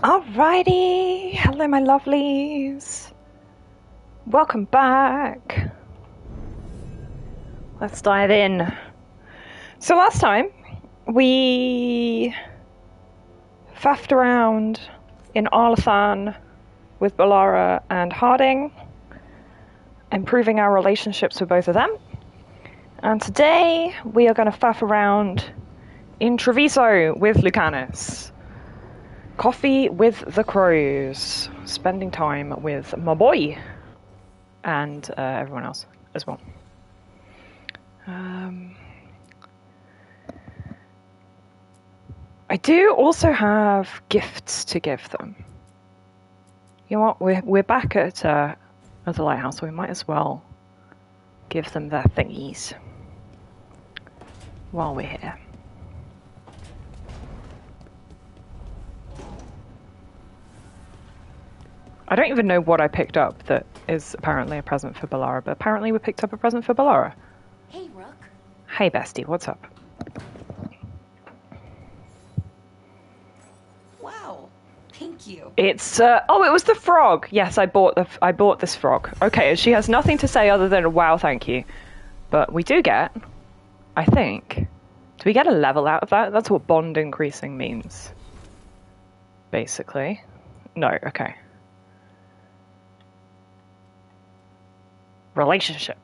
Alrighty, hello my lovelies. Welcome back. Let's dive in. So last time we faffed around in Arlathan with Balara and Harding, improving our relationships with both of them. And today we are going to faff around in Treviso with Lucanus. Coffee with the crows, spending time with my boy and everyone else as well. I do also have gifts to give them. You know what? We're back at the lighthouse, so we might as well give them their thingies while we're here. I don't even know what I picked up that is apparently a present for Balara, but apparently we picked up a present for Balara. Hey, Rook. Hey, bestie, what's up? Wow, thank you. It's oh, it was the frog. Yes, I bought this frog. Okay, she has nothing to say other than wow, thank you. But we do get, I think, do we get a level out of that? That's what bond increasing means. Basically, no. Okay. Relationship.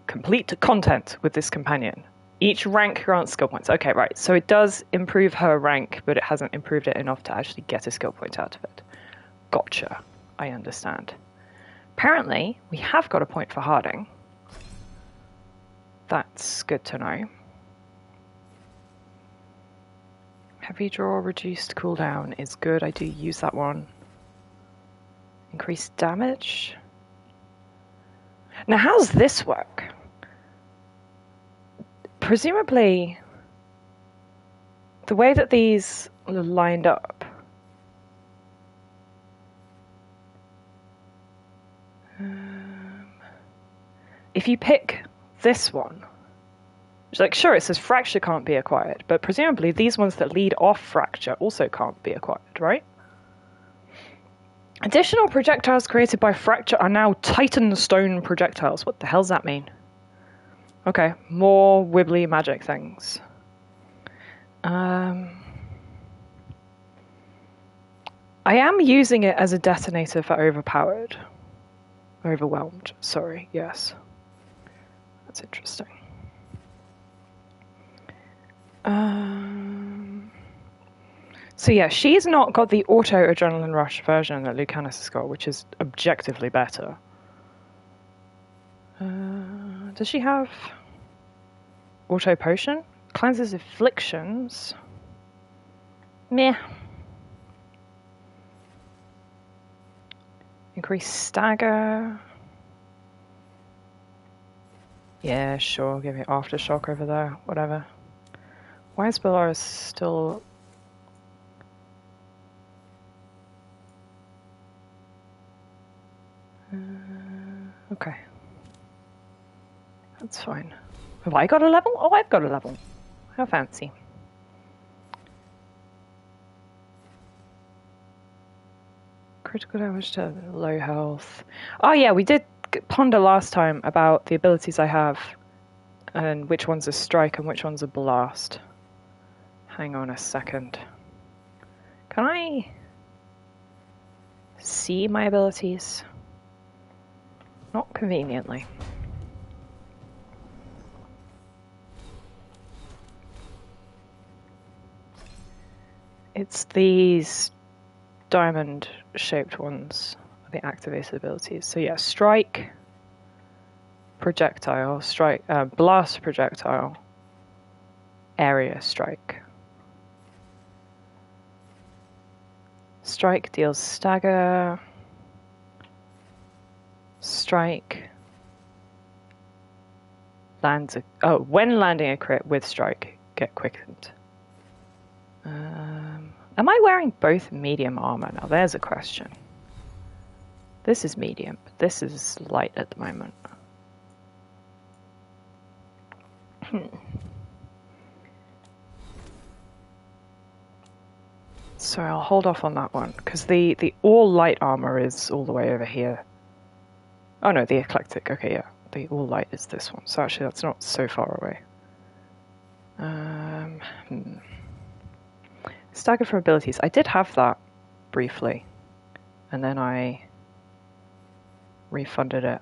Complete content with this companion. Each rank grants skill points. Okay, right. So it does improve her rank, but it hasn't improved it enough to actually get a skill point out of it. Gotcha. I understand. Apparently, we have got a point for Harding. That's good to know. Heavy draw, reduced cooldown is good. I do use that one. Increased damage. Now, how's this work? Presumably, the way that these are lined up, if you pick this one, it's like, sure, it says fracture can't be acquired, but presumably these ones that lead off fracture also can't be acquired, right? Additional projectiles created by fracture are now Titan stone projectiles. What the hell's that mean? Okay, more wibbly magic things. I am using it as a detonator for overwhelmed, sorry, yes. That's interesting. So yeah, she's not got the auto adrenaline rush version that Lucanus has got, which is objectively better. Does she have auto potion? Cleanses afflictions. Meh. Increase stagger. Yeah, sure. Give me aftershock over there. Whatever. Why is Balara still... okay. That's fine. Have I got a level? Oh, I've got a level. How fancy. Critical damage to low health. Oh yeah, we did ponder last time about the abilities I have and which one's a strike and which one's a blast. Hang on a second. Can I see my abilities? Not conveniently. It's these diamond-shaped ones, the activated abilities. So yeah, strike, projectile, strike, blast projectile, area strike. Strike deals stagger. Strike lands when landing a crit with strike, get quickened. Am I wearing both medium armor? Now there's a question. This is medium, but this is light at the moment. So I'll hold off on that one, because the all light armor is all the way over here. Oh no, the eclectic, okay, yeah. The all light is this one, so actually that's not so far away. Stagger for abilities. I did have that briefly, and then I refunded it.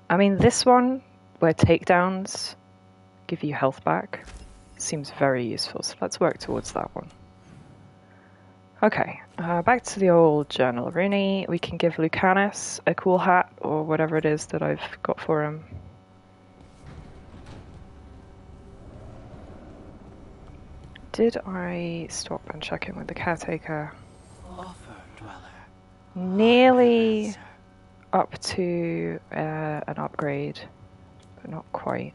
I mean, this one, where takedowns give you health back, seems very useful, so let's work towards that one. Okay, back to the old journal. Rooney, we can give Lucanus a cool hat, or whatever it is that I've got for him. Did I stop and check in with the caretaker? Nearly up to an upgrade, but not quite.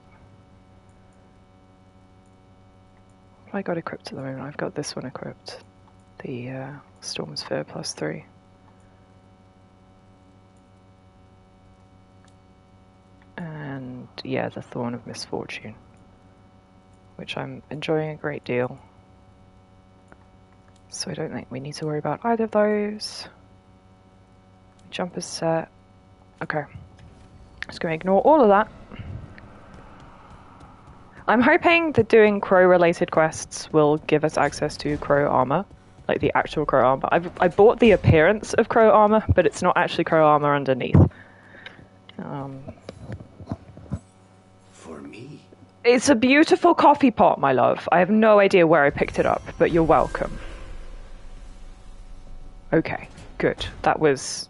What have I got equipped at the moment? I've got this one equipped. The Storm Sphere +3. And yeah, the Thorn of Misfortune, which I'm enjoying a great deal. So I don't think we need to worry about either of those. Jumper's set. Okay. Just going to ignore all of that. I'm hoping that doing crow-related quests will give us access to crow armor. Like the actual crow armor. I bought the appearance of crow armor, but it's not actually crow armor underneath. For me? It's a beautiful coffee pot, my love. I have no idea where I picked it up, but you're welcome. Okay, good. That was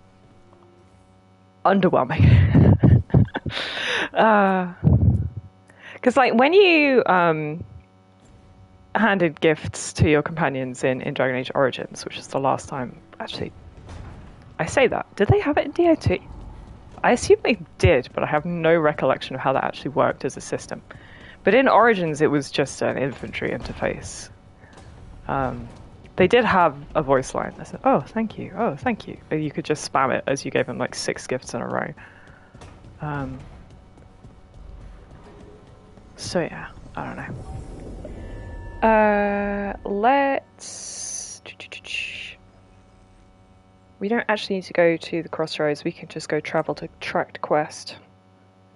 underwhelming. Because like when you handed gifts to your companions in Dragon Age Origins, which is the last time, actually, I say that. Did they have it in DOT? I assume they did, but I have no recollection of how that actually worked as a system. But in Origins, it was just an infantry interface. They did have a voice line. I said, oh, thank you. Oh, thank you. And you could just spam it as you gave them like 6 gifts in a row. So yeah, I don't know. Let's... We don't actually need to go to the crossroads. We can just go travel to Tract Quest.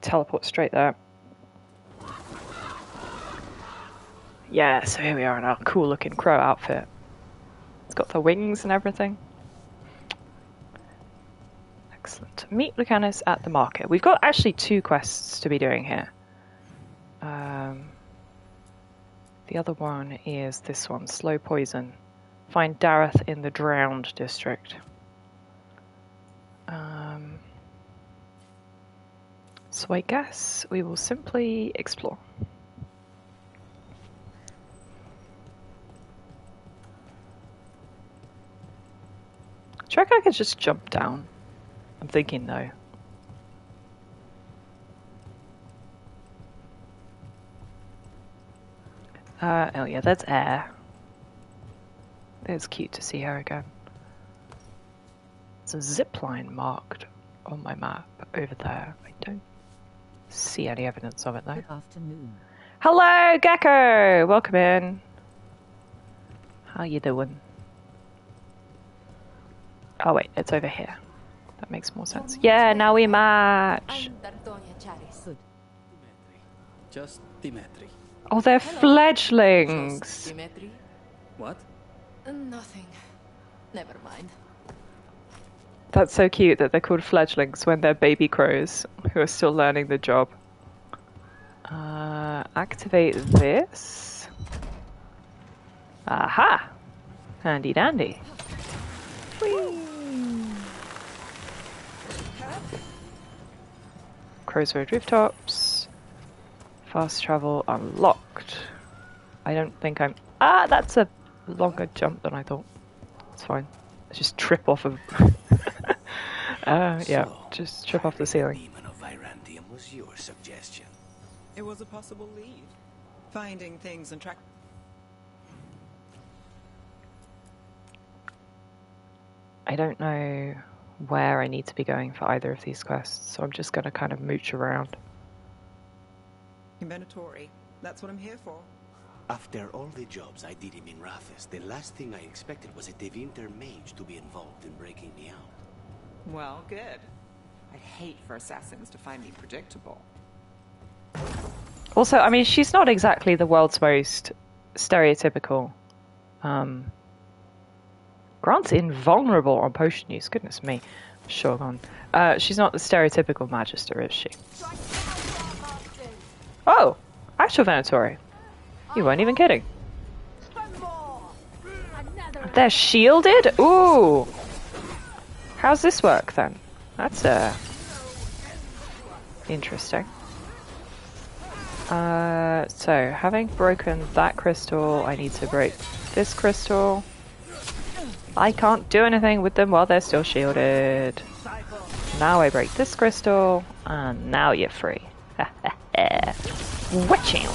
Teleport straight there. Yeah, so here we are in our cool looking crow outfit. It's got the wings and everything. Excellent. Meet Lucanus at the market. We've got actually 2 quests to be doing here. The other one is this one, Slow Poison. Find Dareth in the Drowned District. So I guess we will simply explore. Do you reckon I could just jump down? I'm thinking no. Oh yeah, that's air. It's cute to see her again. There's a zipline marked on my map over there. I don't see any evidence of it though. Good afternoon. Hello, Gecko! Welcome in. How you doing? Oh wait, it's over here. That makes more sense. Yeah, now we match. Good. Just Dimitri. Oh, they're fledglings. Just Dimitri? What? Nothing. Never mind. That's so cute that they're called fledglings when they're baby crows who are still learning the job. Activate this. Aha! Handy dandy. Whee! Crows Road rooftops. Fast travel unlocked. I don't think I'm... Ah, that's a longer jump than I thought. It's fine. Let's just trip off of... yeah, just trip off the ceiling. Demon of Virandium was your suggestion. It was a possible lead. Finding things and track. I don't know where I need to be going for either of these quests, so I'm just going to kind of mooch around. Inventory. That's what I'm here for. After all the jobs I did him in Rathus, the last thing I expected was a Devinter mage to be involved in breaking me out. Well, good. I'd hate for assassins to find me predictable. Also, I mean, she's not exactly the world's most stereotypical. Grant's invulnerable on potion use. Goodness me. Shogun. She's not the stereotypical Magister, is she? Oh! Actual Venatori. You weren't even kidding. They're shielded? Ooh! How's this work, then? That's, interesting. So, having broken that crystal, I need to break this crystal. I can't do anything with them while they're still shielded. Now I break this crystal, and now you're free. Watching.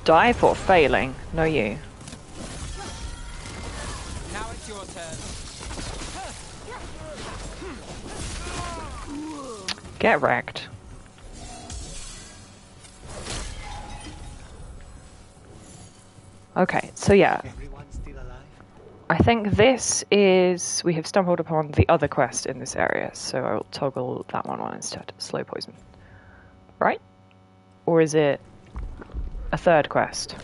Die for failing, no you. Now it's your turn. Get wrecked. Okay, so yeah. Everyone still alive? I think this is... We have stumbled upon the other quest in this area, so I will toggle that one on instead. Slow poison. Right? Or is it a third quest?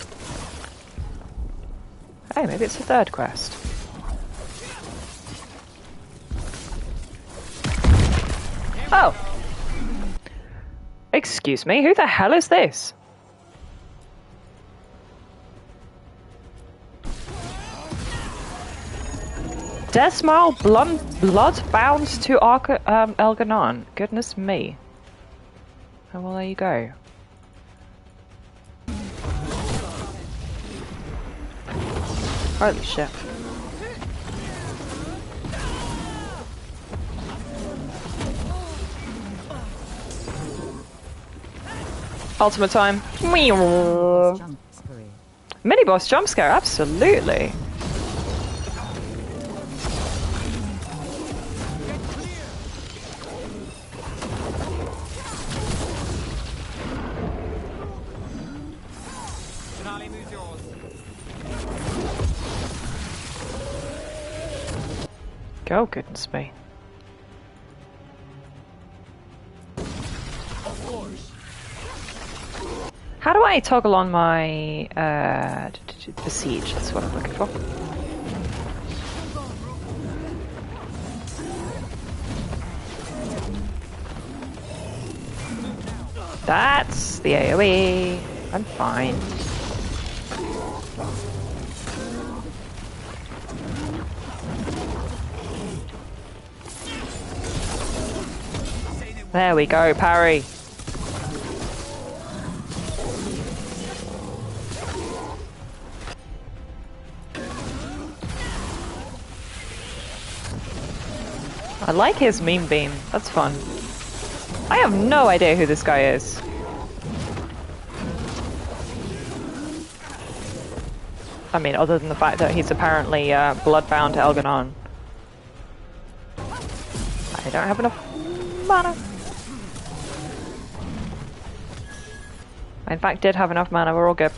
Hey, maybe it's a third quest. Oh! Excuse me, who the hell is this? Desmal blood-bound to Elganon. Goodness me. Oh, well, there you go. Holy shit. Ultimate time. Jump scare. Mini boss jump scare, absolutely. Oh, goodness me. How do I toggle on my besiege? That's what I'm looking for. That's the AoE. I'm fine. There we go, parry. I like his meme beam. That's fun. I have no idea who this guy is. I mean, other than the fact that he's apparently bloodbound to Elganon. I don't have enough mana. I in fact did have enough mana, we're all good.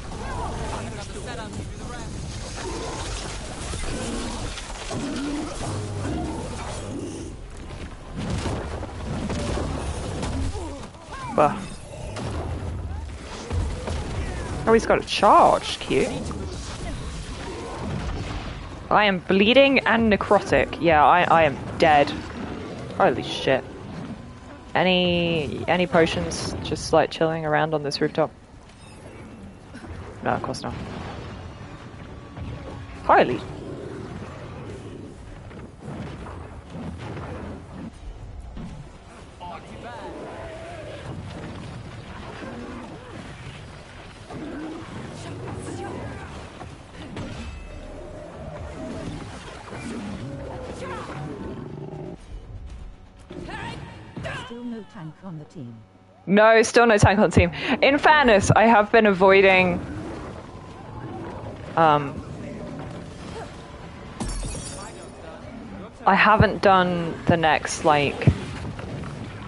Bah. Oh, he's got a charge, cute. I am bleeding and necrotic. Yeah, I am dead. Holy shit. Any potions just like chilling around on this rooftop? No, of course not. Holy. Still no tank on the team. No, still no tank on the team. In fairness, I have been avoiding I haven't done the next, like,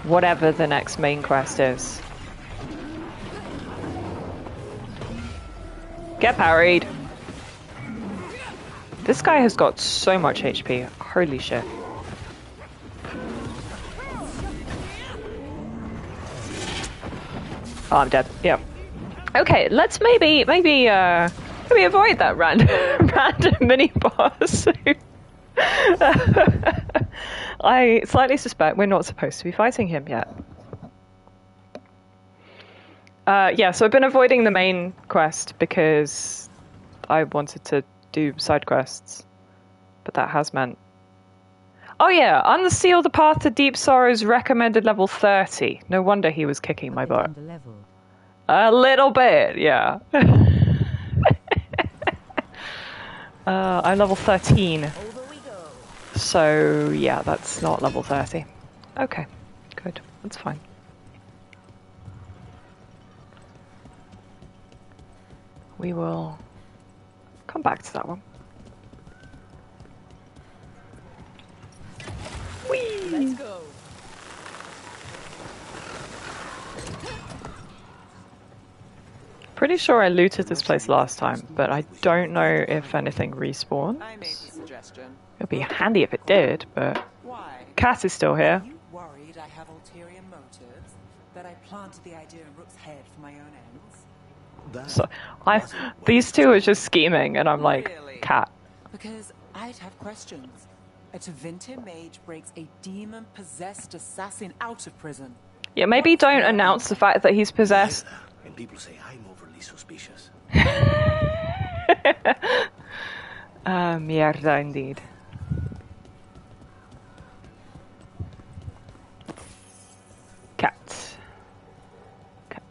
whatever the next main quest is. Get parried. This guy has got so much HP. Holy shit. Oh, I'm dead. Yep. Okay, let's maybe avoid that random mini boss. I slightly suspect we're not supposed to be fighting him yet. Yeah, so I've been avoiding the main quest because I wanted to do side quests, but that has meant. Oh yeah, unseal the path to Deep Sorrow's recommended level 30. No wonder he was kicking my butt. Underleveled. A little bit, yeah. I'm level 13. So, yeah, that's not level 30. Okay, good. That's fine. We will come back to that one. Whee! Let's go. Pretty sure I looted this place last time, but I don't know if anything respawns. I made the suggestion. It'd be handy if it did, but Why? Cat is still here. Are you worried I have ulterior motives? That I planted the idea in Rook's head for my own ends? So these two are just scheming, and I'm like, Really? Cat. Because I'd have questions. A Tevinter mage breaks a demon-possessed assassin out of prison. Yeah, maybe don't announce the fact that he's possessed. And people say I'm overly suspicious. Mierda, indeed. Cat. Cat.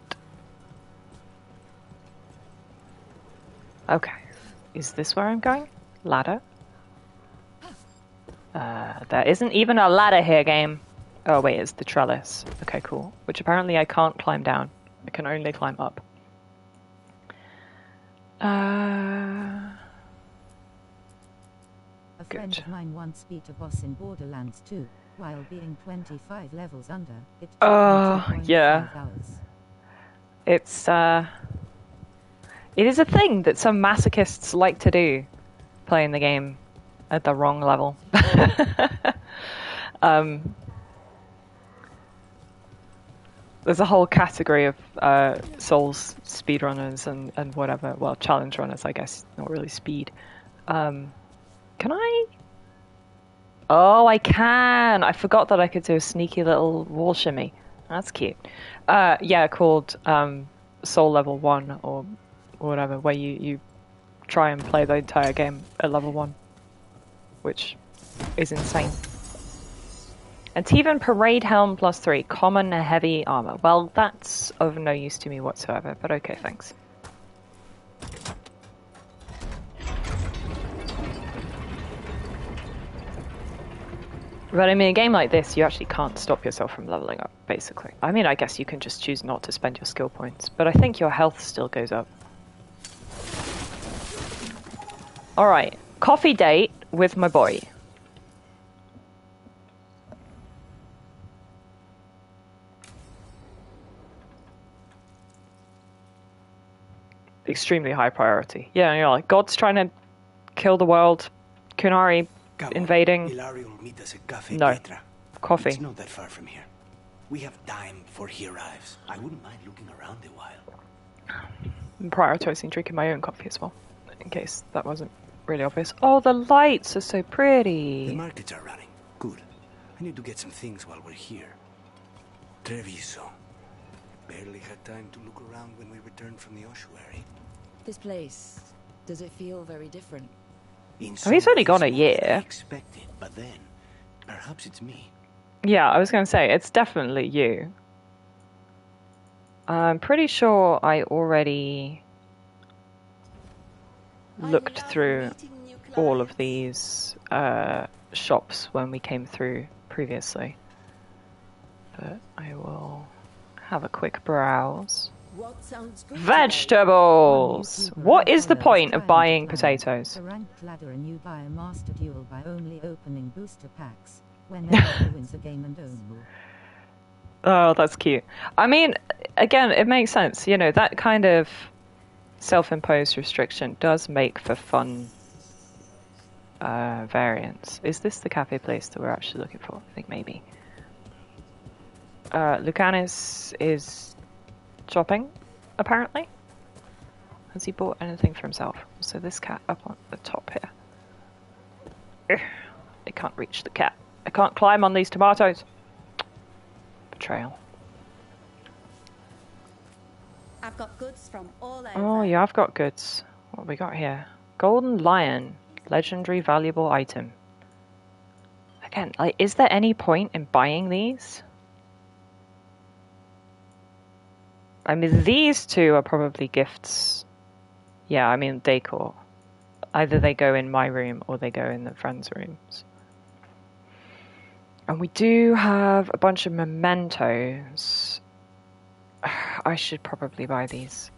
Okay. Is this where I'm going? Ladder? There isn't even a ladder here, game. Oh wait, it's the trellis. Okay, cool. Which apparently I can't climb down. I can only climb up. A friend Good. of mine once beat a boss in Borderlands 2, while being 25 levels under. It took him 2.5 yeah. hours. It is a thing that some masochists like to do, playing the game at the wrong level. There's a whole category of Souls speedrunners and whatever. Well, challenge runners, I guess, not really speed. Can I? Oh, I can! I forgot that I could do a sneaky little wall shimmy. That's cute. Yeah, called Soul Level 1 or whatever, where you try and play the entire game at level 1. Which is insane. Antivan Parade Helm +3, common heavy armor. Well, that's of no use to me whatsoever, but okay, thanks. But I mean, a game like this, you actually can't stop yourself from leveling up, basically. I mean, I guess you can just choose not to spend your skill points, but I think your health still goes up. Alright, coffee date with my boy. Extremely high priority. Yeah, you're like, God's trying to kill the world. Kunari invading. Ilario will meet us at Cafe No. Petra. Coffee. It's not that far from here. We have time before he arrives. I wouldn't mind looking around a while. I'm prioritizing drinking my own coffee as well, in case that wasn't really obvious. Oh, the lights are so The pretty. markets are running. Good. I need to get some things while we're here. Treviso. Barely had time to look around when we returned from the ossuary. This place, does it feel very different? In Oh, he's some only gone a ways more than I year. expected, but then, perhaps it's me. Yeah, I was going to say, it's definitely you. I'm pretty sure I already looked through all of these shops when we came through previously. But I will have a quick browse. What sounds good? Vegetables! What is the point of buying potatoes? A ranked ladder and you buy a master duel by only opening booster packs. Whenever wins a game and own more. Oh, that's cute. I mean, again, it makes sense. You know, that kind of self-imposed restriction does make for fun variants. Is this the cafe place that we're actually looking for? I think maybe. Lucanus is shopping, apparently. Has he bought anything for himself? So this cat up on the top here. I can't reach the cat. I can't climb on these tomatoes. Betrayal. I've got goods from all over. Oh, yeah, I've got goods. What have we got here? Golden Lion. Legendary valuable item. Again, like, is there any point in buying these? I mean, these two are probably gifts. Yeah, I mean, decor. Either they go in my room or they go in the friends' rooms. And we do have a bunch of mementos. I should probably buy these.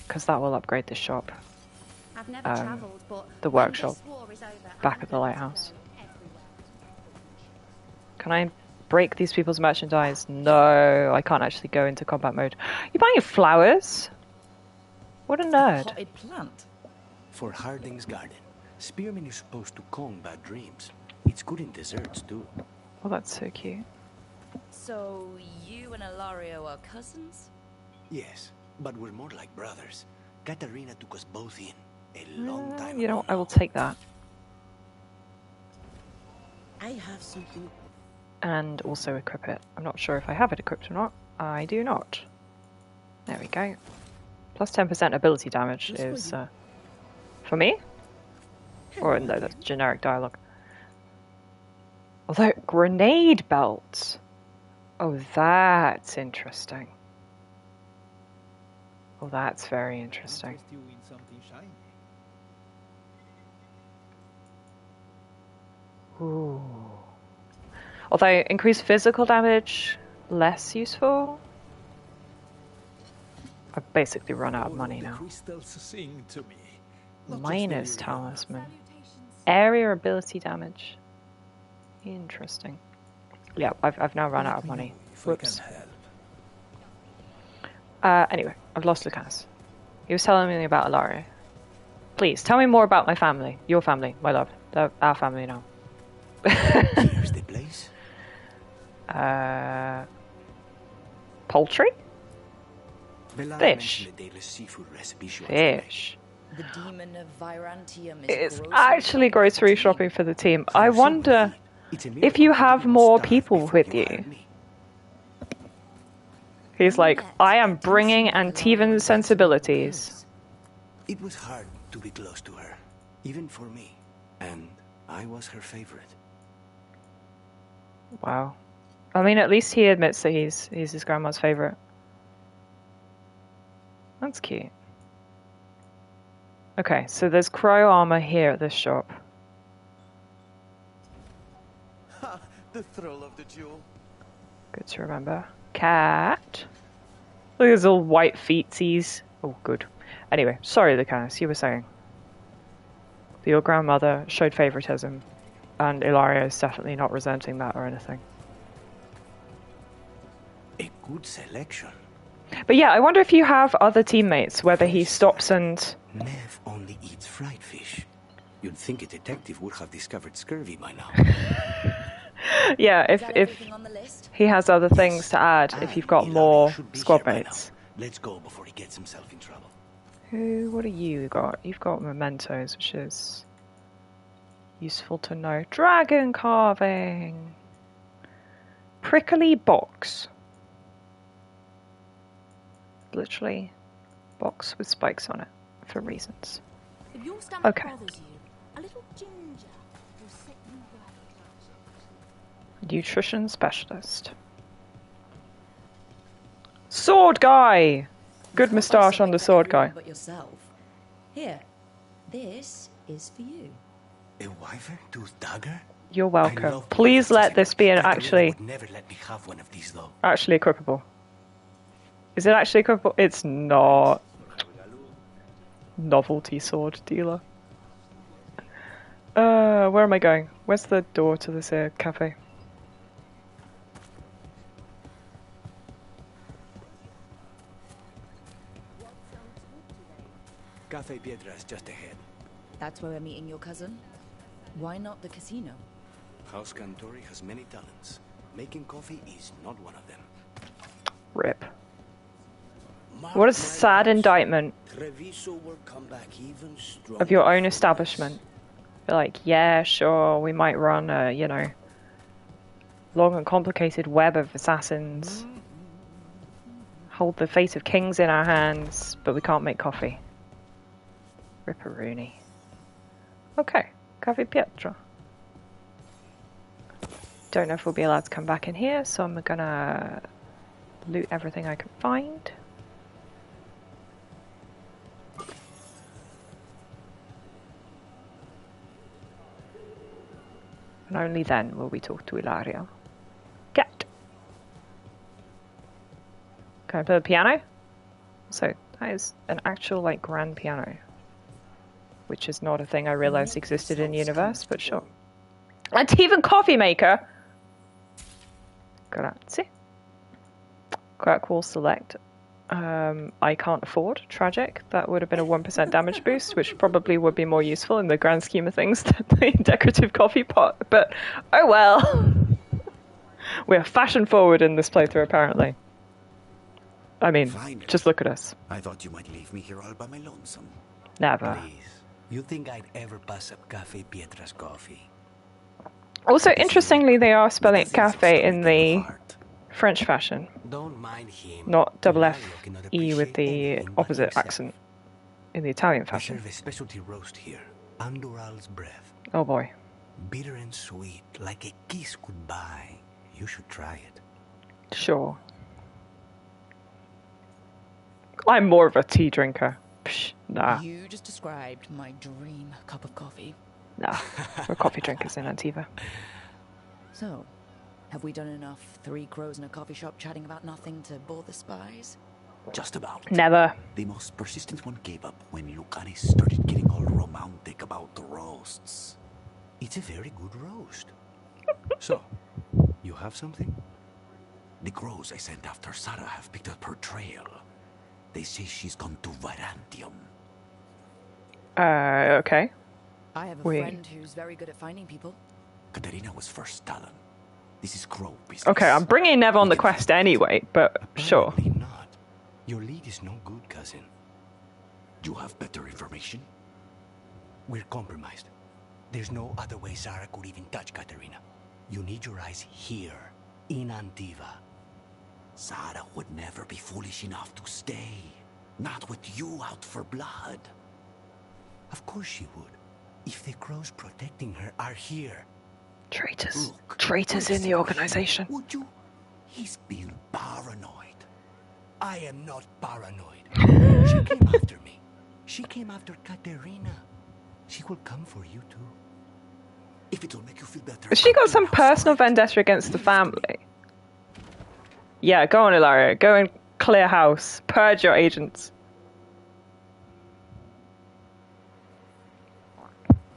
Because that will upgrade the shop. I've never traveled, but the when workshop. this war is over, Back I'm at the lighthouse. going everywhere. Can I break these people's merchandise? No, I can't actually go into combat mode. You're buying flowers? What a nerd. Potted plant. For Harding's garden, spearmint is supposed to calm bad dreams. It's good in desserts too. Oh, that's so cute. So you and Ilario are cousins? Yes, but we're more like brothers. Katarina took us both in a long time You know, ago I will now. take that. I have something. And also equip it. I'm not sure if I have it equipped or not. I do not. There we go. Plus 10% ability damage is for me? Or no, that's generic dialogue. Although, grenade belts. Oh, that's interesting. Oh, that's very interesting. Ooh. Although, increased physical damage, less useful. I've basically run out of money now. Miner's Talisman. Area ability damage. Interesting. Yeah, I've now run out of money. Whoops. Anyway, I've lost Lucanus. He was telling me about Ilario. Please, tell me more about my family. Your family, my love. Our family now. Here's the place. Poultry? Bellara Fish. mentioned the daily seafood recipe she wants to make. Fish. The demon of Virantium is It's grocery actually grocery shopping for the team. I wonder It's a if you miracle have didn't more starve people before with you. hired me. He's like, I am bringing Antivan sensibilities. It was hard to be close to her, even for me, and I was her favorite. Wow. I mean, at least he admits that he's his grandma's favorite. That's cute. Okay, so there's crow armor here at this shop. Ha! The thrill of the duel. Good to remember. Cat. Look at his little white feetsies. Oh, good. Anyway, sorry, Lucanus, you were saying. Your grandmother showed favoritism, and Ilario is definitely not resenting that or anything. A good selection. But yeah, I wonder if you have other teammates, whether he stops and... Nev only eats fried fish. You'd think a detective would have discovered scurvy by now. Yeah, Is if that everything on the list? he has other things to add, if you've got Ilario more should be squad here by mates. now. Let's go before he gets himself in trouble. What do you got? You've got mementos, which is useful to know. Dragon carving. Prickly box. Literally, box with spikes on it for reasons. If your stomach Okay. bothers you, a little ginger will set you right. Nutrition specialist. Sword guy. Good moustache on the sword guy. But yourself. Here, this is for you. A wyvern tooth dagger? You're I welcome. love Please let this be an Katerina actually would never let me have one of these though. equipable. Is it actually equipable? It's not. Novelty sword dealer. Where am I going? Where's the door to this cafe? Cafe Piedra's just ahead. That's where we're meeting your cousin? Why not the casino? House Cantori has many talents. Making coffee is not one of them. Rip. What a sad indictment Treviso will come back even stronger. of your own establishment. You're like, yeah, sure, we might run a, you know, long and complicated web of assassins. Hold the fate of kings in our hands, but we can't make coffee. Ripperoonie. Okay, Cafe Pietra. Don't know if we'll be allowed to come back in here, so I'm gonna loot everything I can find. And only then will we talk to Ilaria. Cat! Can I play the piano? So, that is an actual, like, grand piano. Which is not a thing I realised existed in the universe, but sure. And even coffee maker! Grazie. Quirk wall select. I can't afford. Tragic. That would have been a 1% damage boost, which probably would be more useful in the grand scheme of things than the decorative coffee pot. But, oh well. We're fashion forward in this playthrough, apparently. I mean, Finally. just look at us. I thought you might leave me here all by my lonesome. Never. Please. You think I'd ever pass up Cafe Pietra's coffee? Also, interestingly, they are spelling Because he's a cafe in the storyteller heart. French fashion. Don't mind him. Not double Mario F cannot E with appreciate the anything but opposite himself. accent in the Italian We fashion. serve a specialty roast here. Andoral's breath. Oh boy. Bitter and sweet, like a kiss goodbye. You should try it. Sure. I'm more of a tea drinker. Psh, nah. You just described my dream cup of coffee. Nah. We're coffee drinkers in Antiva. So, have we done enough three crows in a coffee shop chatting about nothing to bore the spies? Just about. Never. The most persistent one gave up when Lucanis started getting all romantic about the roasts. It's a very good roast. So, you have something? The crows I sent after Sarah have picked up her trail. They say she's gone to Varantium. Okay. I have a Wait. friend who's very good at finding people. Katerina was first talent. This is crow business. Okay, I'm bringing Nev on the quest anyway, but sure. Apparently not. Your lead is no good, cousin. You have better information? We're compromised. There's no other way Sarah could even touch Katerina. You need your eyes here, in Antiva. Sarah would never be foolish enough to stay. Not with you out for blood. Of course she would. If the crows protecting her are here. Traitors. Look, Traitors in the organization. Would you? He's being paranoid. I am not paranoid. She came after me. She came after Katerina. She will come for you too. If it'll make you feel better. Has she got about some the house, personal right? vendetta against the family? Yeah, go on, Ilaria. Go and clear house. Purge your agents.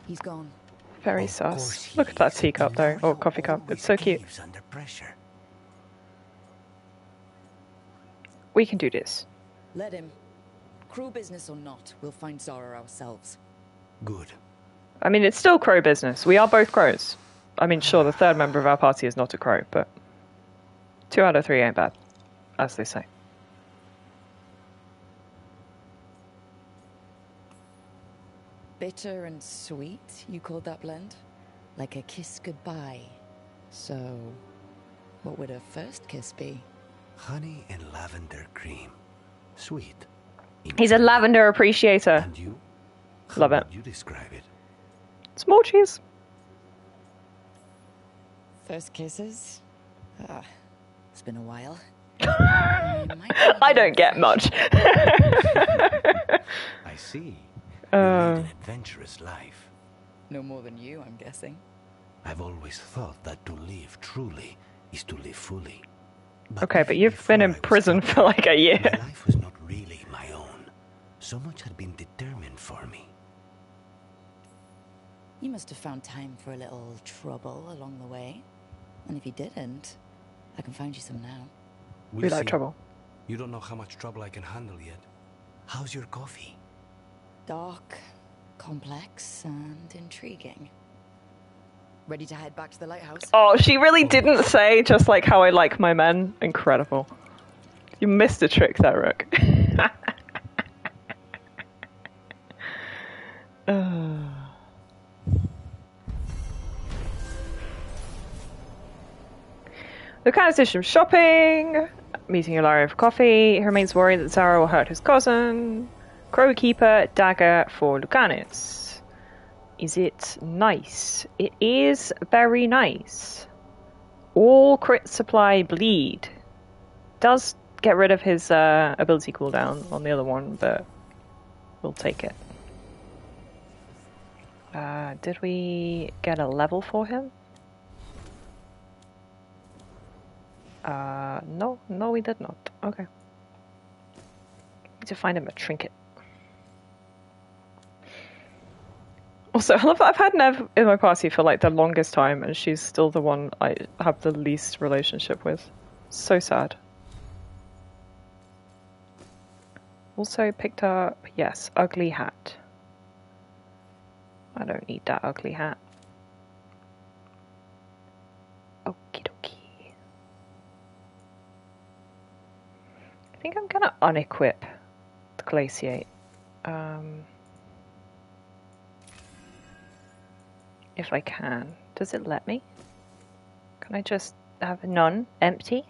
He's gone. Very Of course sus. he Look at that is. teacup though. Ilario Or coffee cup. always It's so cute. caves under pressure. We can do this. Let him. Crew business or not, we'll find Zara ourselves. Good. I mean, it's still crow business. We are both crows. I mean, sure, the third member of our party is not a crow, but 2 out of 3 ain't bad, as they say. Bitter and sweet, you called that blend? Like a kiss goodbye. So, what would a first kiss be? Honey and lavender cream. Sweet. He's a lavender appreciator. And you? Love How it. would you describe it? Small cheese. First kisses? It's been a while. I don't get much. I see. You lead an adventurous life. No more than you, I'm guessing. I've always thought that to live truly is to live fully. Okay, but even you've been before in I was prison captured, for like a year. my life was not really my own. So much had been determined for me. You must have found time for a little trouble along the way. And if you didn't, I can find you some now. We like see. trouble. You don't know how much trouble I can handle yet. How's your coffee? Dark, complex, and intriguing. Ready to head back to the lighthouse? Oh, she really didn't say just like how I like my men. Incredible. You missed a trick there, Rook. The kind of system shopping, meeting Ilaria for coffee. He remains worried that Zara will hurt his cousin. Crow Keeper, dagger for Lucanus. Is it nice? It is very nice. All crit supply bleed. Does get rid of his ability cooldown on the other one, but we'll take it. Did we get a level for him? No, we did not. Okay. Need to find him a trinket. Also, I love that I've had Nev in my party for like the longest time, and she's still the one I have the least relationship with. So sad. Also picked up, yes, ugly hat. I don't need that ugly hat. Okie dokie. I think I'm gonna unequip the glaciate. If I can. Does it let me? Can I just have none? Empty?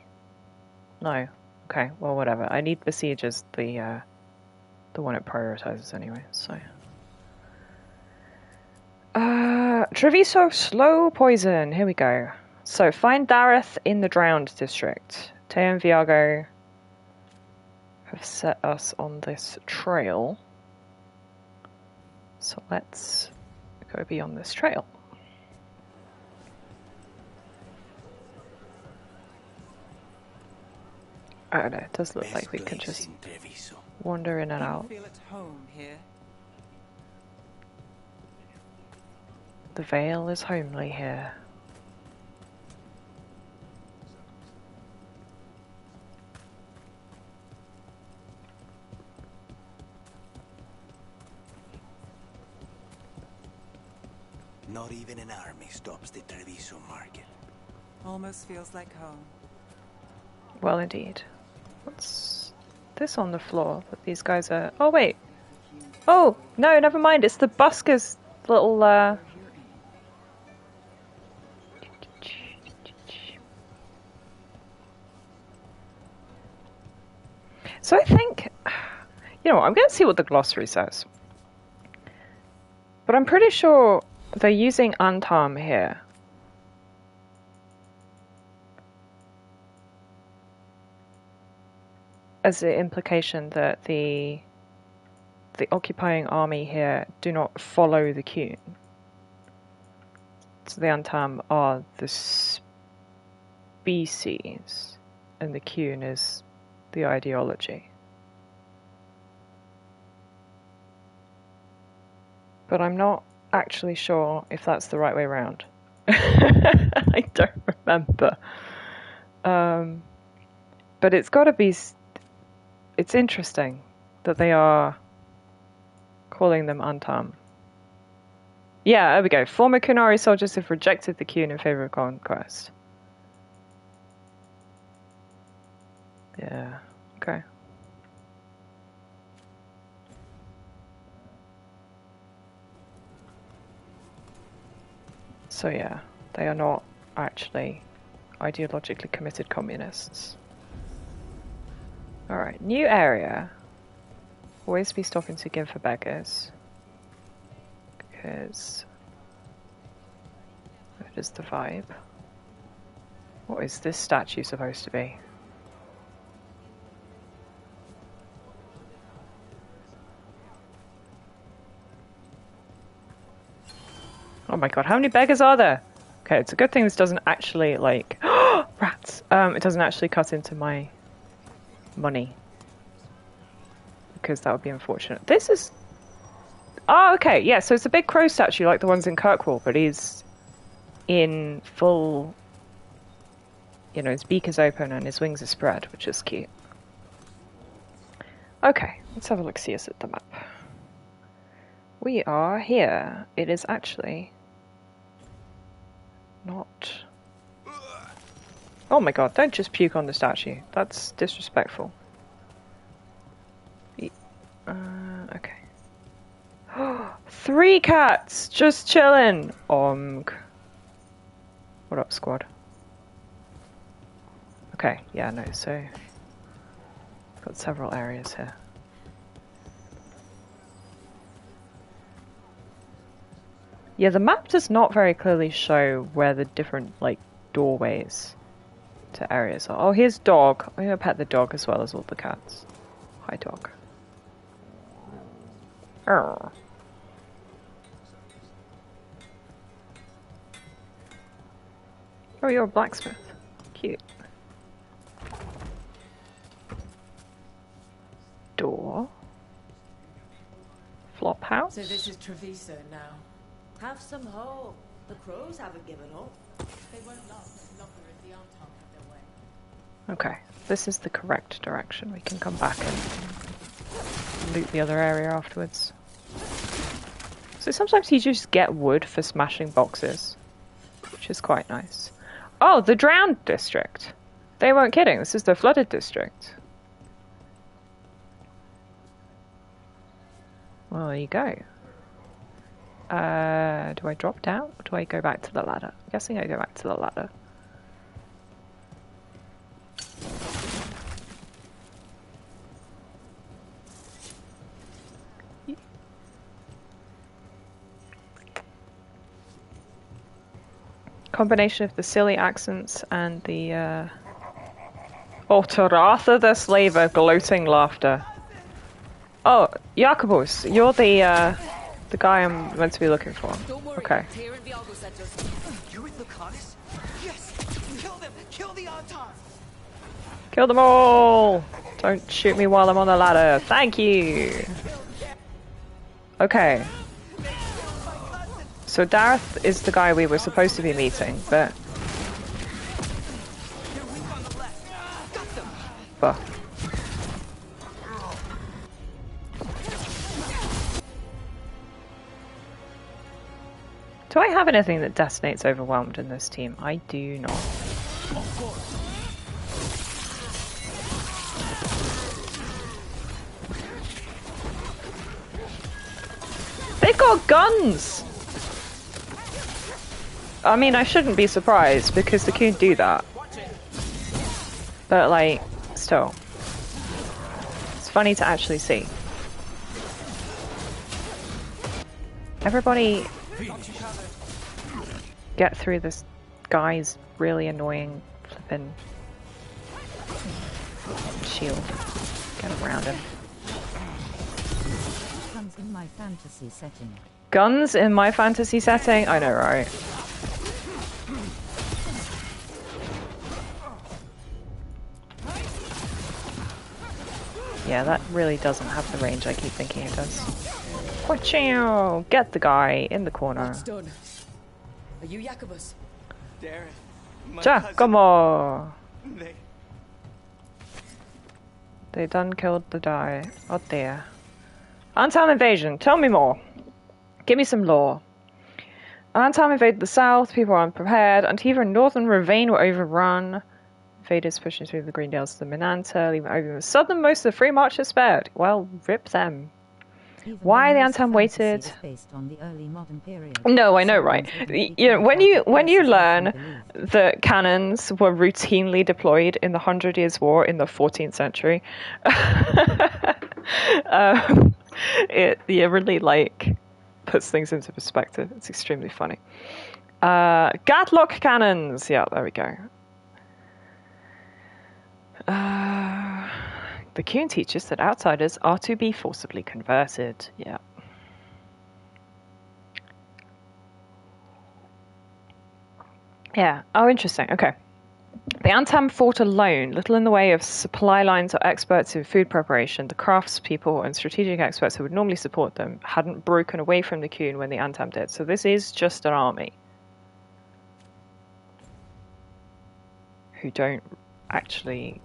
No. Okay, well whatever. I need Besiege as the one it prioritizes anyway, so. Treviso Slow Poison. Here we go. So, find Dareth in the Drowned District. Teo and Viago have set us on this trail. So let's go be on this trail. I don't know, it does look like we can just wander in and out. Feel at home here. The Vale is homely here. Not even an army stops the Treviso market. Almost feels like home. Well, indeed. What's this on the floor that these guys are... Oh, wait. Oh, no, never mind. It's the buskers' little, So I think... You know what, I'm going to see what the glossary says. But I'm pretty sure they're using Antam here. As the implication that the occupying army here do not follow the Qun. So the Antam are the species, and the Qun is the ideology. But I'm not actually sure if that's the right way around. I don't remember. But it's got to be... It's interesting that they are calling them Antam. Yeah, there we go. Former Kunari soldiers have rejected the Qun in favor of conquest. Yeah, okay. So yeah, they are not actually ideologically committed communists. Alright, new area. Always be stopping to give for beggars. Because that is the vibe. What is this statue supposed to be? Oh my god, how many beggars are there? Okay, it's a good thing this doesn't actually, like... rats! It doesn't actually cut into my money. Because that would be unfortunate. This is... Oh, okay, yeah, so it's a big crow statue like the ones in Kirkwall, but he's in full... You know, his beak is open and his wings are spread, which is cute. Okay, let's have a look-see at the map. We are here. It is actually... not... Oh my god, don't just puke on the statue. That's disrespectful. Okay. 3 cats! Just chilling! What up, squad? Okay, yeah, no, so... got several areas here. Yeah, the map does not very clearly show where the different, like, doorways to areas are. Oh, here's dog. I'm gonna pet the dog as well as all the cats. Hi, dog. Arr. Oh, you're a blacksmith. Cute. Door. Flop house. So this is Treviso now. Have some hope. The crows haven't given up. They won't last longer if the Anton have their way. Okay, this is the correct direction. We can come back and loot the other area afterwards. So sometimes you just get wood for smashing boxes, which is quite nice. Oh, the drowned district. They weren't kidding. This is the flooded district. Well, there you go. Do I drop down or do I go back to the ladder? I'm guessing I go back to the ladder. Combination of the silly accents and the Oh, Taratha the slaver, gloating laughter. Oh, Jakobus, you're the guy I'm meant to be looking for. Okay. You're with Lucanus? Yes! Kill them! Kill the Anton! Kill them all! Don't shoot me while I'm on the ladder. Thank you! Okay. So Dareth is the guy we were supposed to be meeting, but... But... Do I have anything that detonates overwhelmed in this team? I do not. They've got guns! I mean, I shouldn't be surprised because the Coon do that. But, like, still. It's funny to actually see. Everybody get through this guy's really annoying flippin' shield. Get around him. Guns in my fantasy setting. Guns in my fantasy setting? I know, right? Yeah, that really doesn't have the range I keep thinking it does. Wachow! Get the guy in the corner. What's done? Are you Jakobus? Darren, my Giacomo! cousin, They done killed the guy. Oh dear. Anton invasion, tell me more. Give me some lore. Anton invaded the south, people were unprepared, Antiva and northern Ravine were overrun. Invaders pushing through the Green Dales to the Minanta, leaving over the southernmost of the Free March spared. Well, rip them. Even Why the though most Anton fantasy waited? is based on the early modern period. No, I know, right? You know, when you learn believed. that cannons were routinely deployed in the 100 Years' War in the 14th century, it really like puts things into perspective. It's extremely funny. Gatlock cannons. Yeah, there we go. The Kuhn teaches that outsiders are to be forcibly converted. Yeah. Yeah. Oh, interesting. Okay. The Antam fought alone, little in the way of supply lines or experts in food preparation. The craftspeople and strategic experts who would normally support them hadn't broken away from the Qun when the Antam did. So this is just an army who don't actually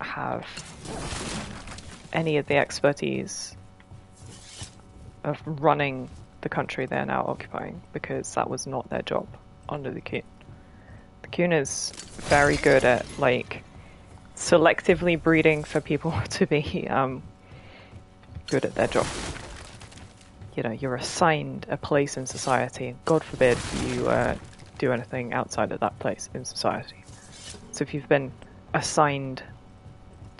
have any of the expertise of running the country they're now occupying, because that was not their job under the Qun. The Qun is very good at like selectively breeding for people to be good at their job. You know, you're assigned a place in society. God forbid you do anything outside of that place in society. So if you've been assigned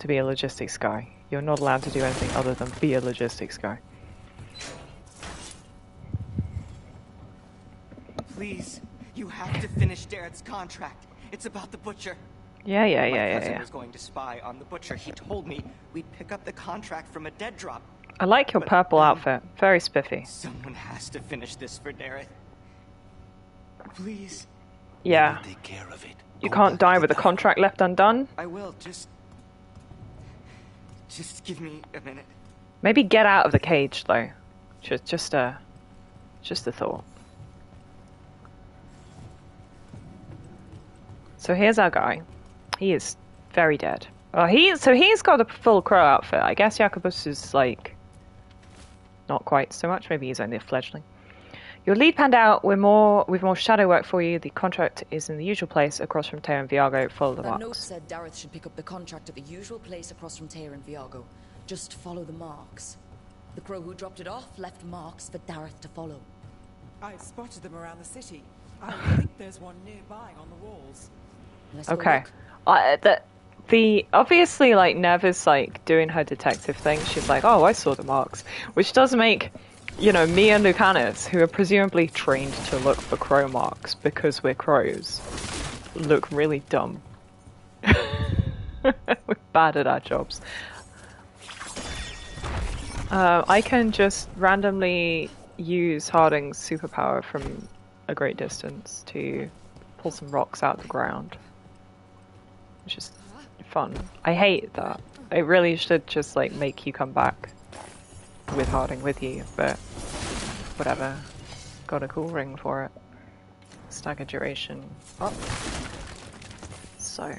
to be a logistics guy, you're not allowed to do anything other than be a logistics guy. Please, you have to finish Darrett's contract. It's about the butcher. Yeah. My cousin was going to spy on the butcher. He told me we'd pick up the contract from a dead drop. I like your purple outfit. Very spiffy. Someone has to finish this for Darrett. Please. Yeah. Take care of it. You can't die with a contract left undone. I will. Just give me a minute. Maybe get out of the cage though. Just a thought. So here's our guy. He is very dead. Well, he's got a full crow outfit. I guess Jacobus is like not quite so much. Maybe he's only a fledgling. Your lead panned out. With more shadow work for you. The contract is in the usual place across from Teo and Viago. Follow the That marks. note said Dareth should pick up the contract at the usual place across from Teo and Viago. Just follow the marks. The crow who dropped it off left marks for Dareth to follow. I spotted them around the city. I think there's one nearby on the walls. Let's go Okay. look. The obviously like Nev is like doing her detective thing. She's like, oh, I saw the marks, which does make, you know, me and Lucanus, who are presumably trained to look for crow marks because we're crows, look really dumb. We're bad at our jobs. I can just randomly use Harding's superpower from a great distance to pull some rocks out of the ground, which is fun. I hate that. It really should just like make you come back with Harding with you, but whatever. Got a cool ring for it. Stagger duration up. So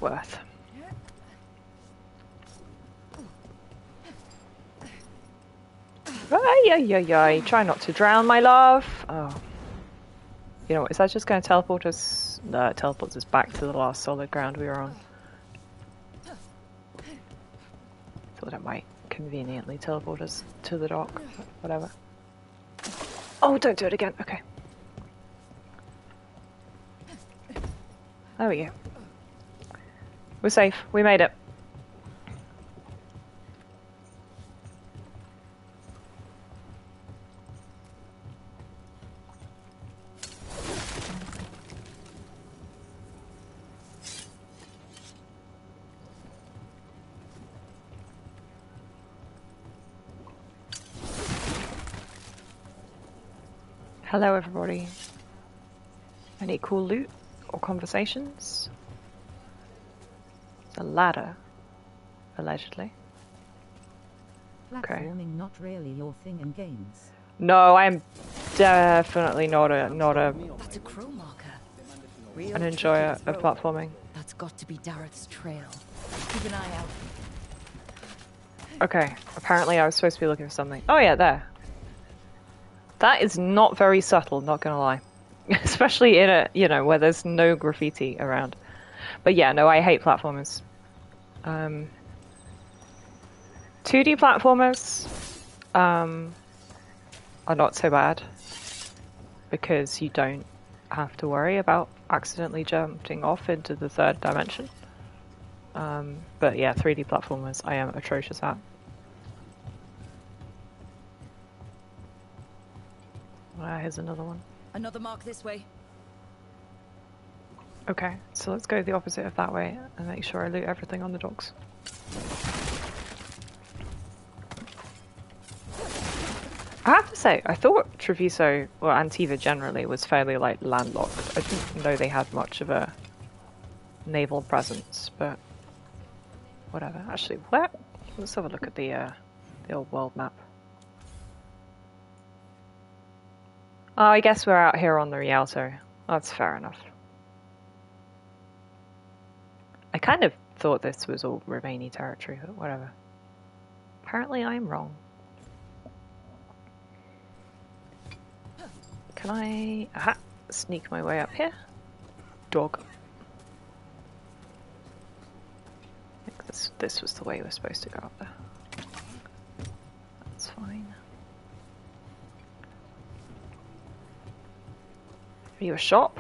worth. Ay. Try not to drown, my love. Oh. You know what, is that just going to teleport us? No, it teleports us back to the last solid ground we were on. Thought it might conveniently teleport us to the dock, but whatever. Oh, don't do it again. Okay. There we go. We're safe. We made it. Hello everybody. Any cool loot or conversations? It's a ladder, allegedly. Okay. Platforming not really your thing in games. No, I'm definitely not a That's a crow marker. an enjoyer of platforming. That's got to be Dareth's trail. Keep an eye out. Okay, apparently I was supposed to be looking for something. Oh yeah, there. That is not very subtle, not gonna lie. Especially in a, you know, where there's no graffiti around. But yeah, no, I hate platformers. 2D platformers are not so bad because you don't have to worry about accidentally jumping off into the third dimension. But yeah, 3D platformers I am atrocious at. Here's another one. Another mark this way. Okay, so let's go the opposite of that way and make sure I loot everything on the docks. I have to say, I thought Treviso, or Antiva generally, was fairly, like, landlocked. I didn't know they had much of a naval presence, but whatever. Actually, where? Let's have a look at the old world map. Oh, I guess we're out here on the Rialto. That's fair enough. I kind of thought this was all Romani territory, but whatever. Apparently I'm wrong. Can I sneak my way up here? Dog. I think this was the way we're supposed to go up there. That's fine. Are you a shop?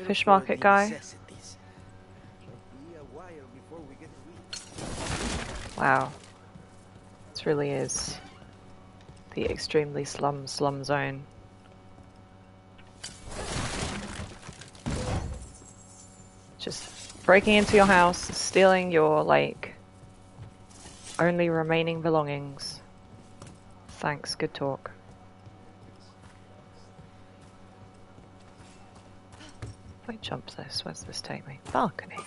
Fish market guy? Wow. This really is the extremely slum zone. Just breaking into your house, stealing your, like, only remaining belongings. Thanks, good talk. If I jump this, where's this take me? Balcony.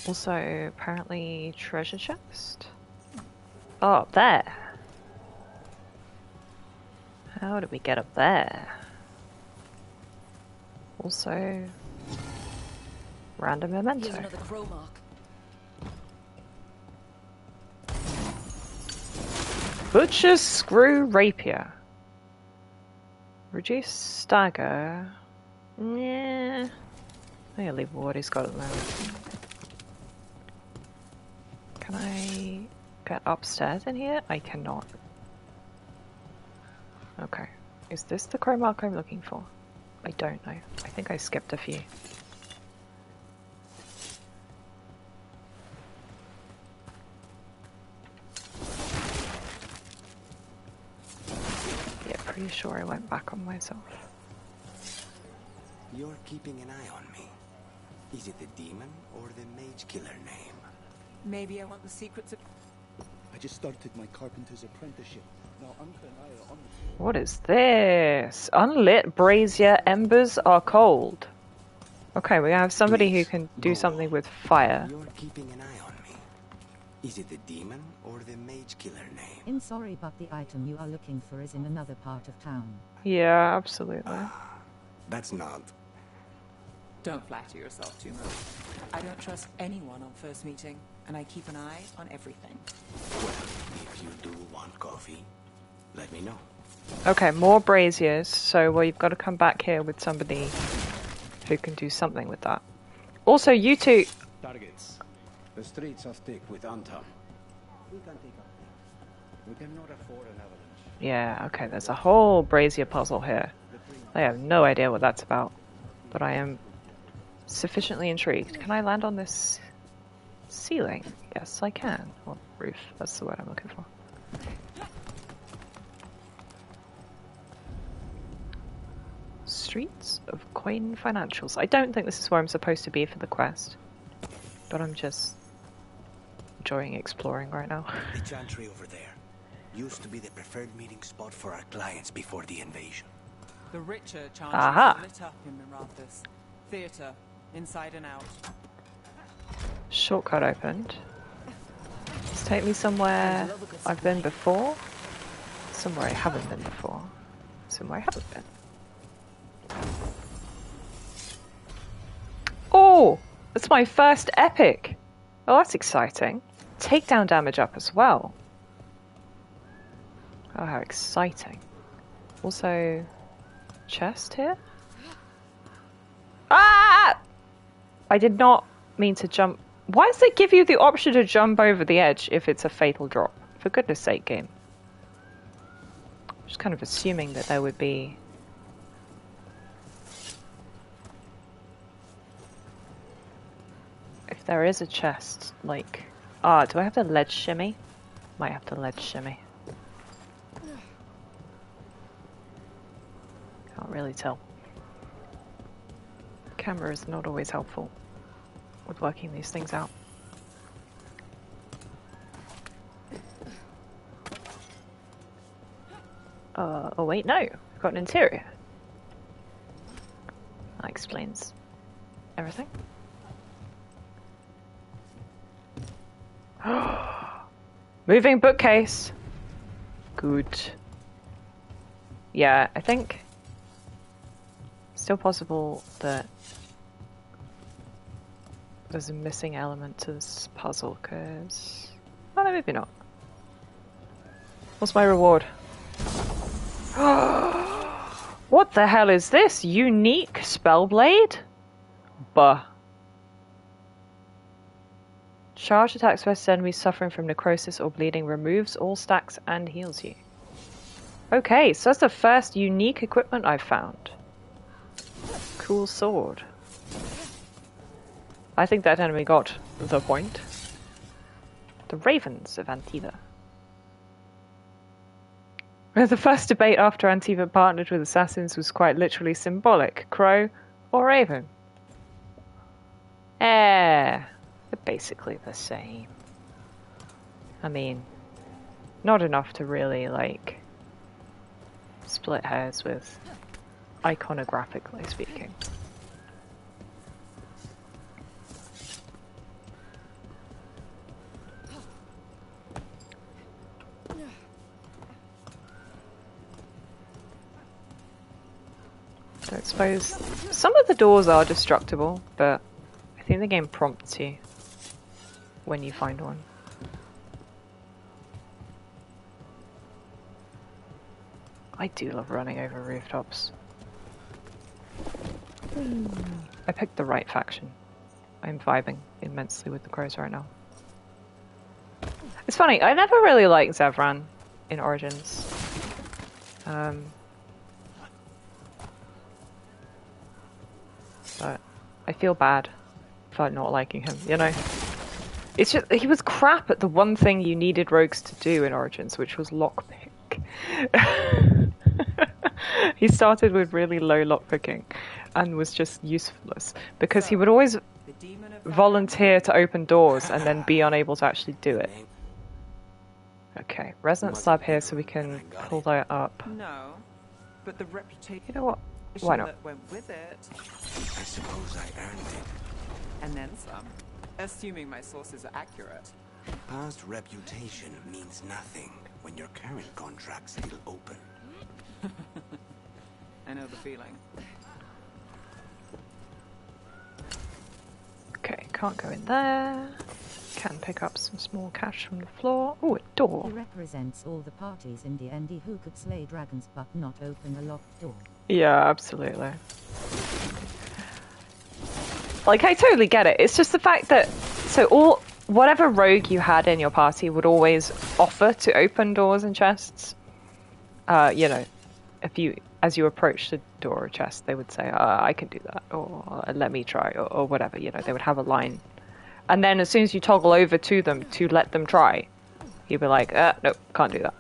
Also, apparently, treasure chest? Oh, up there. How did we get up there? Also, random memento. Here's another crow mark. Butcher's screw rapier. Reduce stagger. Yeah. I'm gonna leave what he's got at the moment. Can I get upstairs in here? I cannot. Okay. Is this the crow mark I'm looking for? I don't know. I think I skipped a few. Yeah, pretty sure I went back on myself. You're keeping an eye on me. Is it the demon or the mage killer name? Maybe I want the secrets of... I just started my carpenter's apprenticeship. Now Uncle and I are on the... What is this? Unlit brazier embers are cold. Okay, we have somebody who can do something with fire. You're keeping an eye on me. Is it the demon or the mage killer name? I'm sorry, but the item you are looking for is in another part of town. Yeah, absolutely. That's not. Don't flatter yourself too much. I don't trust anyone on first meeting, and I keep an eye on everything. Well, if you do want coffee, let me know. Okay, more braziers, so well, you've got to come back here with somebody who can do something with that. Also, you two... Targets. The streets are thick with Antam. We can take up things. We cannot afford an avalanche. Yeah, okay, there's a whole brazier puzzle here. I have no idea what that's about, but I am sufficiently intrigued. Can I land on this ceiling? Yes, I can. Or roof, that's the word I'm looking for. Streets of Coin Financials. I don't think this is where I'm supposed to be for the quest, but I'm just enjoying exploring right now. The chantry over there used to be the preferred meeting spot for our clients before the invasion. The richer Aha. chantries lit up in Mirathus. Theatre, inside and out. Shortcut opened. Let's take me somewhere I've been before. Somewhere I haven't been before. Somewhere I haven't been. Oh! That's my first epic! Oh, that's exciting. Takedown damage up as well. Oh, how exciting. Also, chest here? Ah! I did not mean to jump. Why does it give you the option to jump over the edge if it's a fatal drop? For goodness sake, game. Just kind of assuming that there would be... If there is a chest, like... Ah, do I have the ledge shimmy? Might have the ledge shimmy. Can't really tell. Camera is not always helpful. with working these things out. Oh wait, no. We've got an interior. That explains everything. Moving bookcase. Good. Yeah, I think still possible that there's a missing element to this puzzle, because... Oh, no, maybe not. What's my reward? What the hell is this? Unique Spellblade? Buh. Charge attacks first enemies suffering from necrosis or bleeding, removes all stacks and heals you. Okay, so that's the first unique equipment I've found. Cool sword. I think that enemy got the point. The Ravens of Antiva. The first debate after Antiva partnered with assassins was quite literally symbolic. Crow or Raven? They're basically the same. I mean, not enough to really, like, split hairs with, iconographically speaking. So I suppose some of the doors are destructible, but I think the game prompts you when you find one. I do love running over rooftops. I picked the right faction. I'm vibing immensely with the crows right now. It's funny, I never really liked Zevran in Origins. But I feel bad for not liking him, you know? It's just, he was crap at the one thing you needed rogues to do in Origins, which was lockpick. He started with really low lockpicking and was just useless because he would always volunteer to open doors and then be unable to actually do it. Okay, resonance slab here so we can pull that up. No, but the reputation. You know what? Why not? That went with it. I suppose I earned it. And then some. Assuming my sources are accurate. Past reputation means nothing when your current contract's still open. I know the feeling. Okay, can't go in there. Can pick up some small cash from the floor. Oh, a door. He represents all the parties in D&D who could slay dragons but not open a locked door. Yeah, absolutely. Like, I totally get it. It's just the fact that, so whatever rogue you had in your party would always offer to open doors and chests. You know, as you approach the door or chest, they would say, I can do that, or let me try, or whatever, you know, they would have a line. And then as soon as you toggle over to them to let them try, you'd be like, nope, can't do that.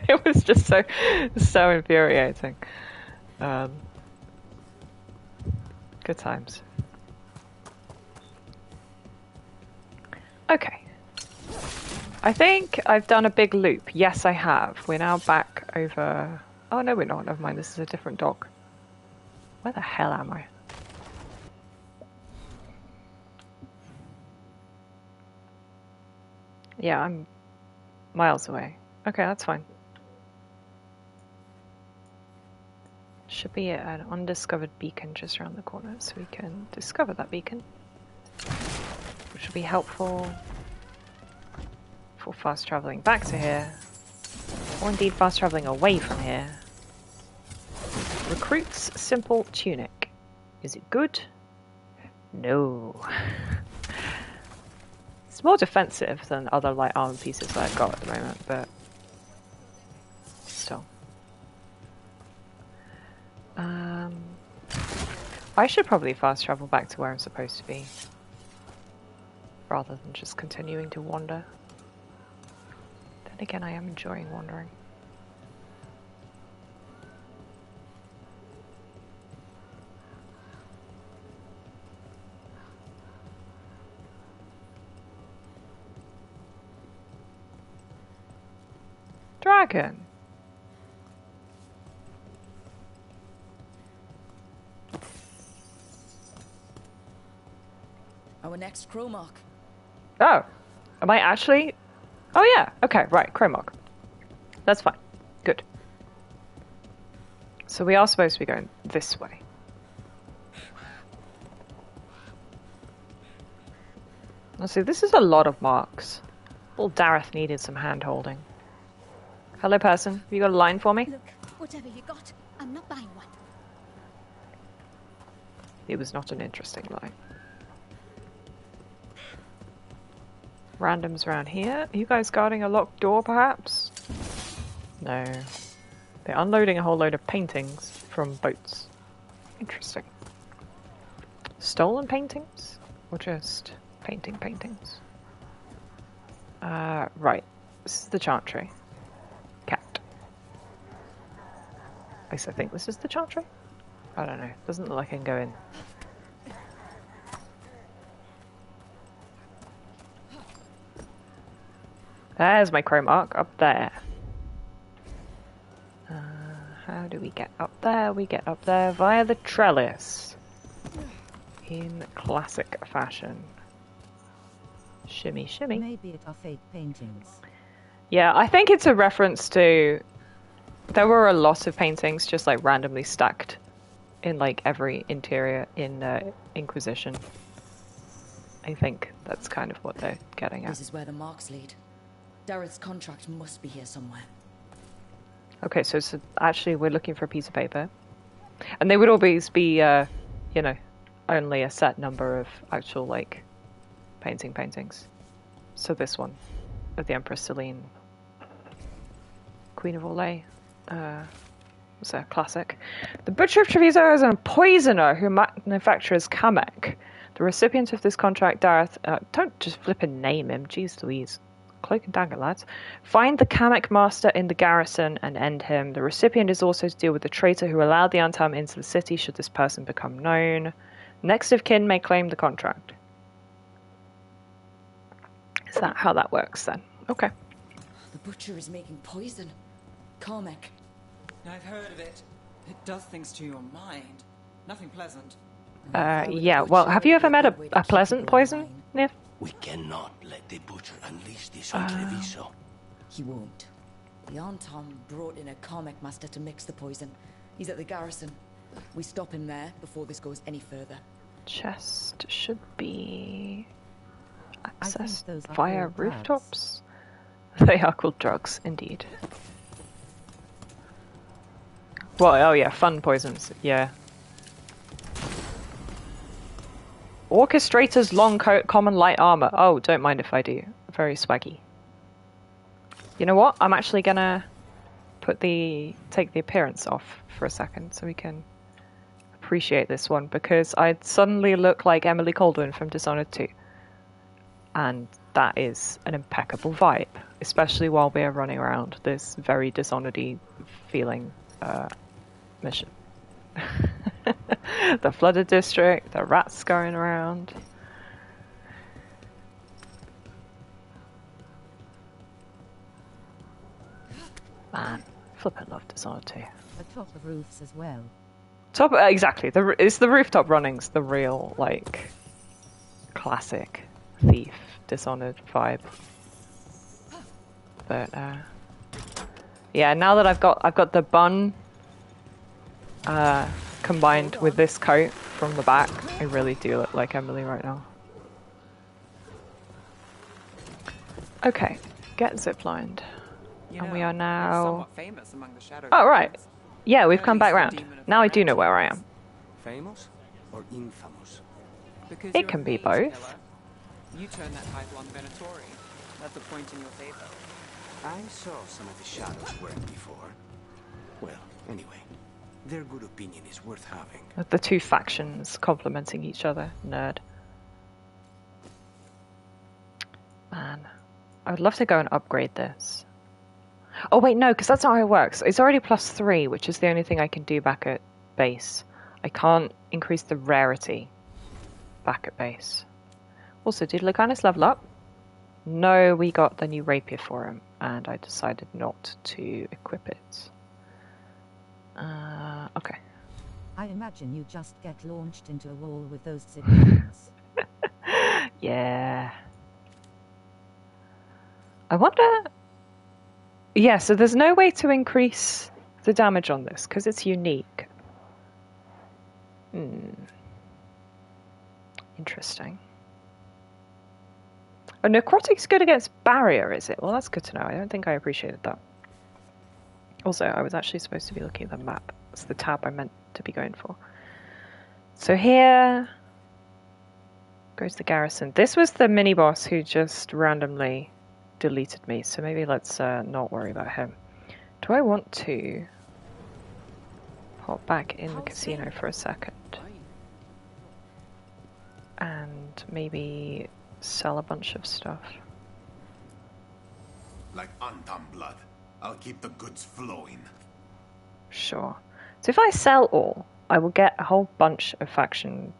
It was just so infuriating. Good times. Okay. I think I've done a big loop. Yes, I have. We're now back over... Oh, no, we're not. Never mind. This is a different dock. Where the hell am I? Yeah, I'm miles away. Okay, that's fine. Should be an undiscovered beacon just around the corner, so we can discover that beacon. Which will be helpful for fast travelling back to here. Or indeed fast travelling away from here. Recruits simple tunic. Is it good? No. It's more defensive than other light armor pieces that I've got at the moment, but still. I should probably fast travel back to where I'm supposed to be, rather than just continuing to wander. Then again, I am enjoying wandering. dragon. Our next crow mark. Oh. Am I actually... Oh yeah. Okay, right. Crow mark. That's fine. Good. So we are supposed to be going this way. Now see, this is a lot of marks. Old Dareth needed some hand-holding. Hello, person. Have you got a line for me? Look, whatever you got, I'm not buying one. It was not an interesting line. Randoms around here. Are you guys guarding a locked door, perhaps? No. They're unloading a whole load of paintings from boats. Interesting. Stolen paintings? Or just paintings? Right. This is the chantry. Cat. At least I think this is the chantry? I don't know. Doesn't look like I can go in. There's my crow mark up there. How do we get up there? We get up there via the trellis. In classic fashion. Shimmy, shimmy. Maybe it are fake paintings. Yeah, I think it's a reference to... There were a lot of paintings just like randomly stacked in like every interior in Inquisition. I think that's kind of what they're getting at. This is where the marks lead. Dareth's contract must be here somewhere. Okay, so actually we're looking for a piece of paper. And they would always be, you know, only a set number of actual, like, paintings. So this one, of the Empress Celine. Queen of Orlais. Was a classic. The Butcher of Treviso is a poisoner who manufactures Kamek. The recipient of this contract, Dareth... don't just flip and name him, jeez Louise. Cloak and dagger, lads. Find the Kamek master in the garrison and end him. The recipient is also to deal with the traitor who allowed the Untam into the city should this person become known. Next of kin may claim the contract. Is that how that works then? Okay. The butcher is making poison. Kamek. I've heard of it. It does things to your mind. Nothing pleasant. Yeah, well, have you ever met a pleasant poison, Niv? We cannot let the butcher unleash this on Treviso. He won't. The Antam brought in a Kamek master to mix the poison. He's at the garrison. We stop him there before this goes any further. Chest should be accessed those are via called drugs. rooftops. They are called drugs, indeed. Well, oh yeah, fun poisons, yeah. Orchestrator's long coat, common light armor. Oh, don't mind if I do. Very swaggy. You know what? I'm actually gonna take the appearance off for a second so we can appreciate this one, because I'd suddenly look like Emily Caldwin from Dishonored 2. And that is an impeccable vibe, especially while we are running around this very Dishonored-y feeling mission. The flooded district, the rats scurrying around. Man, flippin' love Dishonored 2. Atop of roofs as well. Exactly. It's the rooftop runnings, the real like classic Thief Dishonored vibe. But yeah, now that I've got the bun combined with this coat from the back, I really do look like Emily right now. Okay, get ziplined. And we are now... somewhat famous among the Shadow Oh, right. Demons. Yeah, we've come At back least the round. demon of Now I do revenge. know where I am. Famous or infamous? Because It you're can a be mage both. killer. You turned that title on Venatori. That's a point in your favor. I saw some of the shadows work before. Well, anyway, their good opinion is worth having. The two factions complementing each other. Nerd. Man, I would love to go and upgrade this. Oh wait, no, because that's not how it works. It's already +3, which is the only thing I can do back at base. I can't increase the rarity back at base. Also, did Lucanus level up? No, we got the new rapier for him. and I decided not to equip it. Okay. I imagine you just get launched into a wall with those civilians. Yeah. I wonder... Yeah, so there's no way to increase the damage on this, because it's unique. Interesting. Oh, necrotic's good against barrier, is it? Well, that's good to know. I don't think I appreciated that. Also, I was actually supposed to be looking at the map. It's the tab I meant to be going for. So here goes the garrison. This was the mini-boss who just randomly deleted me, so maybe let's not worry about him. Do I want to hop back in the casino for a second? And maybe sell a bunch of stuff. Like Antam blood. I'll keep the goods flowing. Sure. So if I sell all, I will get a whole bunch of faction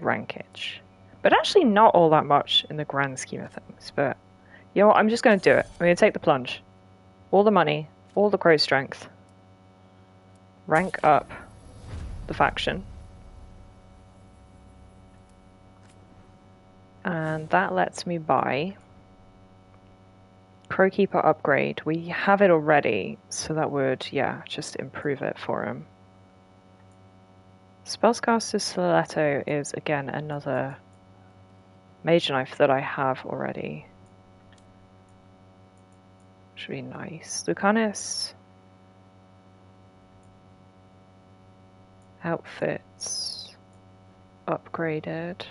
rankage. But actually not all that much in the grand scheme of things. But you know what, I'm just going to do it. I'm going to take the plunge. All the money, all the crow strength. Rank up the faction. And that lets me buy Crowkeeper upgrade. We have it already, so that would, yeah, just improve it for him. Spellcaster Stiletto is, again, another mage knife that I have already. Should be nice. Lucanus. Outfits. Upgraded.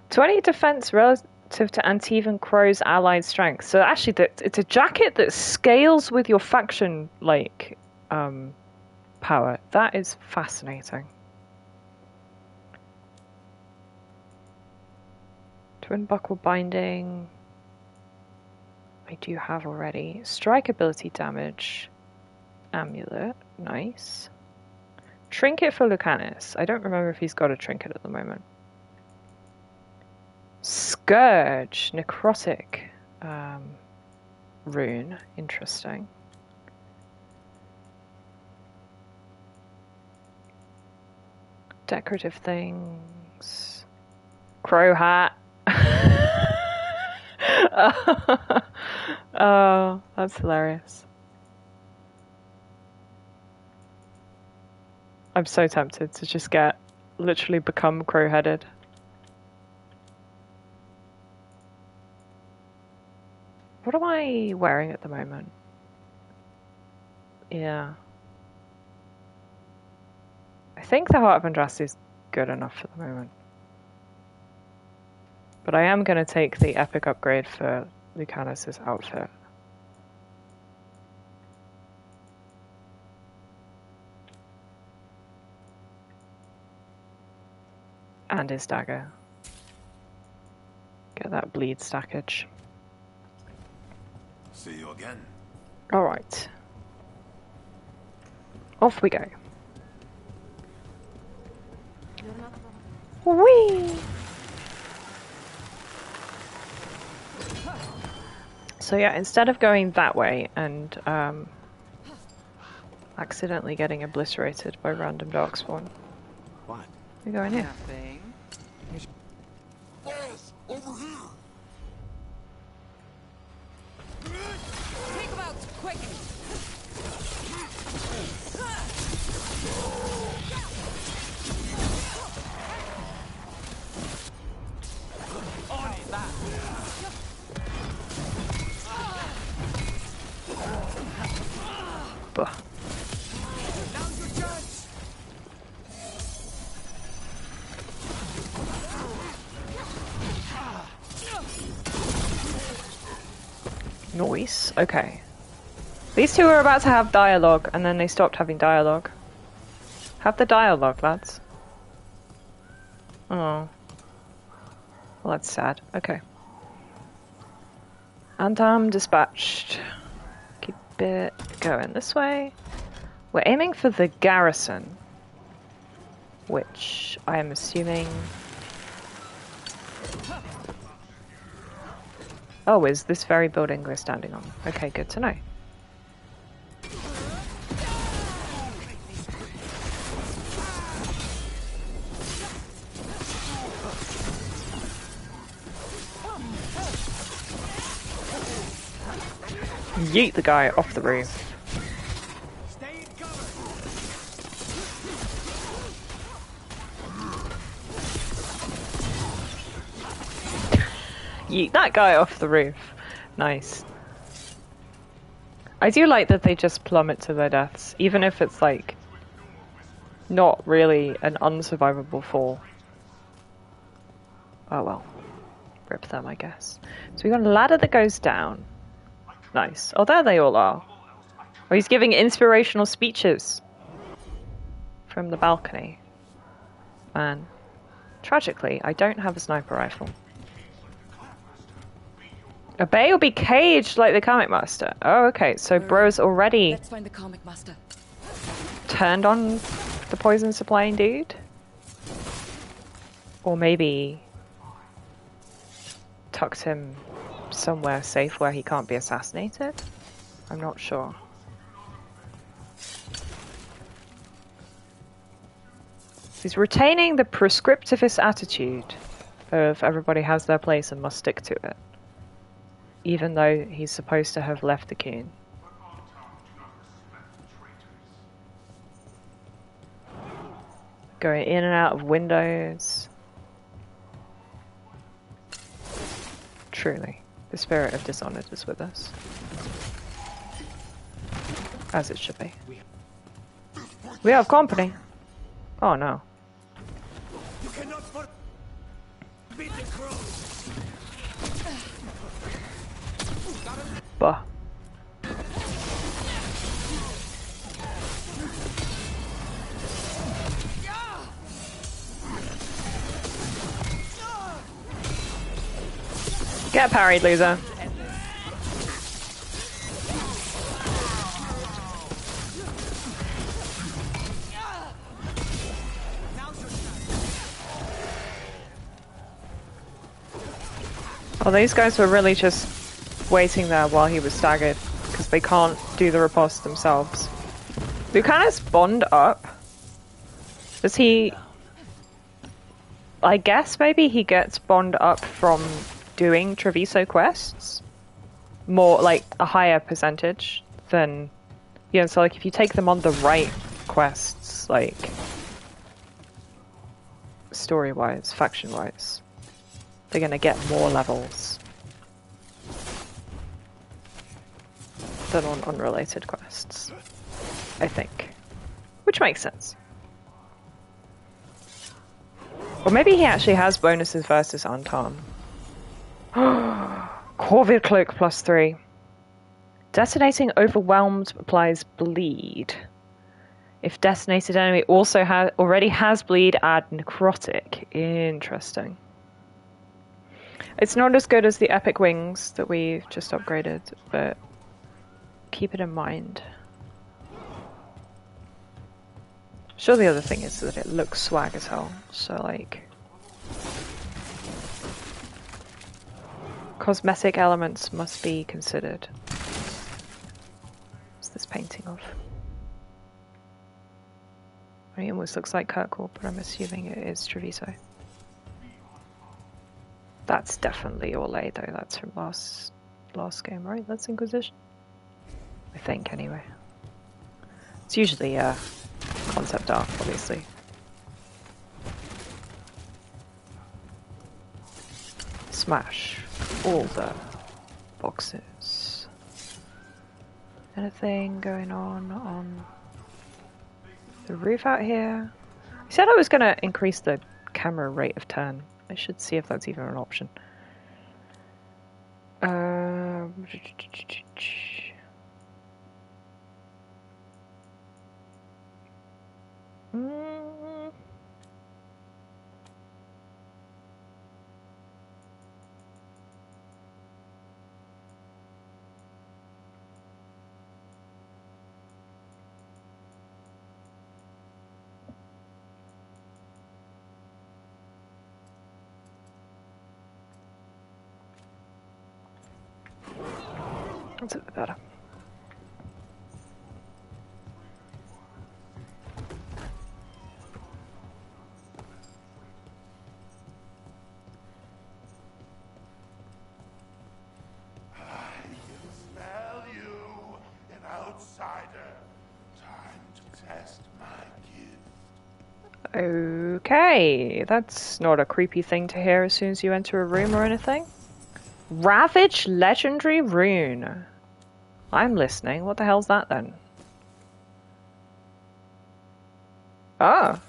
20 defense relative to Antivan Crow's allied strength. So actually, it's a jacket that scales with your faction, like, power. That is fascinating. Twin buckle binding. I do have already. Strike ability damage. Amulet. Nice. Trinket for Lucanus. I don't remember if he's got a trinket at the moment. Scourge, necrotic rune, interesting. Decorative things. Crow hat. Oh, that's hilarious. I'm so tempted to just literally become crow-headed. What am I wearing at the moment? Yeah. I think the Heart of Andraste is good enough for the moment. But I am going to take the epic upgrade for Lucanus' outfit. And his dagger. Get that bleed stackage. See you again. Alright. Off we go. Whee! So yeah, instead of going that way and accidentally getting obliterated by random darkspawn. What? We go in here. Nothing. Boss, over here! Take him out, quick! Buh. Now's your chance. Noise. Okay. These two were about to have dialogue, and then they stopped having dialogue. Have the dialogue, lads. Oh. Well, that's sad. Okay. Antam dispatched. Keep it going this way. We're aiming for the garrison, which I am assuming Oh, is this very building we're standing on? Okay, good to know. Yeet the guy off the roof. Yeet that guy off the roof. Nice. I do like that they just plummet to their deaths, even if it's like not really an unsurvivable fall. Oh well. Rip them, I guess. So we got a ladder that goes down. Nice. Oh, there they all are. Oh, he's giving inspirational speeches from the balcony. Man. Tragically, I don't have a sniper rifle. Obey or be caged like the comic master. Oh, okay. So bro's already Let's find the comic master. Turned on the poison supplying dude? Or maybe tucked him somewhere safe where he can't be assassinated? I'm not sure. He's retaining the prescriptivist attitude of everybody has their place and must stick to it. Even though he's supposed to have left the queen. Going in and out of windows. Truly, the spirit of Dishonored is with us. As it should be. We have company. Oh no. You cannot forbid the crows. Bah. Get parried, loser. Oh, these guys were really just waiting there while he was staggered, because they can't do the riposte themselves. Buchanan spawned up. Does he... I guess maybe he gets spawned up from doing Treviso quests? More, like, a higher percentage than... You know, so like if you take them on the right quests, like... story-wise, faction-wise, they're gonna get more levels than on unrelated quests, I think. Which makes sense. Or maybe he actually has bonuses versus Anton. Corvid Cloak +3. Detonating Overwhelmed applies bleed. If detonated enemy also already has bleed, add necrotic. Interesting. It's not as good as the epic wings that we've just upgraded, but keep it in mind. Sure, the other thing is that it looks swag as hell, so like... Cosmetic elements must be considered. What's this painting of? I mean, it almost looks like Kirkwall, but I'm assuming it is Treviso. That's definitely Orlais though, that's from last game, right? That's Inquisition? I think, anyway. It's usually concept art, obviously. Smash all the boxes. Anything going on the roof out here? I said I was going to increase the camera rate of turn. I should see if that's even an option. That's a bit better. Smell you, an outsider. Time to test my gift. Okay, that's not a creepy thing to hear as soon as you enter a room or anything. Ravage legendary rune. I'm listening. What the hell's that then? Oh,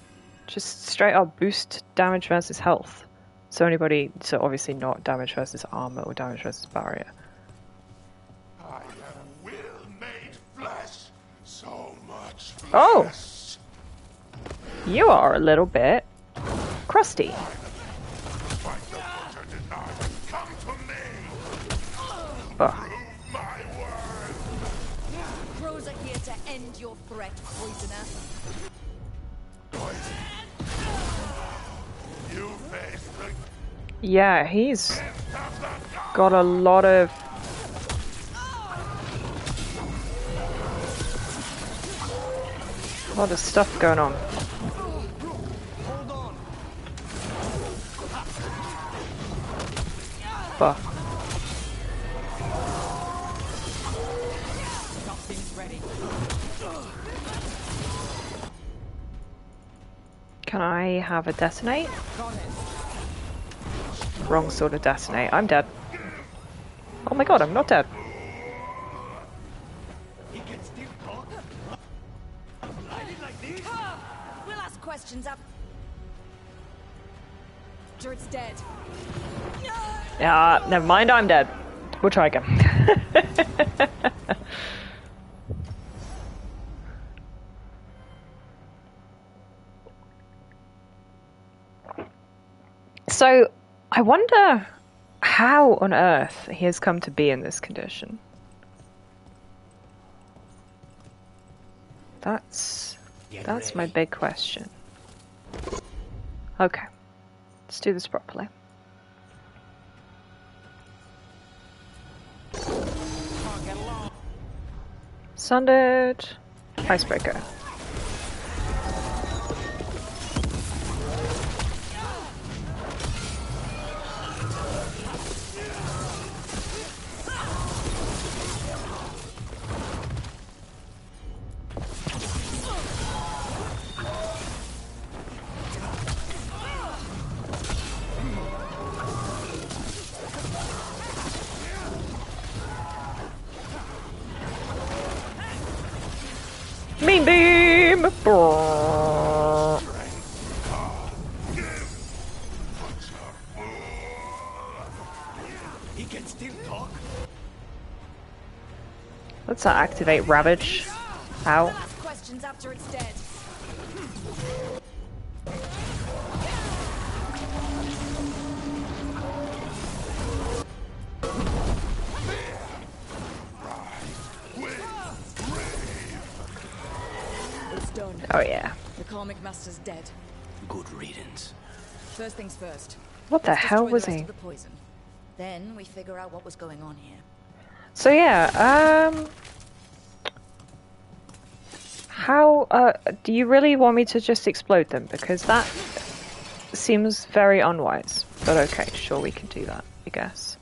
just straight up boost damage versus health. So obviously not damage versus armor or damage versus barrier. I am will made flesh. So much flesh. Oh! You are a little bit crusty. Come to me. Oh. My word. Crows are here to end your threat, poisoner. You face the Yeah, he's got a lot of stuff going on. But can I have a detonate? Wrong sort of detonate. I'm dead. Oh my god, I'm not dead. We'll ask questions after it's dead. Yeah, never mind, I'm dead. We'll try again. So, I wonder how on earth he has come to be in this condition. That's my big question. Okay, let's do this properly. Sundered, icebreaker. Mean beam! Brrr. He can still talk. Let's activate Ravage. Ow. We'll ask questions after it's dead. It's done. Oh yeah. The Karmic Master's dead. Good riddance. First things first. What the Let's hell destroy was the rest he? of the poison. Then we figure out what was going on here. So yeah, how, do you really want me to just explode them? Because that seems very unwise. But okay, sure, we can do that, I guess.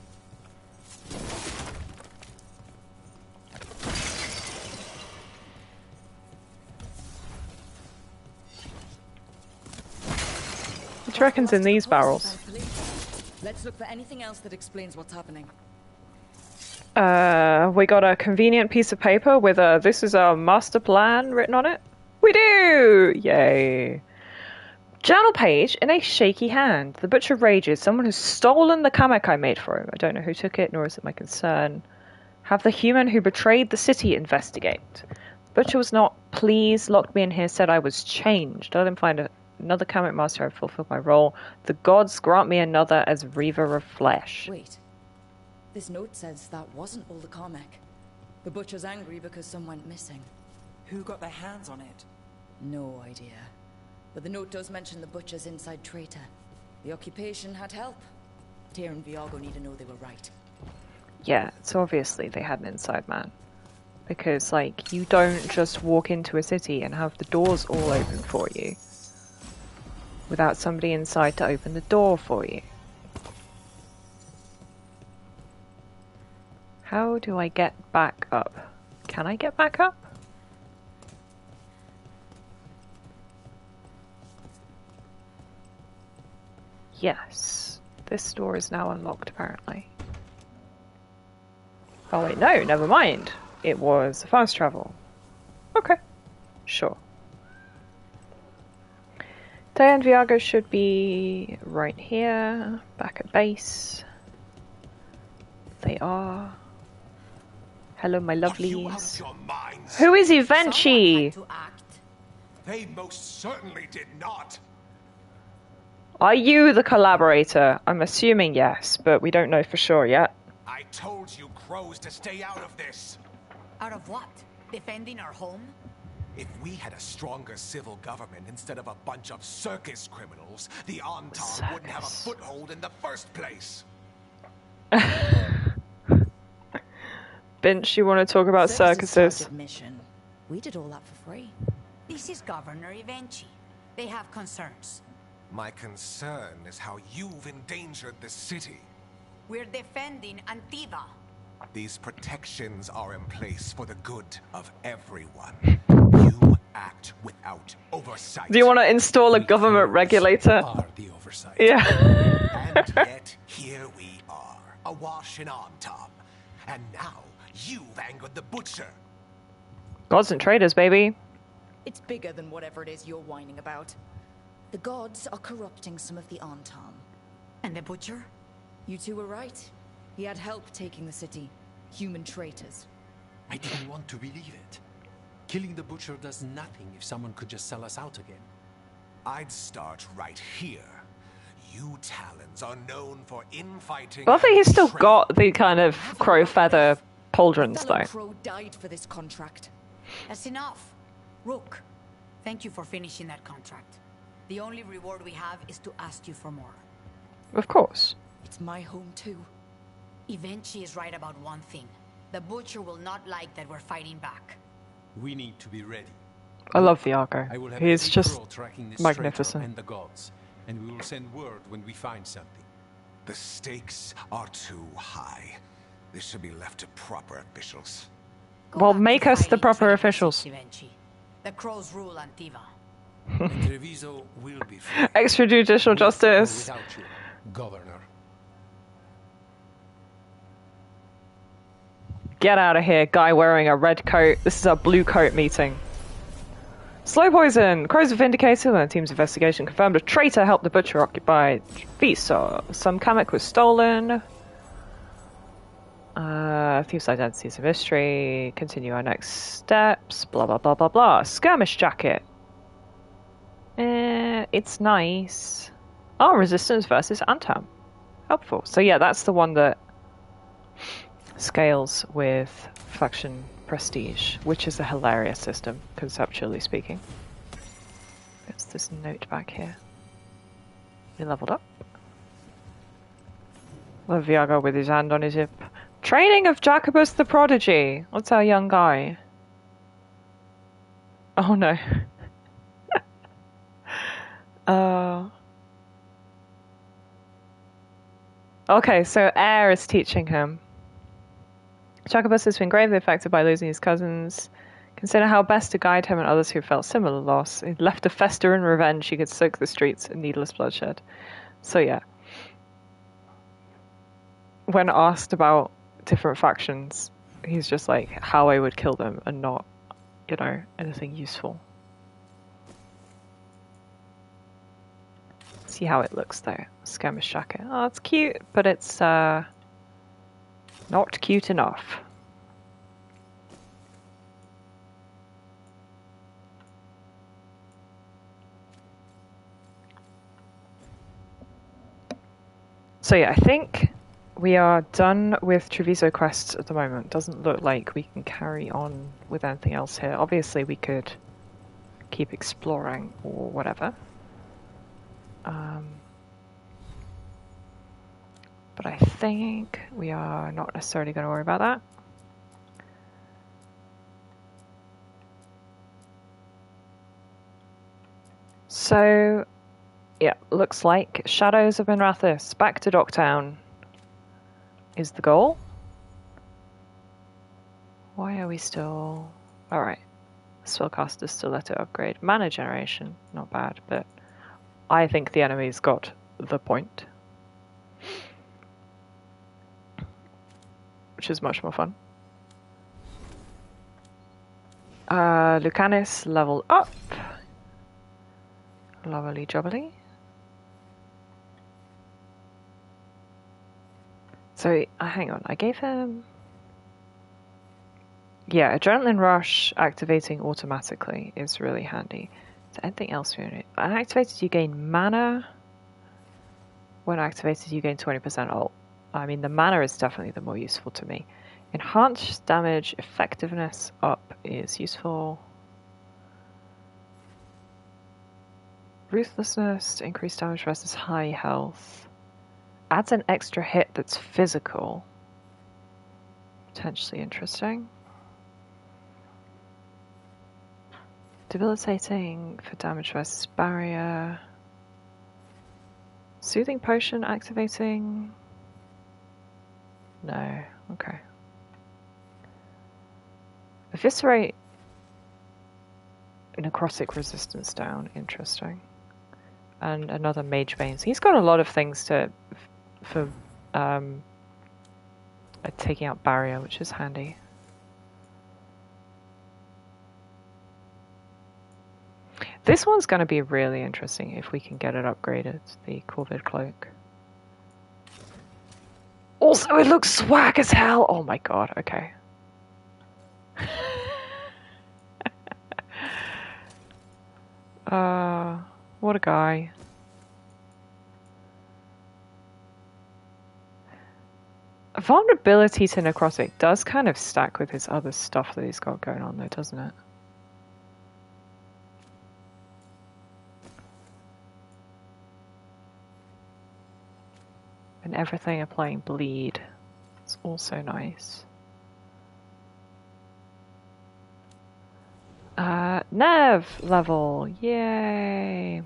What do you reckon's in these barrels? Let's look for anything else that explains what's happening. We got a convenient piece of paper with a "This is our master plan" written on it. We do! Yay. Journal page in a shaky hand. The butcher rages. Someone has stolen the kamek I made for him. I don't know who took it, nor is it my concern. Have the human who betrayed the city investigate. The butcher was not pleased, locked me in here, said I was changed. Let him find another kamek master. I fulfilled my role. The gods grant me another as reaver of flesh. Wait. This note says that wasn't all the Karmek. The butcher's angry because some went missing. Who got their hands on it? No idea. But the note does mention the butcher's inside traitor. The occupation had help. Tyr and Viago need to know they were right. Yeah, so obviously they had an inside man. Because, like, you don't just walk into a city and have the doors all open for you without somebody inside to open the door for you. How do I get back up? Can I get back up? Yes. This door is now unlocked, apparently. Oh wait, no, never mind. It was fast travel. Okay, sure. Day and Viago should be right here, back at base. They are. Hello, my lovelies. Who is Evenchi? They most certainly did not. Are you the collaborator? I'm assuming yes, but we don't know for sure yet. I told you crows to stay out of this. Out of what? Defending our home? If we had a stronger civil government instead of a bunch of circus criminals, the Anton wouldn't have a foothold in the first place. Binch, you want to talk about circuses? Mission. We did all that for free. This is Governor Evenchi. They have concerns. My concern is how you've endangered the city. We're defending Antiva. These protections are in place for the good of everyone. You act without oversight. Do you want to install a government regulator? Are the oversight. Yeah. And yet, here we are, awash in Antam. And now, you've angered the butcher. Gods and traitors, baby. It's bigger than whatever it is you're whining about. The gods are corrupting some of the Antam. And the butcher? You two were right. He had help taking the city. Human traitors. I didn't want to believe it. Killing the butcher does nothing if someone could just sell us out again. I'd start right here. You Talons are known for infighting. But I think he's still got the kind of crow feather pauldrons, though. Crow died for this contract. That's enough. Rook, thank you for finishing that contract. The only reward we have is to ask you for more. Of course. It's my home too. Evenchi is right about one thing. The butcher will not like that we're fighting back. We need to be ready. I love Viago. I will have He's every just crow tracking this magnificent. traitor and the gods, and we will send word when we find something. The stakes are too high. This should be left to proper officials. Well, make us the proper officials. Evenchi. The crows rule Antiva. Treviso will be free. Extrajudicial justice. Without you, Governor. Get out of here, guy wearing a red coat. This is our blue coat meeting. Slow poison. Crows have vindicated and the team's investigation confirmed a traitor helped the butcher occupy Treviso. Some Kamek was stolen. Thief's identity is a mystery. Continue our next steps. Blah, blah, blah, blah, blah. Skirmish jacket. It's nice. Oh, resistance versus Antam. Helpful. So yeah, that's the one that scales with faction prestige, which is a hilarious system, conceptually speaking. What's this note back here? He leveled up. Love Viago with his hand on his hip. Training of Jacobus the Prodigy. What's our young guy? Oh no. Okay, so Air is teaching him. Jacobus has been gravely affected by losing his cousins. Consider how best to guide him and others who felt similar loss. He left to fester in revenge. He could soak the streets in needless bloodshed. So yeah. When asked about different factions, he's just like, how I would kill them and not, you know, anything useful. See how it looks though. Skirmish jacket. Oh, it's cute, but it's not cute enough. So yeah, I think we are done with Treviso quests at the moment. Doesn't look like we can carry on with anything else here. Obviously we could keep exploring or whatever. But I think we are not necessarily going to worry about that. So, yeah, looks like Shadows of Minrathous back to Docktown is the goal. Why are we still... Alright. Spellcasters still let it upgrade. Mana generation, not bad, but I think the enemy's got the point. Which is much more fun. Lucanus level up. Lovely jubbly. So, hang on, I gave him... Yeah, Adrenaline Rush activating automatically is really handy. Is there anything else we need? Activated, you gain mana. When activated, you gain 20% ult. I mean, the mana is definitely the more useful to me. Enhanced damage effectiveness up is useful. Ruthlessness to increase damage versus high health. Adds an extra hit that's physical. Potentially interesting. Debilitating for damage versus barrier. Soothing potion activating. No, okay. Eviscerate necrotic resistance down, interesting. And another mage bane. So he's got a lot of things for taking out barrier, which is handy. This one's going to be really interesting if we can get it upgraded, the Corvid Cloak. Also, it looks swag as hell! Oh my god, okay. What a guy. Vulnerability to necrotic does kind of stack with his other stuff that he's got going on though, doesn't it? And everything applying bleed. It's also nice. Nev level, yay! I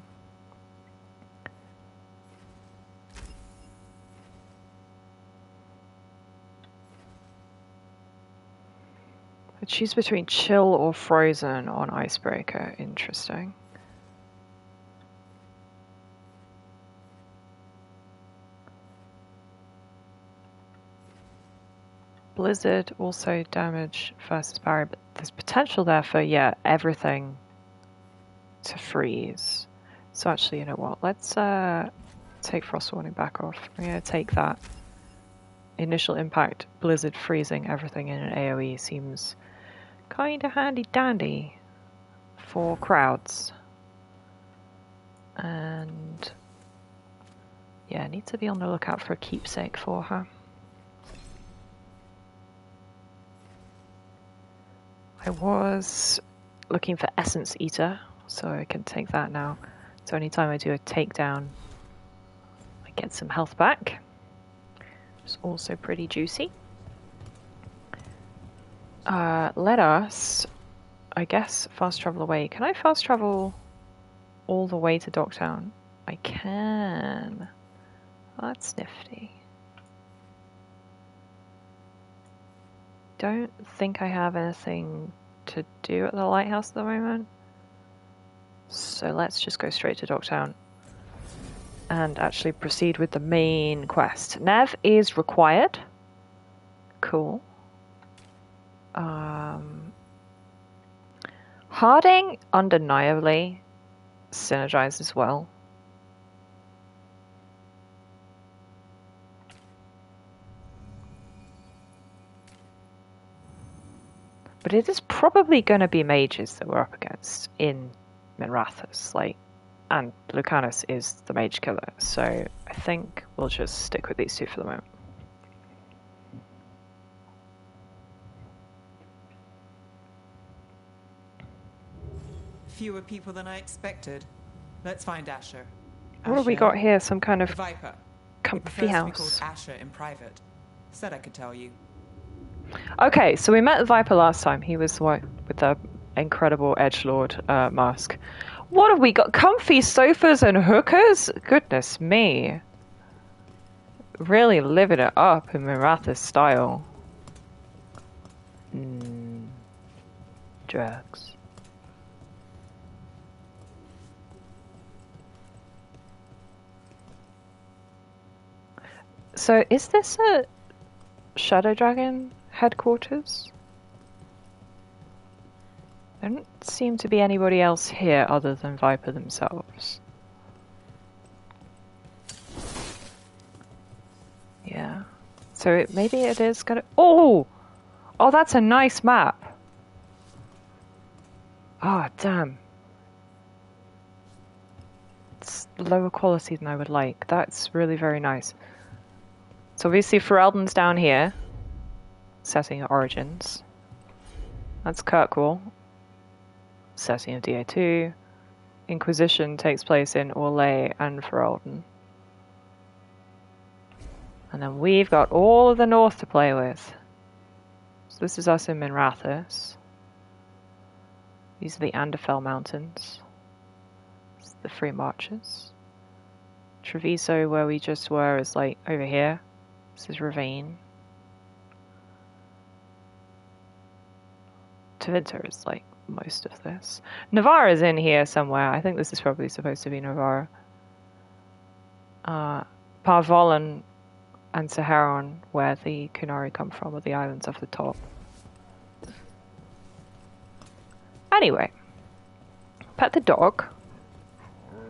choose between chill or frozen on icebreaker. Interesting. Blizzard also damage versus barrier, but there's potential there for, yeah, everything to freeze. So actually, you know what? Let's take Frost Warning back off. I'm going to take that. Initial impact, Blizzard freezing everything in an AoE seems kind of handy dandy for crowds. And yeah, need to be on the lookout for a keepsake for her. I was looking for Essence Eater, so I can take that now. So anytime I do a takedown, I get some health back. It's also pretty juicy. Let us, I guess, fast travel away. Can I fast travel all the way to Docktown? I can. That's nifty. Don't think I have anything to do at the lighthouse at the moment. So let's just go straight to Docktown and actually proceed with the main quest. Nav is required. Cool. Harding undeniably synergizes well. But it is probably going to be mages that we're up against in Minrathous, like, and Lucanus is the mage killer, so I think we'll just stick with these two for the moment. Fewer people than I expected. Let's find Asher. What have we got here? Some kind of... The Viper. comfy house. Called Asher in private. Said I could tell you. Okay, so we met the Viper last time. He was the one with the incredible edgelord mask. What have we got? Comfy sofas and hookers? Goodness me. Really living it up in Maratha's style. Drugs. So, is this a Shadow Dragon headquarters? There don't seem to be anybody else here other than Viper themselves. Yeah. So maybe it is gonna... Oh! Oh, that's a nice map. Ah, oh, damn. It's lower quality than I would like. That's really very nice. So obviously Ferelden's down here. Setting of Origins. That's Kirkwall. Setting of DA2. Inquisition takes place in Orlais and Ferelden. And then we've got all of the north to play with. So this is us in Minrathous. These are the Anderfell Mountains. This is the Free Marches. Treviso, where we just were, is like over here. This is Ravine. Tevinter is like most of this. Navarra's in here somewhere. I think this is probably supposed to be Navarra. Parvolan and Saharon, where the Kunari come from, are the islands off the top. Anyway, pet the dog.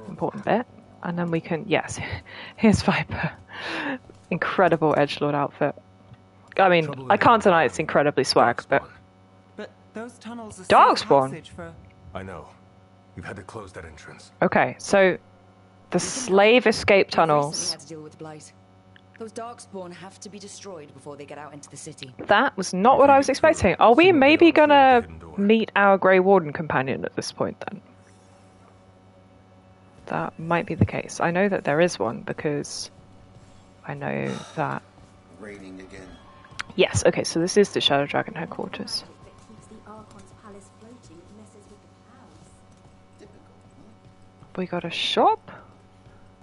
Important bit. And then we can, yes, here's Viper. Incredible edgelord outfit. I mean, I can't deny it's incredibly swag, but... But those tunnels are Darkspawn. for... I know. You've had to close that entrance. Okay, so the slave escape tunnels. Had to deal with blight. Those darkspawn have to be destroyed before they get out into the city. That was not what I was expecting. Are we maybe gonna meet our Grey Warden companion at this point then? That might be the case. I know that there is one because I know that... Raining again. Yes, okay, so this is the Shadow Dragon headquarters. We got a shop?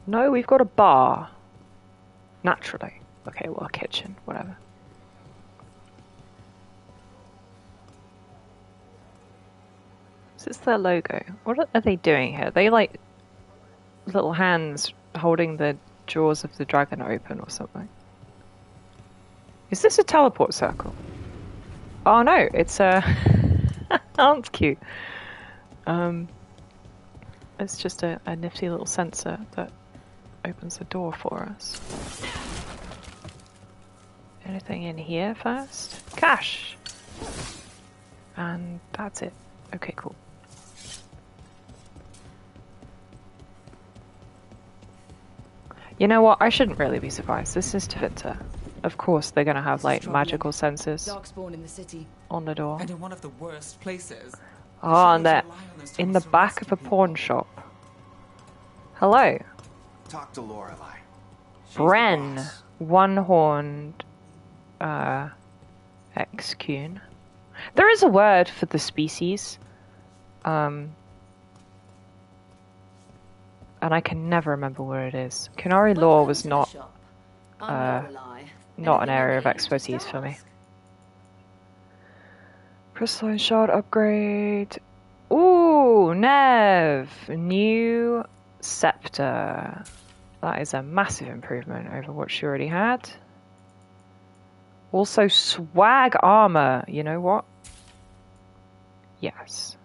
No, we've got a bar. Naturally. Okay, well, a kitchen, whatever. This is their logo. What are they doing here? They like little hands holding the jaws of the dragon open or something. Is this a teleport circle? Oh no, it's a... Oh, that's cute. It's just a nifty little sensor that opens the door for us. Anything in here first? Cash! And that's it. Okay, cool. You know what? I shouldn't really be surprised. This is Tevinter. Of course they're gonna have like magical sensors Darkspawn in the city. on the door. And in one of the worst places. Oh, and they're in the back of a pawn shop. Hello. Talk to Lorelei. Bren, one-horned X-Cune. There is a word for the species. And I can never remember where it is. Kunari law was not an area of expertise for me. Crystalline shard upgrade. Ooh, Nev! New scepter. That is a massive improvement over what she already had. Also swag armor. You know what? Yes.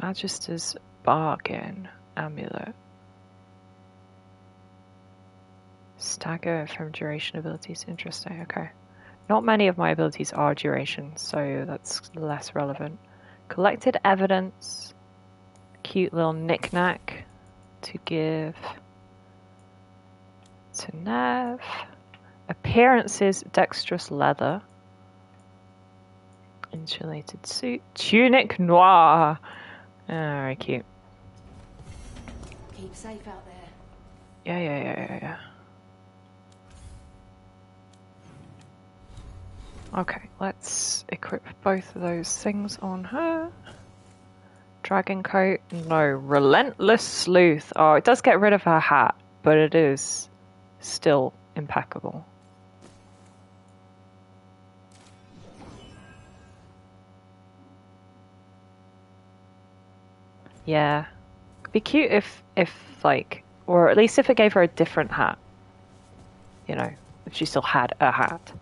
Magister's bargain amulet. Stagger from duration abilities. Interesting. Okay. Not many of my abilities are duration, so that's less relevant. Collected evidence. Cute little knick-knack to give to Nev. Appearances, dexterous leather. Insulated suit. Tunic noir. Very cute. Keep safe out there. Yeah. Okay, let's equip both of those things on her. Dragon coat, no. Relentless sleuth. Oh, it does get rid of her hat, but it is still impeccable. Yeah. It'd be cute if like, or at least if it gave her a different hat. You know, if she still had a hat.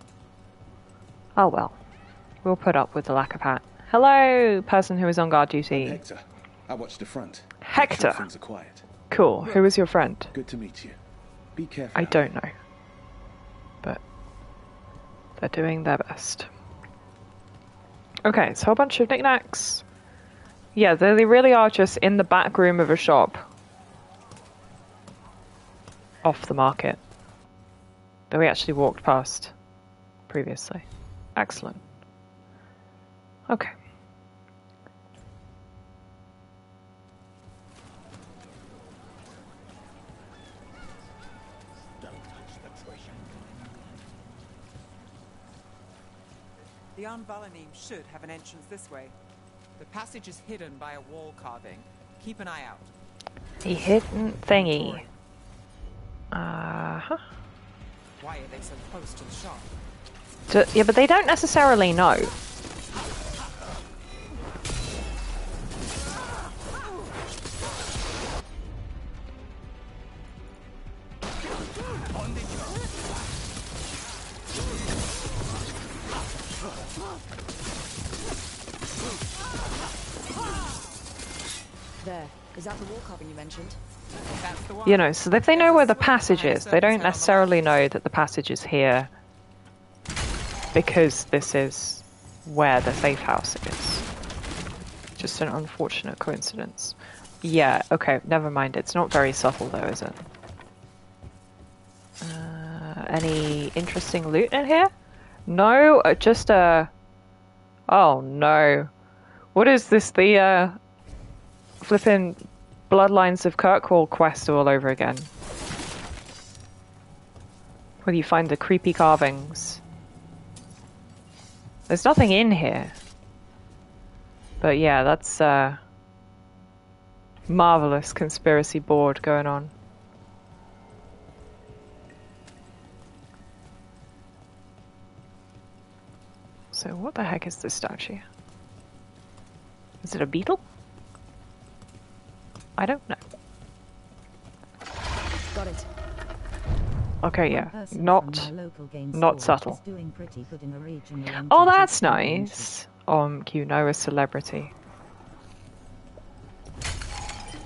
Oh well. We'll put up with the lack of hat. Hello, person who is on guard duty. Hector. I watch the front. Hector. Make sure things are quiet. Cool. Who is your friend? Good to meet you. Be careful. I don't know. But they're doing their best. Okay, so a bunch of knickknacks. Yeah, they really are just in the back room of a shop. Off the market. That we actually walked past previously. Excellent. Okay. The Anvalanim should have an entrance this way. The passage is hidden by a wall carving. Keep an eye out. The hidden thingy. Uh-huh. Why are they so close to the shop? Yeah, but they don't necessarily know. There. Is that the wall carving you mentioned? That's the one. You know, so if they know where the passage is, they don't necessarily know that the passage is here because this is where the safe house is. Just an unfortunate coincidence. Yeah, okay, never mind. It's not very subtle though, is it? Any interesting loot in here? No, just a... Oh no. What is this, the flipping Bloodlines of Kirkwall quest all over again? Where you find the creepy carvings. There's nothing in here. But yeah, that's marvelous conspiracy board going on. So what the heck is this statue? Is it a beetle? I don't know. Got it. Okay, yeah. Not subtle. Oh, that's nice. You know a celebrity.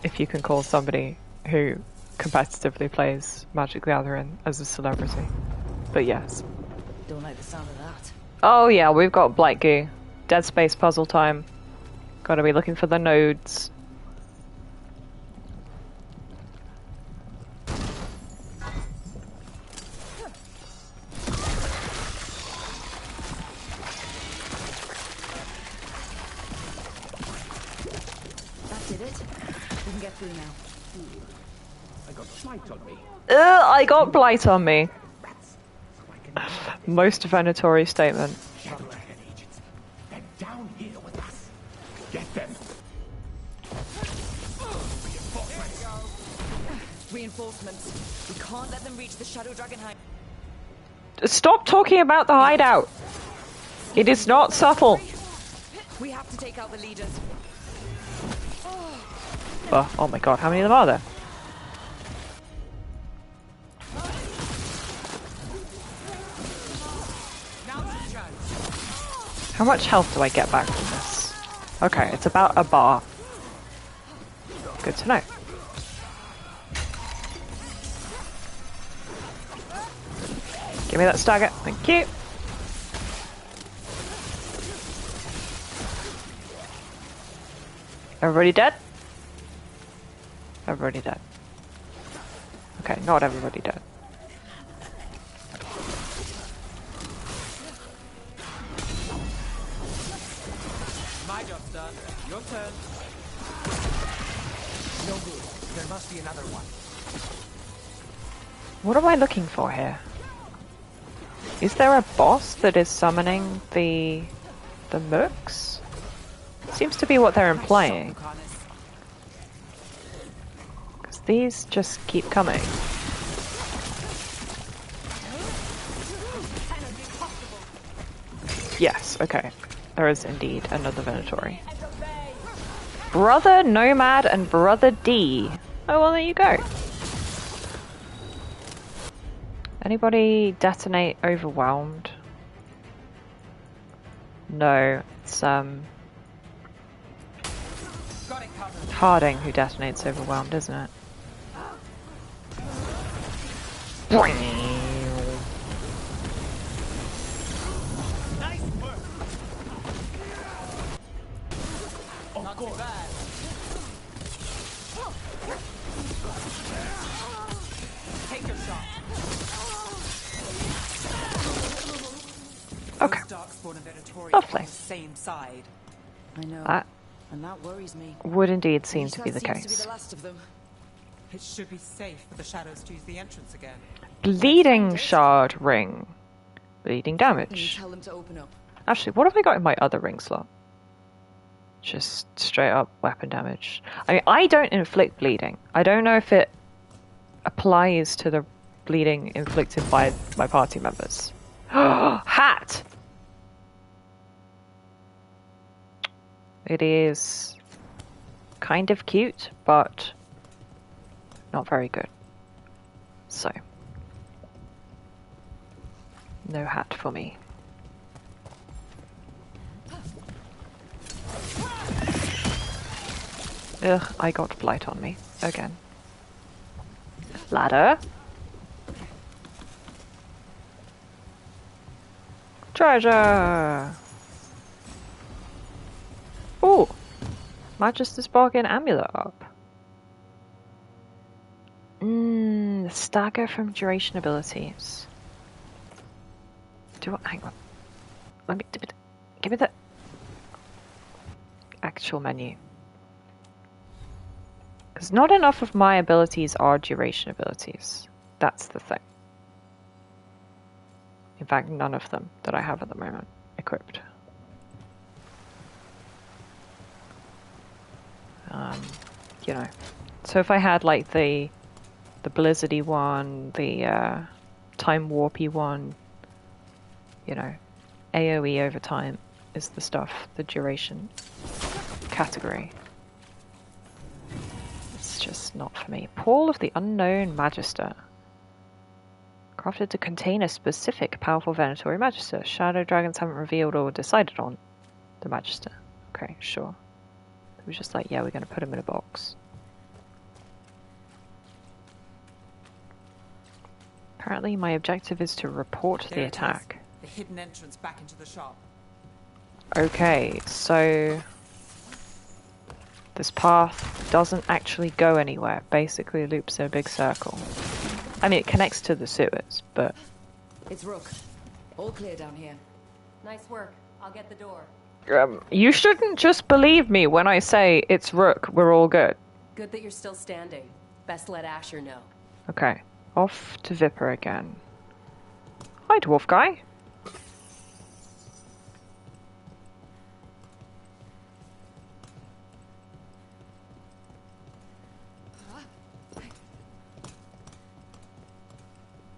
If you can call somebody who competitively plays Magic the Gathering as a celebrity. But yes. Don't like the sound of that. Oh yeah, we've got Blight Goo. Dead Space puzzle time. Gotta be looking for the nodes. I got blight on me. Most venatory statement. They're down here with us. Get them. Reinforcements. We can't let them reach the Shadow Dragon High. Stop talking about the hideout. It is not subtle. We have to take out the leaders. Oh my god, how many of them are there? How much health do I get back from this? Okay, it's about a bar. Good to know. Give me that stagger, thank you. Everybody dead? Everybody dead. Okay, not everybody dead. My job's done. Your turn. No good. There must be another one. What am I looking for here? Is there a boss that is summoning the mooks? Seems to be what they're implying. Because these just keep coming. Yes, okay. There is indeed another Venatori. Brother Nomad and Brother D. Oh, well, there you go. Anybody detonate overwhelmed? No, it's Harding who detonates overwhelmed, isn't it? Not too bad. Take your shot. Okay. Lovely. Lovely. Same side. I know. That And that worries me. would indeed seem to be the Seems to be case. the last of them. It should be safe for the shadows to use the entrance again. Bleeding shard ring. Bleeding Can you damage. tell them to open up? Actually, what have I got in my other ring slot? Just straight up weapon damage. I mean, I don't inflict bleeding. I don't know if it applies to the bleeding inflicted by my party members. Hat! It is kind of cute, but not very good. So, no hat for me. Ugh, I got blight on me again. Ladder. Treasure. Ooh, Magister's Bargain amulet up. Stagger from duration abilities. Hang on. Let me give me the actual menu. Because not enough of my abilities are duration abilities. That's the thing. In fact, none of them that I have at the moment equipped. You know. So if I had like the blizzardy one, the time warpy one, you know, AoE over time is the stuff, the duration category. It's just not for me. Paul of the Unknown Magister. Crafted to contain a specific powerful Venatori Magister. Shadow dragons haven't revealed or decided on the Magister. Okay, sure. It was just like, yeah, we're going to put him in a box. Apparently my objective is to report the attack. The hidden entrance back into the shop. Okay, so this path doesn't actually go anywhere. Basically loops in a big circle. I mean, it connects to the sewers, but... It's Rook. All clear down here. Nice work. I'll get the door. You shouldn't just believe me when I say it's Rook, we're all good. Good that you're still standing. Best let Asher know. Okay, off to Viper again. Hi, dwarf guy.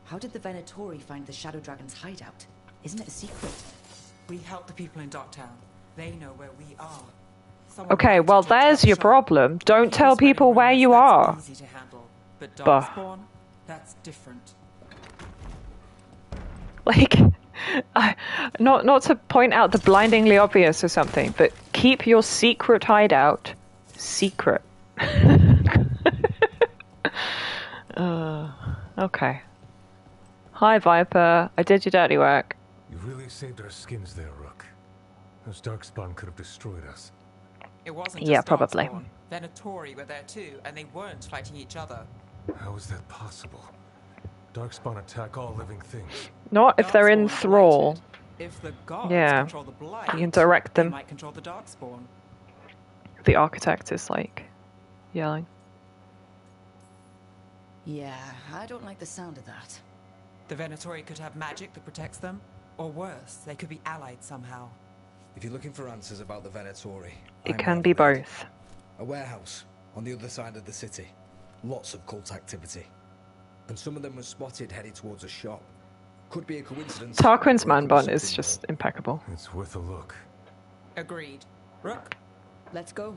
How did the Venatori find the Shadow Dragon's hideout? Isn't it a secret? We help the people in Docktown. They know where we are. Someone Okay, well there's your problem. Don't tell people where you are. Easy to handle, but Darkspawn, that's different. Like, not to point out the blindingly obvious or something, but keep your secret hideout secret. Okay. Hi, Viper. I did your dirty work. You really saved our skins there, Rook. Those Darkspawn could have destroyed us. It wasn't Yeah, just probably. Darkspawn. Venatori were there too, and they weren't fighting each other. How is that possible? Darkspawn attack all living things. Not if they're in thrall. If the gods Yeah, control the blight, you can direct them. they might control the Darkspawn. The architect is like yelling. Yeah, I don't like the sound of that. The Venatori could have magic that protects them, or worse, they could be allied somehow. If you're looking for answers about the Venatori, It can be both. A warehouse on the other side of the city. Lots of cult activity. And some of them were spotted headed towards a shop. Could be a coincidence. Tarquin's man bun is just impeccable. It's worth a look. Agreed. Rook? Let's go.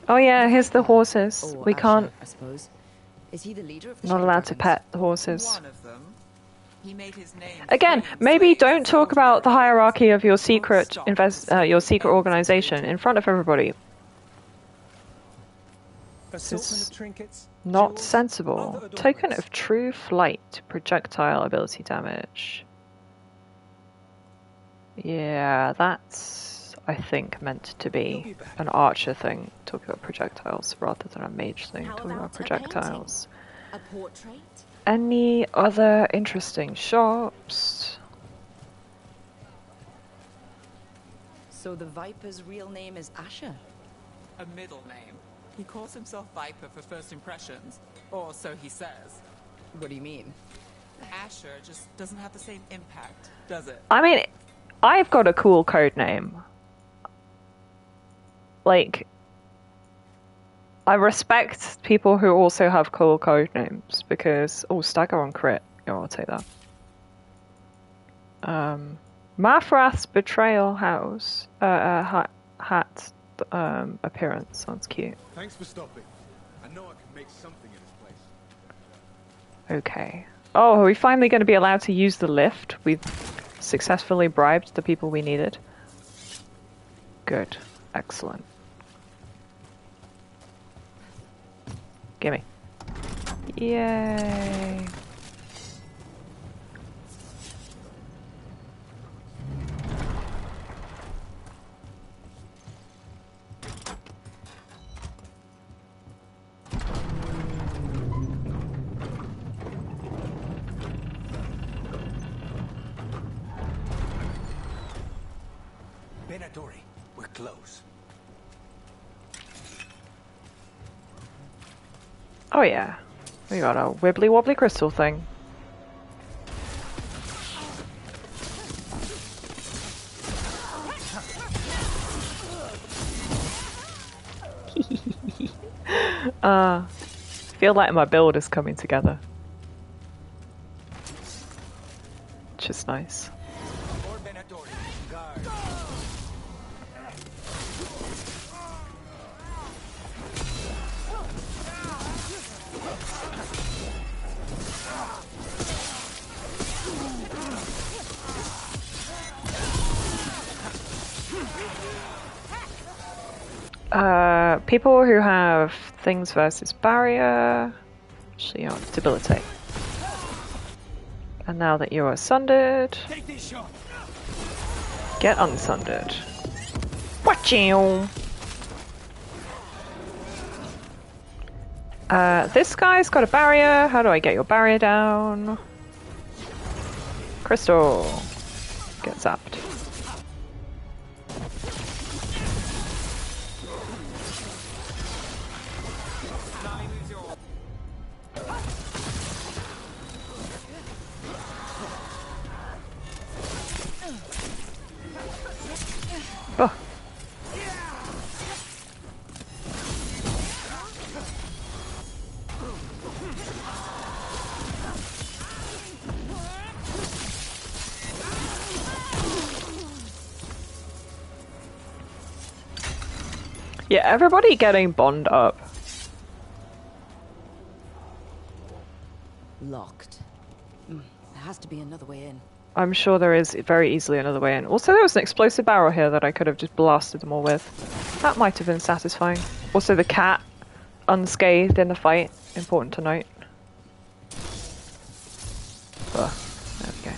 Oh yeah, here's the horses. Oh, We can't. I suppose. Is he the leader of the Not Shadow allowed to Dragons? pet the horses. One of them. He made his name. Again, maybe don't talk about the hierarchy of your secret your secret organization in front of everybody. This is not sensible. Token of true flight, projectile ability damage. Yeah, that's, I think, meant to be an archer thing, talking about projectiles, rather than a mage thing, talking about projectiles. A portrait? Any other interesting shops? So the Viper's real name is Asher? A middle name. He calls himself Viper for first impressions, or so he says. What do you mean? Asher just doesn't have the same impact, does it? I mean, I've got a cool code name. Like, I respect people who also have cool code names because, oh, stagger on crit. Oh, I'll take that. Mafrath's betrayal house hat appearance sounds cute. Thanks for stopping. I know I can make something in this place. Okay. Oh, are we finally going to be allowed to use the lift? We've successfully bribed the people we needed. Good. Excellent. Gimme. Yay. Venatori, we're close. Oh yeah. We got a wibbly wobbly crystal thing. Feel like my build is coming together. Which is nice. People who have things versus barrier, actually, you know, debilitate. And now that you are sundered, get unsundered. Watch you. This guy's got a barrier. How do I get your barrier down? Crystal. Get zapped. Oh. Yeah, everybody getting bond up. Locked. There has to be another way in. I'm sure there is very easily another way in. Also, there was an explosive barrel here that I could have just blasted them all with. That might have been satisfying. Also, the cat unscathed in the fight. Important to note. Ugh, there we go.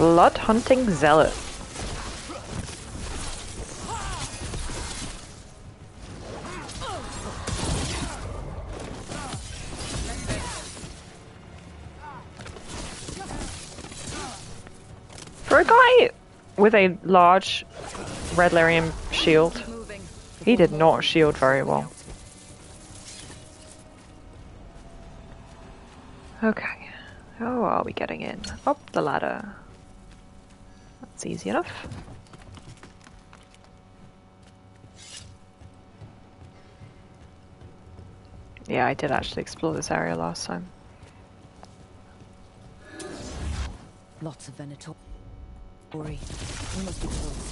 blood hunting zealot. For a guy with a large red lyrium shield, he did not shield very well. Okay, how are we getting in? Up the ladder. That's easy enough. Yeah, I did actually explore this area last time. Lots of Venator. We must be close.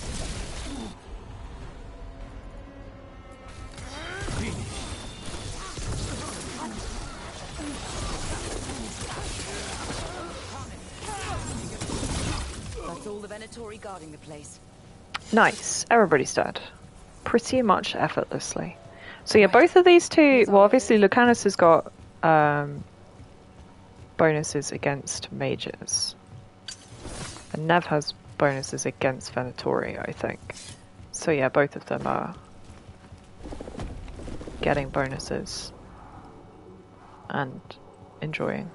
That's all the Venatori guarding the place. Nice. Everybody's dead. Pretty much effortlessly. So yeah, both of these two, well obviously Lucanus has got bonuses against mages. And Nev has bonuses against Venatori, I think. So yeah, both of them are getting bonuses and enjoying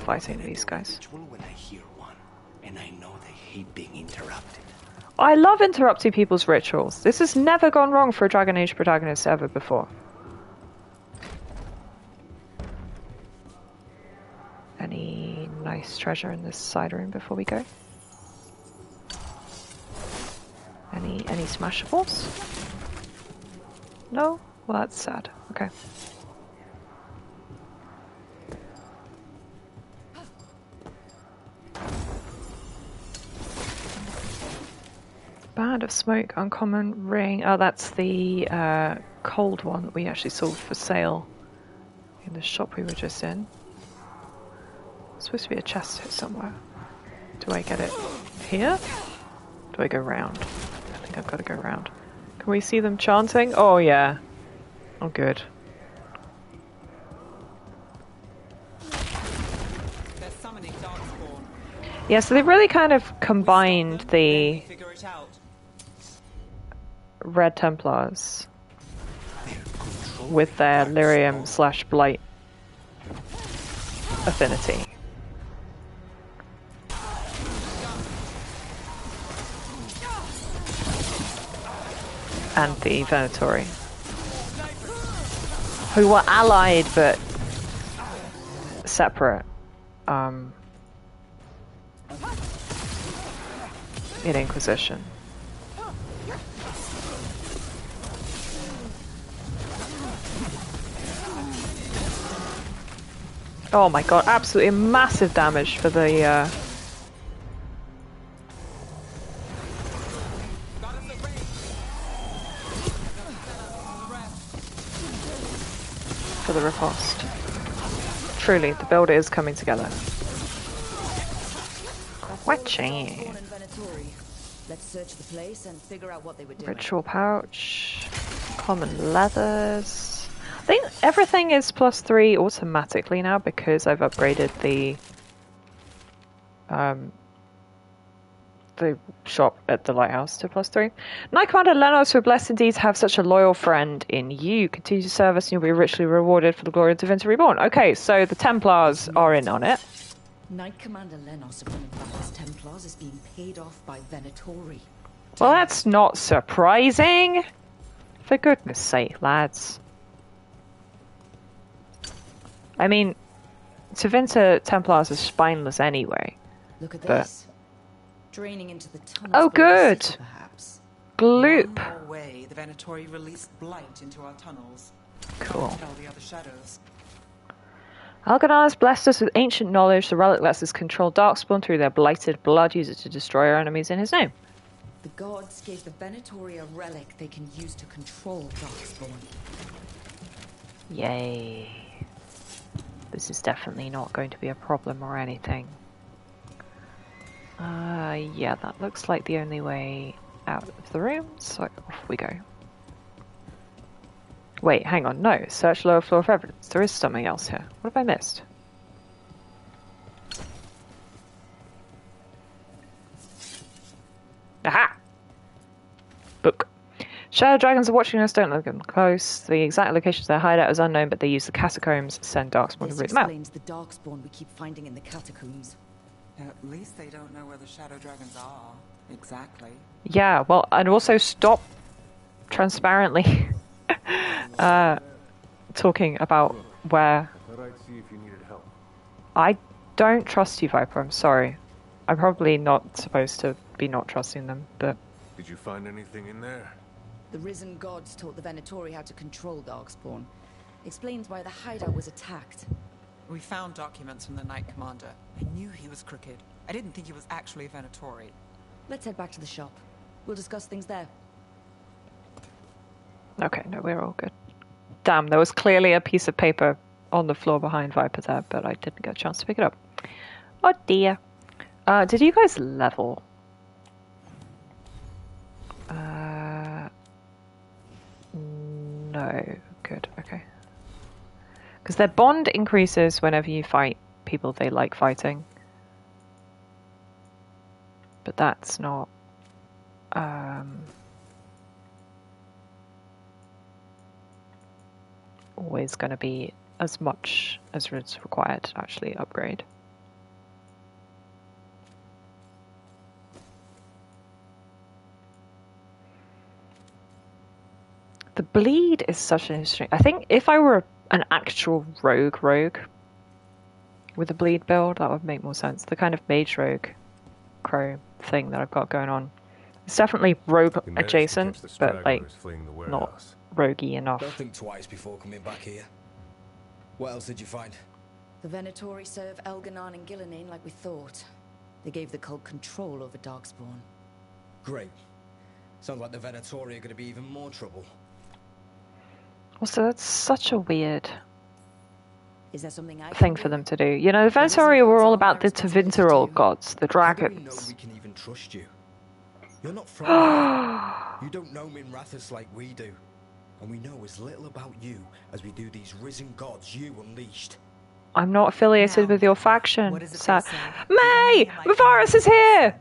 fighting these guys. When I hear one, and I know they hate being interrupted. I love interrupting people's rituals. This has never gone wrong for a Dragon Age protagonist ever before. Any nice treasure in this side room before we go? Any smashables? No? Well, that's sad. Okay. Band of smoke, uncommon ring. Oh, that's the cold one that we actually saw for sale in the shop we were just in. There's supposed to be a chest here somewhere. Do I get it here? Do I go round? I think I've got to go round. Can we see them chanting? Oh yeah. Oh good. Yeah, so they've really kind of combined the Red Templars with their lyrium / blight affinity. And the Venatori, who were allied but separate in Inquisition. Oh my god, absolutely massive damage for the riposte. Truly, the build is coming together. Quetching. Let's search the place and figure out what they were doing. Ritual pouch, common leathers. I think everything is +3 automatically now because I've upgraded the shop at the lighthouse to +3. Knight Commander Lenos, we're blessed indeed to have such a loyal friend in you. Continue to serve us and you'll be richly rewarded for the glory of Divinity Reborn. Okay, so the Templars are in on it. Knight Commander Lenos of one of Val's Templars is being paid off by Venatori. Well, that's not surprising. For goodness sake, lads. I mean, Tevinter Templars are spineless anyway. Look at this. Draining into the tunnels. Oh, good. City, perhaps. Gloop. One more way, the Venatori released blight into our tunnels. Cool. Tell the other shadows. Alganar has blessed us with ancient knowledge. The relic lets us control Darkspawn through their blighted blood. Use it to destroy our enemies in his name. The gods gave the Venatori a relic they can use to control Darkspawn. Yay. This is definitely not going to be a problem or anything. Yeah, that looks like the only way out of the room, so off we go. Wait, hang on, no. Search lower floor for evidence. There is something else here. What have I missed? Aha! Book. Shadow dragons are watching us, don't look them close. The exact location of their hideout is unknown, but they use the catacombs to send darkspawn to root them out. This explains the darkspawn we keep finding in the catacombs. At least they don't know where the shadow dragons are. Exactly. Yeah, well, and also stop transparently talking about where... I thought I'd see if you needed help. I don't trust you, Viper, I'm sorry. I'm probably not supposed to be not trusting them, but... Did you find anything in there? The risen gods taught the Venatori how to control darkspawn. Explains why the hideout was attacked. We found documents from the Knight Commander. I knew he was crooked. I didn't think he was actually a Venatori. Let's head back to the shop. We'll discuss things there. Okay, no, we're all good. Damn, there was clearly a piece of paper on the floor behind Viper there, but I didn't get a chance to pick it up. Oh dear. Did you guys level? No. Good, okay. Because their bond increases whenever you fight people they like fighting. But that's not... always going to be as much as is required to actually upgrade. The bleed is such an interesting... I think if I were an actual rogue with a bleed build, that would make more sense. The kind of mage rogue crow thing that I've got going on. It's definitely rogue adjacent, but like not roguey enough. Don't think twice before coming back here. What else did you find? The Venatori serve Elganon and Gillinane like we thought. They gave the cult control over darkspawn. Great. Sounds like the Venatori are going to be even more trouble. Also, that's such a weird Is there something I thing for them to do. You know, the Venatori were all about the Tevinterol gods, the How do we know dragons. we can even trust you? You're not from here. You don't know Minrathous like we do. And we know as little about you as we do these risen gods you unleashed. I'm not affiliated with your faction. Sad. May! Varus is here!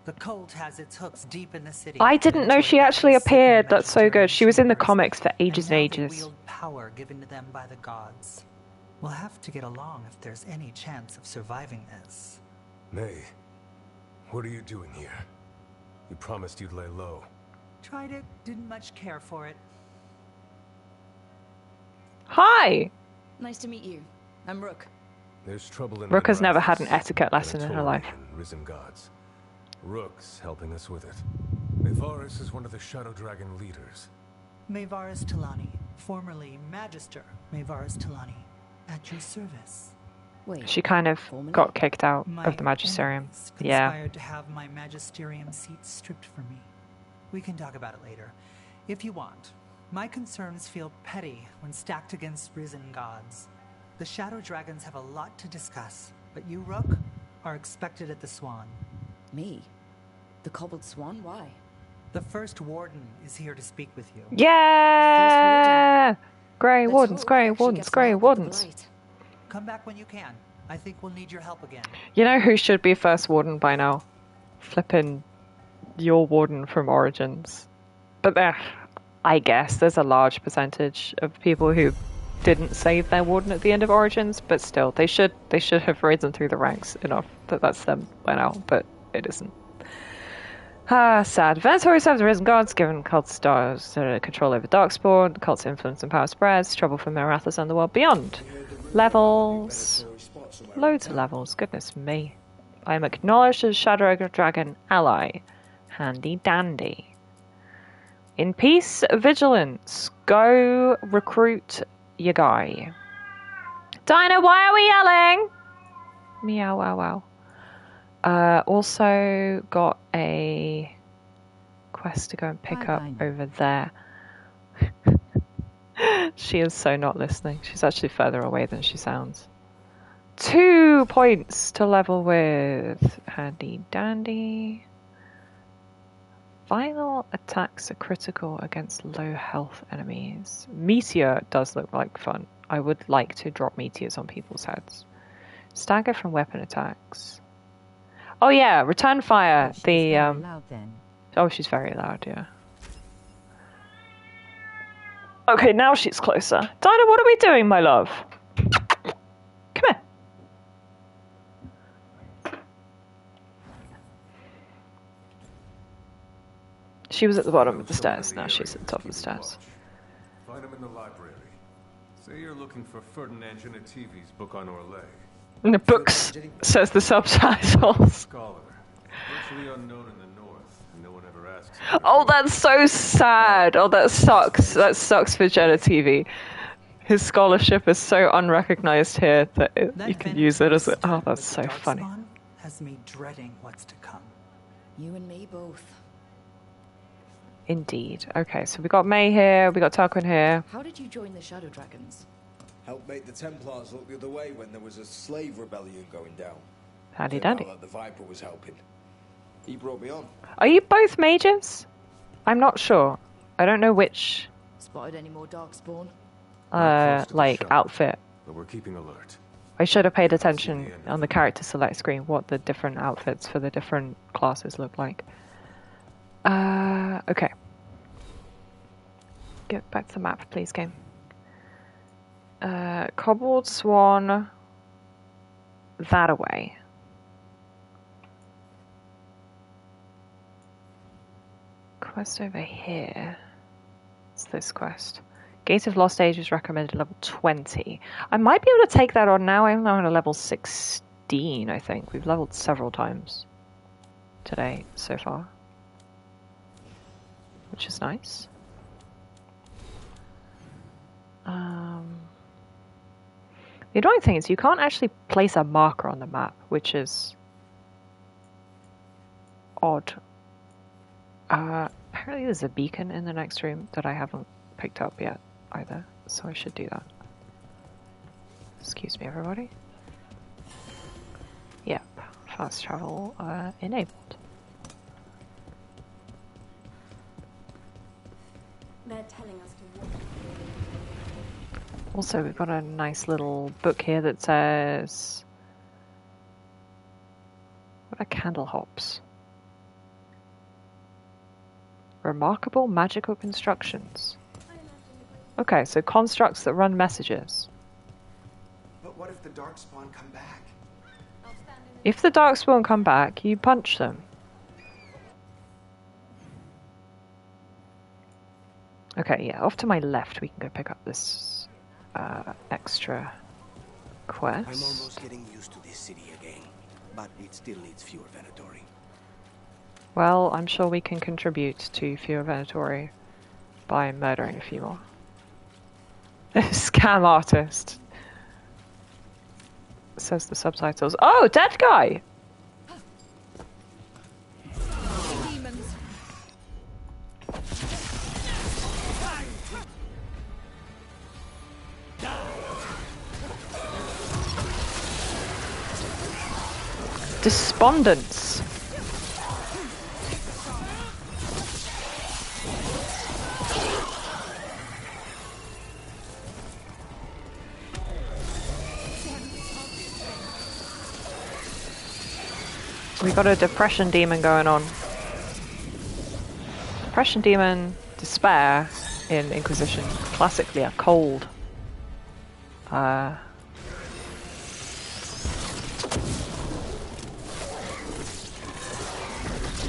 The cult has its hooks deep in the city. I didn't know she actually appeared. That's so good. She was in the comics for ages and ages. They wield power given to them by the gods. We'll have to get along if there's any chance of surviving this. May, what are you doing here? You promised you'd lay low. Tried it, didn't much care for it. Hi! Nice to meet you. I'm Rook. There's trouble in Rook has never had an Minrathous, etiquette lesson in her Venatori, life. and risen gods. Rook's helping us with it. Varus is one of the Shadow Dragon leaders. Mayvarus Talani, formerly Magister Mayvarus Talani, at your service. Wait, She kind of got kicked out of the Magisterium. Enemies Yeah. conspired to have my Magisterium seat stripped from me. We can talk about it later, if you want. My concerns feel petty when stacked against risen gods. The Shadow Dragons have a lot to discuss, but you, Rook, are expected at the Swan. Me? The Cobbled Swan? Why? The First Warden is here to speak with you. Yeah! Grey Wardens, Grey Wardens, Grey Wardens. Come back when you can. I think we'll need your help again. You know who should be First Warden by now? Flippin' your Warden from Origins. But there, I guess there's a large percentage of people who didn't save their Warden at the end of Origins, but still, they should have risen through the ranks enough that that's them by now, but it isn't. Ah, sad. Venatori serves the risen gods, given cult stars control over darkspawn, the cult's influence and power spreads, trouble for Minrathous and the world beyond. Levels. Loads of levels, goodness me. I am acknowledged as Shadow Dragon ally. Handy dandy. In peace, vigilance. Go recruit your guy. Dinah, why are we yelling? Meow, wow, wow. Also got a quest to go and pick up over there. She is so not listening. She's actually further away than she sounds. 2 points to level with. Handy dandy. Final attacks are critical against low health enemies. Meteor does look like fun. I would like to drop meteors on people's heads. Stagger from weapon attacks. Oh yeah, return fire. The Loud then. oh, she's very loud. Yeah. Okay, now she's closer. Dinah, what are we doing, my love? Come here. She was at the bottom of the stairs. Now she's at the top of the stairs. Find him in the library. Say you're looking for Ferdinand Genetivi's book on Orlais. In the books, says the subtitles. Scholar. Virtually unknown in the north, and no one ever asks. Oh, that's so sad. Oh, that sucks. That sucks for Genetivi. His scholarship is so unrecognized here that you can use it as a... Oh, that's so funny. Has me dreading what's to come. You and me both. Indeed. Okay, so we got May here, we got Tarquin here. How did you join the Shadow Dragons? Helped make the Templars look the other way when there was a slave rebellion going down. Handy dandy. The Viper was helping. He brought me on. Are you both mages? I'm not sure. I don't know which... Spotted any more Darkspawn? like, outfit. But we're keeping alert. I should have paid attention on the character select screen what the different outfits for the different classes look like. Okay. Get back to the map, please, game. Cobbled Swan that away. Quest over here. It's this quest. Gate of Lost Age is recommended level 20. I might be able to take that on now. I'm now at a level 16, I think. We've leveled several times today so far, which is nice. The annoying thing is you can't actually place a marker on the map, which is odd. Apparently there's a beacon in the next room that I haven't picked up yet either, so I should do that. Excuse me, everybody. Yep, fast travel enabled. They're telling us to walk. Also, we've got a nice little book here that says... What are candle hops? Remarkable magical constructions. Okay, so constructs that run messages. But what if the Darkspawn come back? If the Darkspawn come back, you punch them. Okay, yeah, off to my left we can go pick up this extra quest. I'm almost getting used to this city again, but it still needs fewer Venatori. Well, I'm sure we can contribute to fewer Venatori by murdering a few more. Scam artist, says the subtitles. Oh, dead guy! Despondence. We got a depression demon going on. Depression demon, despair in Inquisition. Classically a cold.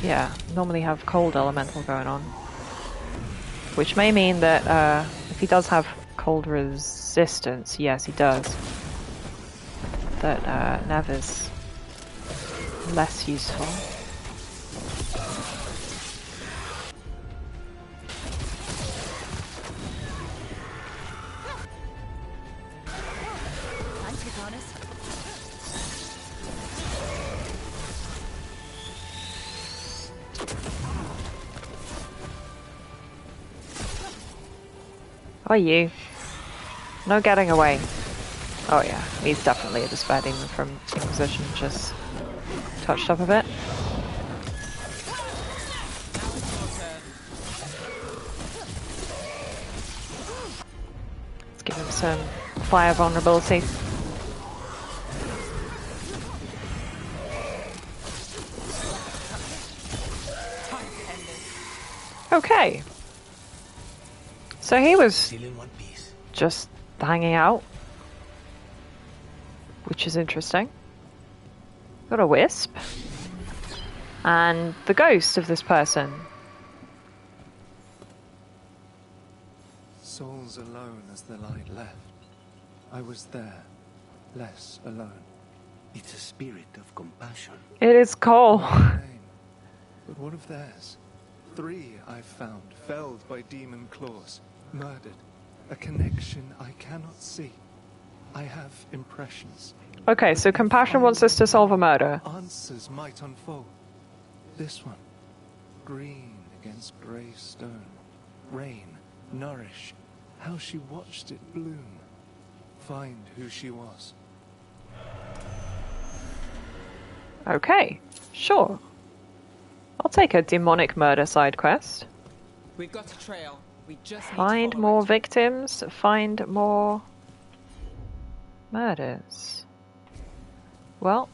Yeah, normally have cold elemental going on. Which may mean that if he does have cold resistance, yes he does, that Nev is less useful. Are you? No getting away. Oh yeah, he's definitely a despair demon from Inquisition, just touched up a bit. Let's give him some fire vulnerability. Okay. So he was Still in one piece. just hanging out, which is interesting. Got a wisp. And the ghost of this person. Souls alone as the light left. I was there, less alone. It's a spirit of compassion. It is Cole. But what of theirs? 3 I've found, felled by demon claws, murdered. A connection I cannot see. I have impressions. Okay, so Compassion wants us to solve a murder. Answers might unfold. This one, green against grey stone. Rain, nourish, how she watched it bloom. Find who she was. Okay, sure. I'll take a demonic murder side quest. We've got a trail. We just need Find to more victims, find more murders. Well,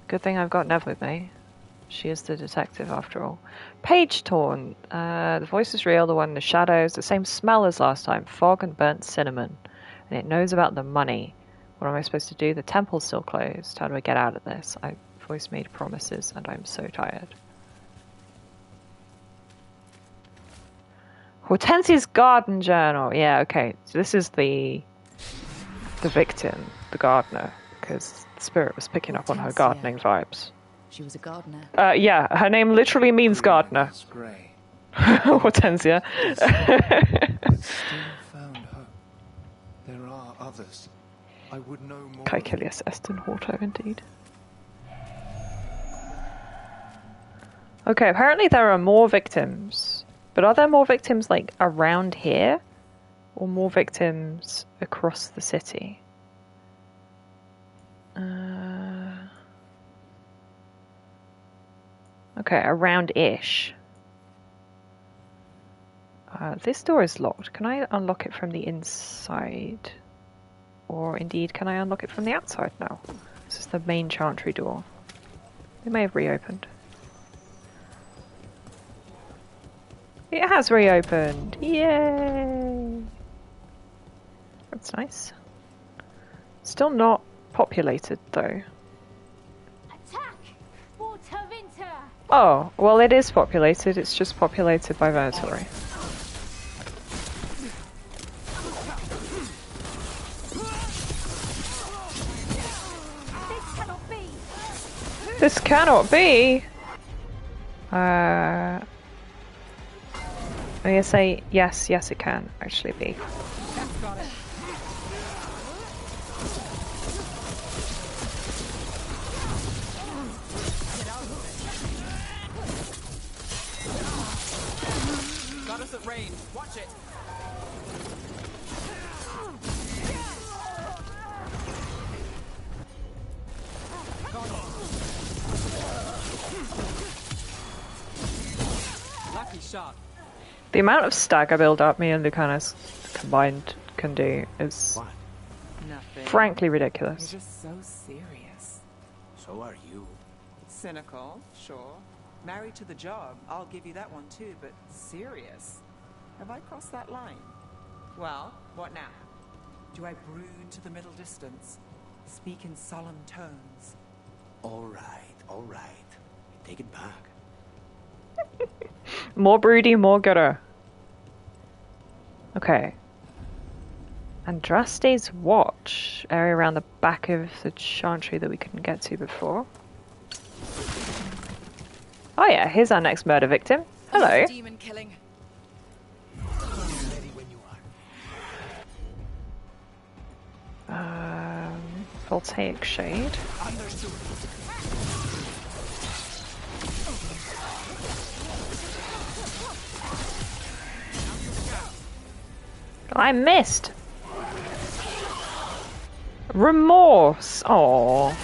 good thing I've got Nev with me. She is the detective after all. Page torn. The voice is real, the one in the shadows, the same smell as last time, fog and burnt cinnamon. And it knows about the money. What am I supposed to do? The temple's still closed. How do I get out of this? Voice made promises and I'm so tired. Hortensia's garden journal. Yeah, okay. So this is the victim, the gardener, because the spirit was picking up on her gardening vibes. She was a gardener. Yeah, her name literally means gardener. Hortensia. Still found hope. There are others. I would know more. Caecilius est in horto, indeed. Okay, apparently there are more victims. But are there more victims, like, around here? Or more victims across the city? Okay, around-ish. This door is locked. Can I unlock it from the inside? Or indeed, can I unlock it from the outside now? This is the main chantry door. It may have reopened. It has reopened! Yay! That's nice. Still not populated though. Attack! Water Winter! Oh, well it is populated, it's just populated by Venatori. This cannot be! I'm gonna say yes, yes it can actually be. Got us at range. Watch it. Lucky shot. The amount of stagger build up me and Lucanus combined can do is Nothing. frankly ridiculous. You're just so serious. So are you. Cynical, sure. Married to the job, I'll give you that one too, but serious? Have I crossed that line? Well, what now? Do I brood to the middle distance? Speak in solemn tones? All right. Take it back. More broody, more gooder. Okay. Andraste's watch. Area around the back of the chantry that we couldn't get to before. Oh yeah, here's our next murder victim. Hello. Demon killing. Voltaic shade. I missed. Remorse. Oh.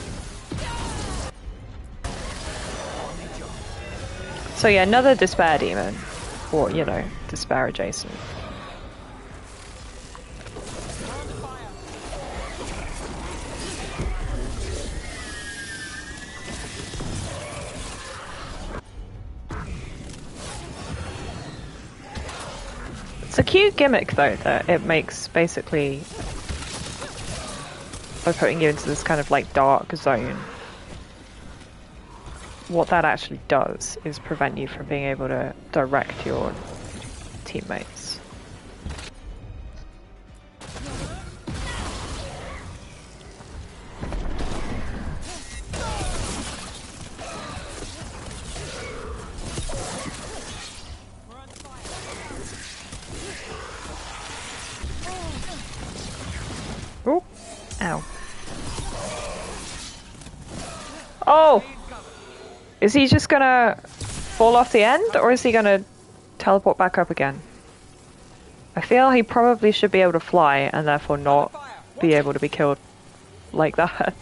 So yeah, another despair demon, or you know, despair adjacent. It's a cute gimmick though that it makes basically by putting you into this kind of like dark zone. What that actually does is prevent you from being able to direct your teammates. Oh, ow. Oh! Is he just gonna fall off the end, or is he gonna teleport back up again? I feel he probably should be able to fly, and therefore not be able to be killed like that.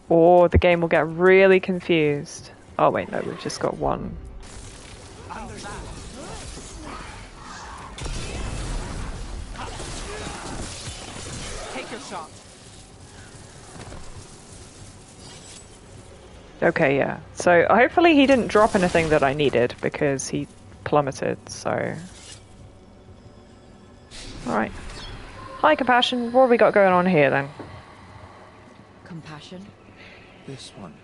Or the game will get really confused. Oh wait, no, we've just got one. Take your shot. Okay, yeah. So hopefully he didn't drop anything that I needed because he plummeted, so... Alright. Hi, Compassion. What have we got going on here then? Compassion? This one.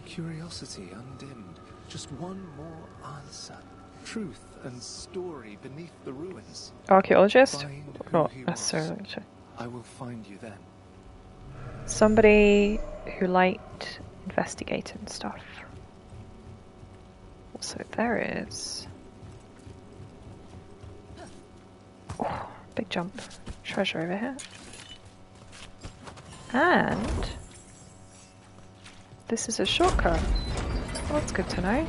Curiosity undimmed. Just one more answer. Truth and story beneath the ruins. Archaeologist? Find who Not he necessarily. was. I will find you then. Somebody who liked investigating stuff. Also, there is... Oh, big jump. Treasure over here. And... this is a shortcut. Well, that's good to know.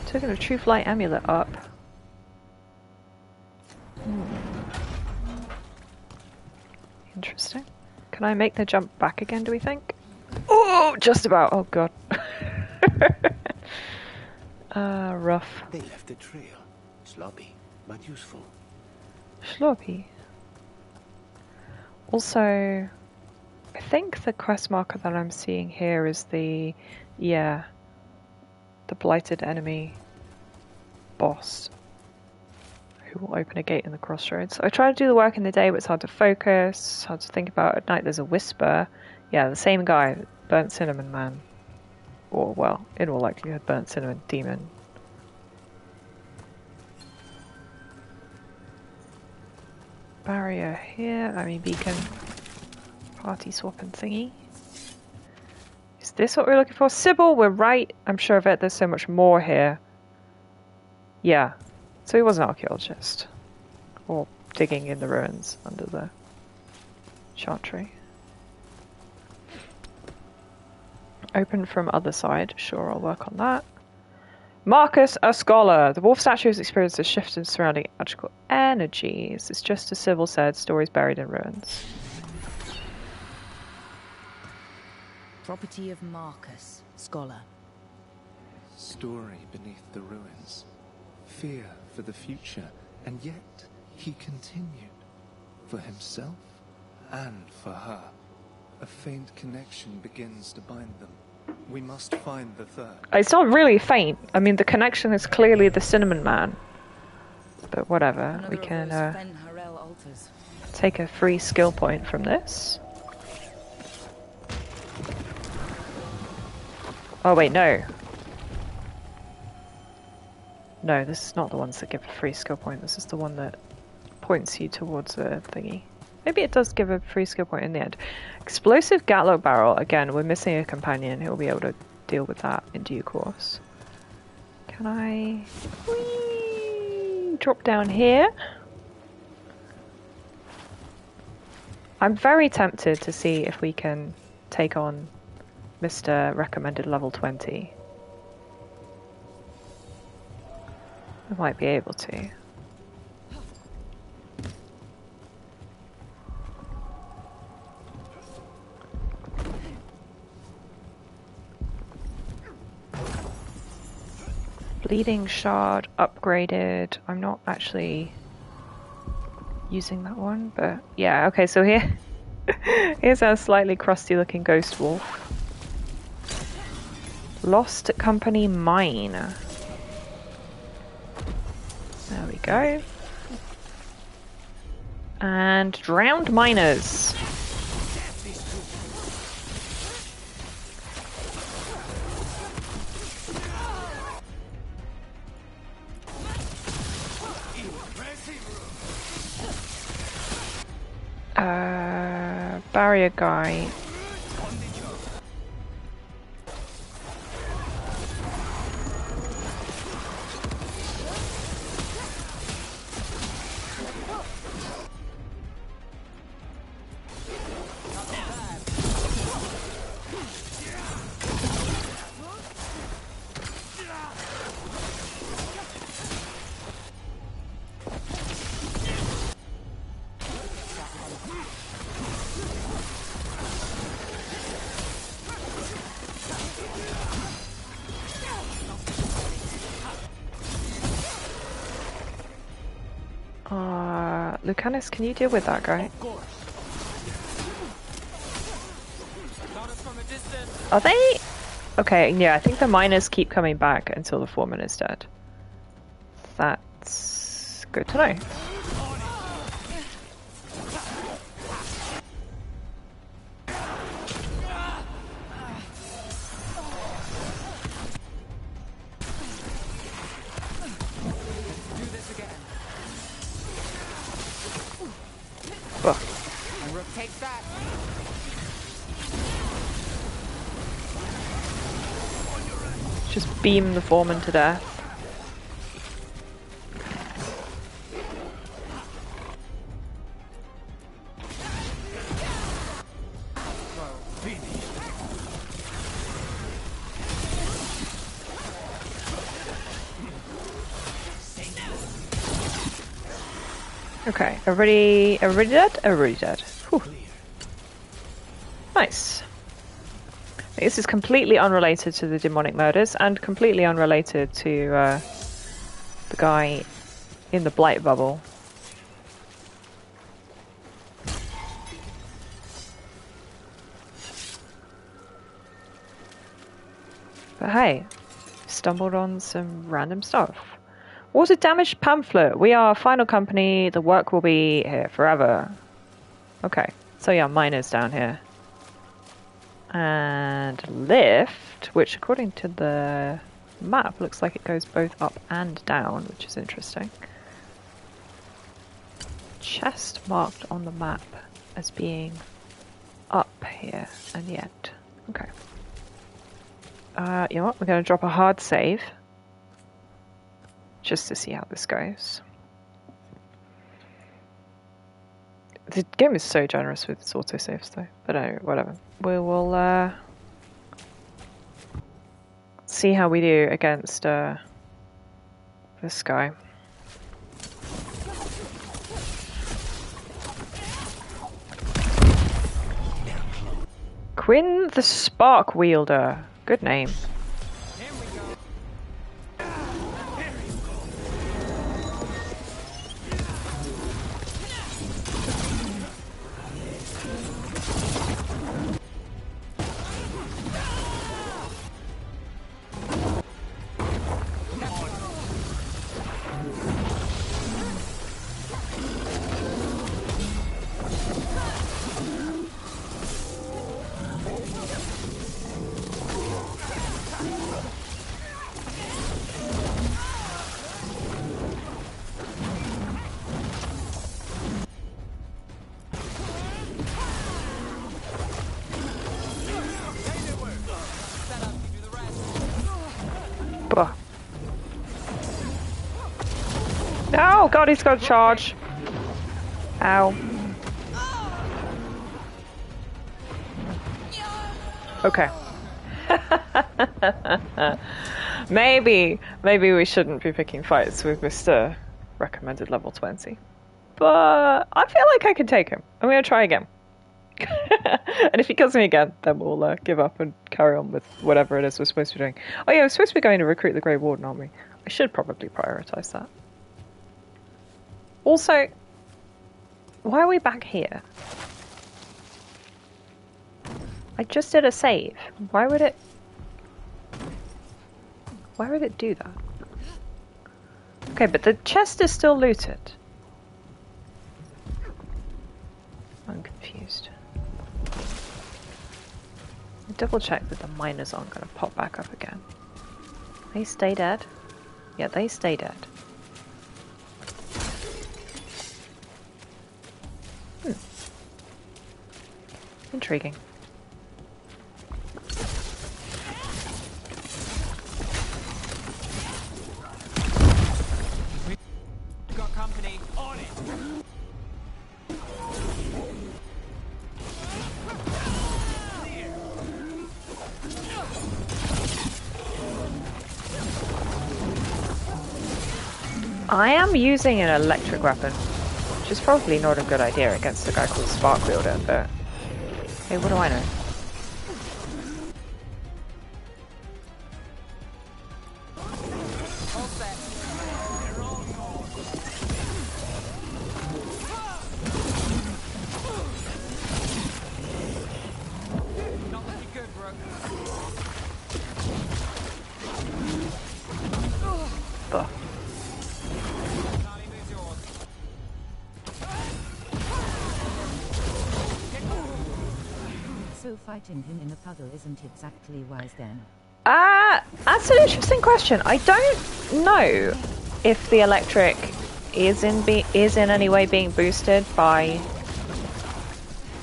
Taking a Truth Light amulet up. Interesting. Can I make the jump back again, do we think? Oh, just about. Oh, God. Rough. They left a trail. Sloppy, but useful. Sloppy. Also, I think the quest marker that I'm seeing here is the, yeah, the blighted enemy boss who will open a gate in the crossroads. I try to do the work in the day, but it's hard to focus, hard to think about at night. There's a whisper. Yeah, the same guy, Burnt Cinnamon Man. Or, well, in all likelihood, Burnt Cinnamon Demon. Barrier here, I mean beacon. Party swapping thingy. Is this what we're looking for? Sybil, we're right. I'm sure of it. There's so much more here. Yeah. So he was an archaeologist. Or digging in the ruins under the chantry. Open from other side. Sure, I'll work on that. Marcus, a scholar. The wolf statue has experienced a shift in surrounding magical energies. It's just as Sybil said, stories buried in ruins. Property of Marcus, scholar. Story beneath the ruins. Fear for the future. And yet, he continued. For himself and for her. A faint connection begins to bind them. We must find the third. It's not really faint. I mean, the connection is clearly the Cinnamon Man. But whatever, we can take a free skill point from this. Oh wait, no. No, this is not the ones that give a free skill point. This is the one that points you towards a thingy. Maybe it does give a free skill point in the end. Explosive Gatlock Barrel. Again, we're missing a companion who will be able to deal with that in due course. Can I drop down here? I'm very tempted to see if we can take on Mr. Recommended level 20. I might be able to. Bleeding Shard upgraded. I'm not actually using that one, but yeah, okay, so here here's our slightly crusty looking ghost wolf. Lost Company Mine. There we go. And drowned miners. Barrier guy. Lucanus, can you deal with that guy? Are they? Okay, yeah, I think the miners keep coming back until the foreman is dead. That's good to know. Just beam the foreman to death. Okay, everybody dead? Everybody dead. Whew. Nice. This is completely unrelated to the demonic murders and completely unrelated to the guy in the blight bubble. But hey, stumbled on some random stuff. Water damaged pamphlet. We are final company. The work will be here forever. Okay, so yeah, miners down here. And lift, which according to the map looks like it goes both up and down, which is interesting. Chest marked on the map as being up here, and yet. Okay. You know what? We're going to drop a hard save just to see how this goes. The game is so generous with its autosaves though, but anyway, whatever. We will see how we do against this guy. Quinn the Spark Wielder. Good name. Oh god, he's got a charge. Ow. Okay. Maybe we shouldn't be picking fights with Mr. Recommended level 20. But I feel like I can take him. I'm going to try again. And if he kills me again, then we'll give up and carry on with whatever it is we're supposed to be doing. Oh yeah, we're supposed to be going to recruit the Grey Warden, aren't we? I should probably prioritise that. Also, why are we back here? I just did a save. Why would it... Why would it do that? Okay, but the chest is still looted. I'm confused. Double check that the miners aren't going to pop back up again. They stay dead? Yeah, they stay dead. Intriguing. Got company on it. I am using an electric weapon, which is probably not a good idea against a guy called Spark Wielder, but hey, what do I know? So fighting him in a puddle isn't exactly wise then. That's an interesting question. I don't know if the electric is in any way being boosted by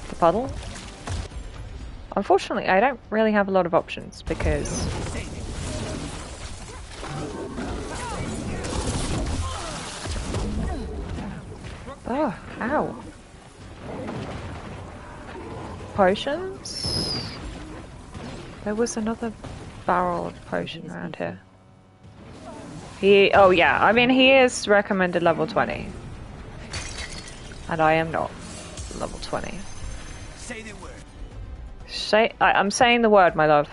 the puddle. Unfortunately, I don't really have a lot of options because oh, ow. Potions? There was another barrel of potion around here. Oh yeah, I mean he is recommended level 20. And I am not level 20. Say the word. I'm saying the word, my love.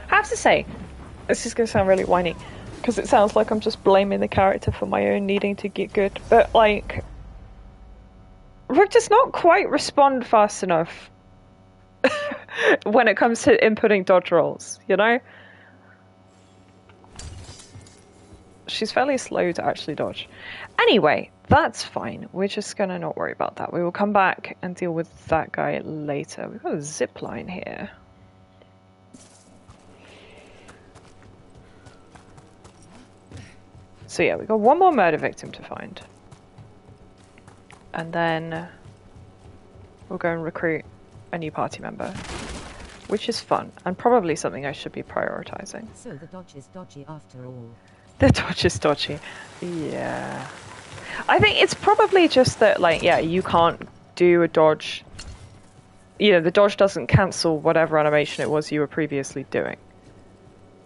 I have to say, this is going to sound really whiny, because it sounds like I'm just blaming the character for my own needing to get good, but like, Rook does not quite respond fast enough when it comes to inputting dodge rolls, you know? She's fairly slow to actually dodge. Anyway, that's fine. We're just gonna not worry about that. We will come back and deal with that guy later. We've got a zip line here. So yeah, we've got one more murder victim to find. And then we'll go and recruit a new party member. Which is fun, and probably something I should be prioritizing. So the dodge is dodgy after all. The dodge is dodgy. Yeah. I think it's probably just that, like, yeah, you can't do a dodge. You know, the dodge doesn't cancel whatever animation it was you were previously doing.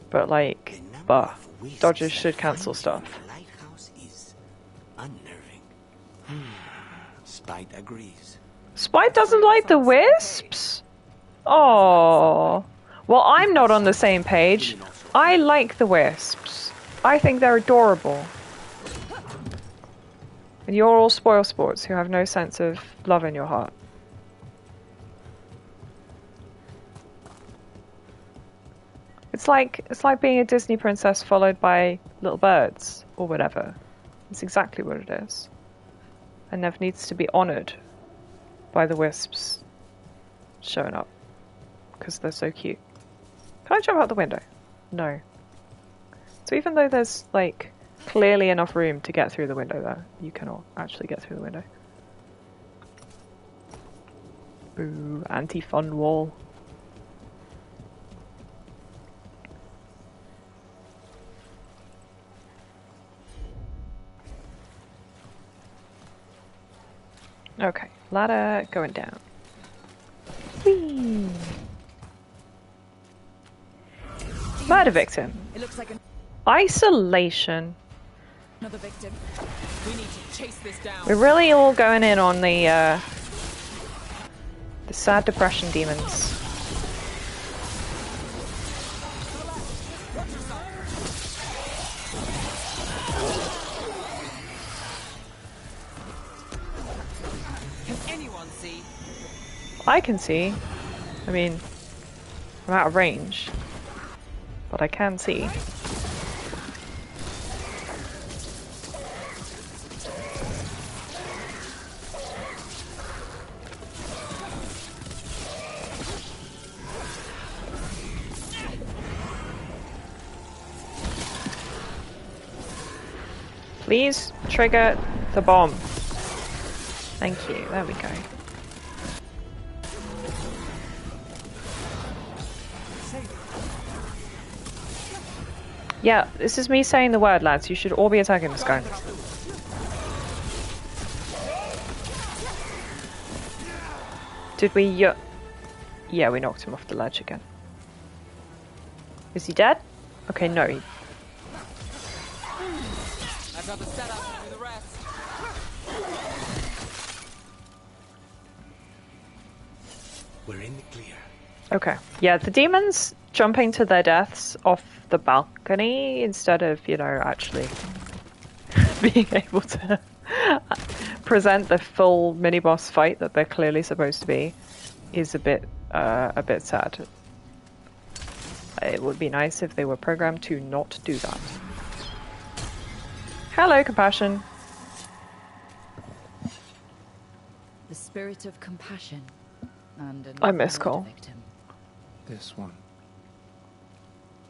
But, like, dodges should cancel stuff. The lighthouse is unnerving. Spite agrees. Spite doesn't like the wisps? Oh. Well, I'm not on the same page. I like the wisps. I think they're adorable. And you're all spoil sports who have no sense of love in your heart. It's like being a Disney princess followed by little birds or whatever. It's exactly what it is. And Nev needs to be honoured by the wisps showing up because they're so cute. Can I jump out the window? No. So even though there's like clearly enough room to get through the window there, you cannot actually get through the window. Boo, anti-fun wall. Okay, ladder going down. Whee! Murder victim. It looks like Isolation. another victim. We need to chase this down. We're really all going in on the sad depression demons. I can see. I mean, I'm out of range, but I can see. Please trigger the bomb. Thank you. There we go. Yeah, this is me saying the word, lads. You should all be attacking this guy. Did we? Yeah, we knocked him off the ledge again. Is he dead? Okay, no. I've got the setup to do the rest. We're in the clear. Okay. Yeah, the demons jumping to their deaths off the balcony instead of, you know, actually being able to present the full mini-boss fight that they're clearly supposed to be is a bit sad. It would be nice if they were programmed to not do that. Hello, Compassion. The spirit of compassion. And I miss Cole. Victim. This one.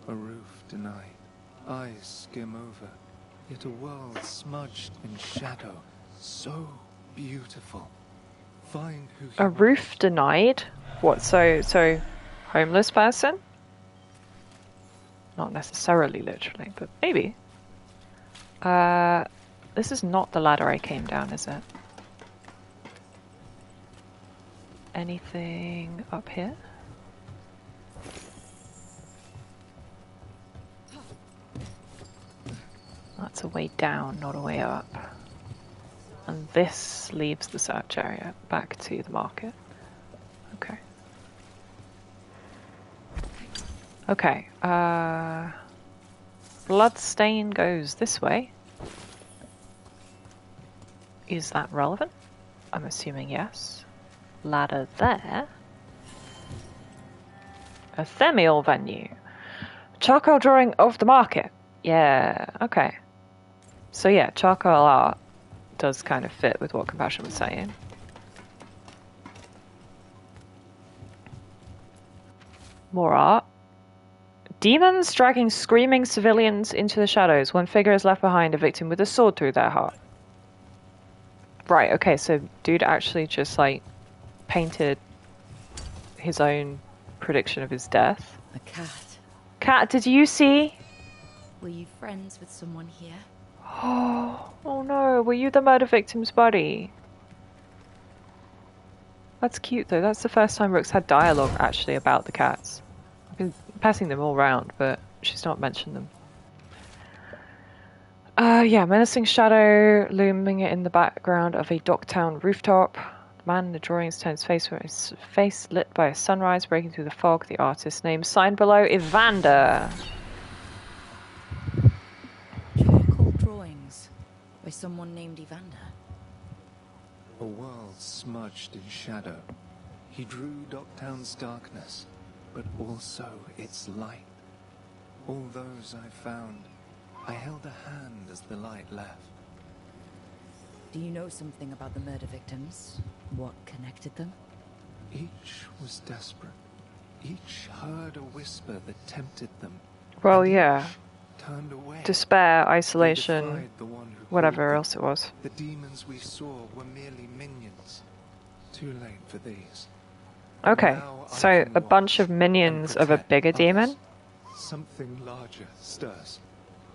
A roof denied. Eyes skim over. Yet a world smudged in shadow. So beautiful. Find who A roof denied? What, so homeless person? Not necessarily literally, but maybe. This is not the ladder I came down, is it? Anything up here? That's a way down, not a way up. And this leaves the search area back to the market. Okay. Okay, bloodstain goes this way. Is that relevant? I'm assuming yes. Ladder there. A Themial venue. Charcoal drawing of the market. Yeah, okay. So yeah, charcoal art does kind of fit with what Compassion was saying. More art. Demons dragging screaming civilians into the shadows. One figure is left behind, a victim with a sword through their heart. Right, okay, so dude actually just like painted his own prediction of his death. A cat. Cat, did you see? Were you friends with someone here? Oh no, were you the murder victim's buddy? That's cute though, that's the first time Rook's had dialogue actually about the cats. I've been passing them all round, but she's not mentioned them. Yeah, menacing shadow looming in the background of a Docktown rooftop. The man in the drawings turns his face lit by a sunrise breaking through the fog. The artist's name signed below, Evander. Charcoal drawings by someone named Evander. A world smudged in shadow. He drew Docktown's darkness, but also its light. All those I found, I held a hand as the light left. Do you know something about the murder victims? What connected them? Each was desperate. Each heard a whisper that tempted them. Well, yeah. Turned away. Despair, isolation, whatever else it was. The demons we saw were merely minions. Too late for these. Okay, so a bunch of minions of a bigger demon? Something larger stirs,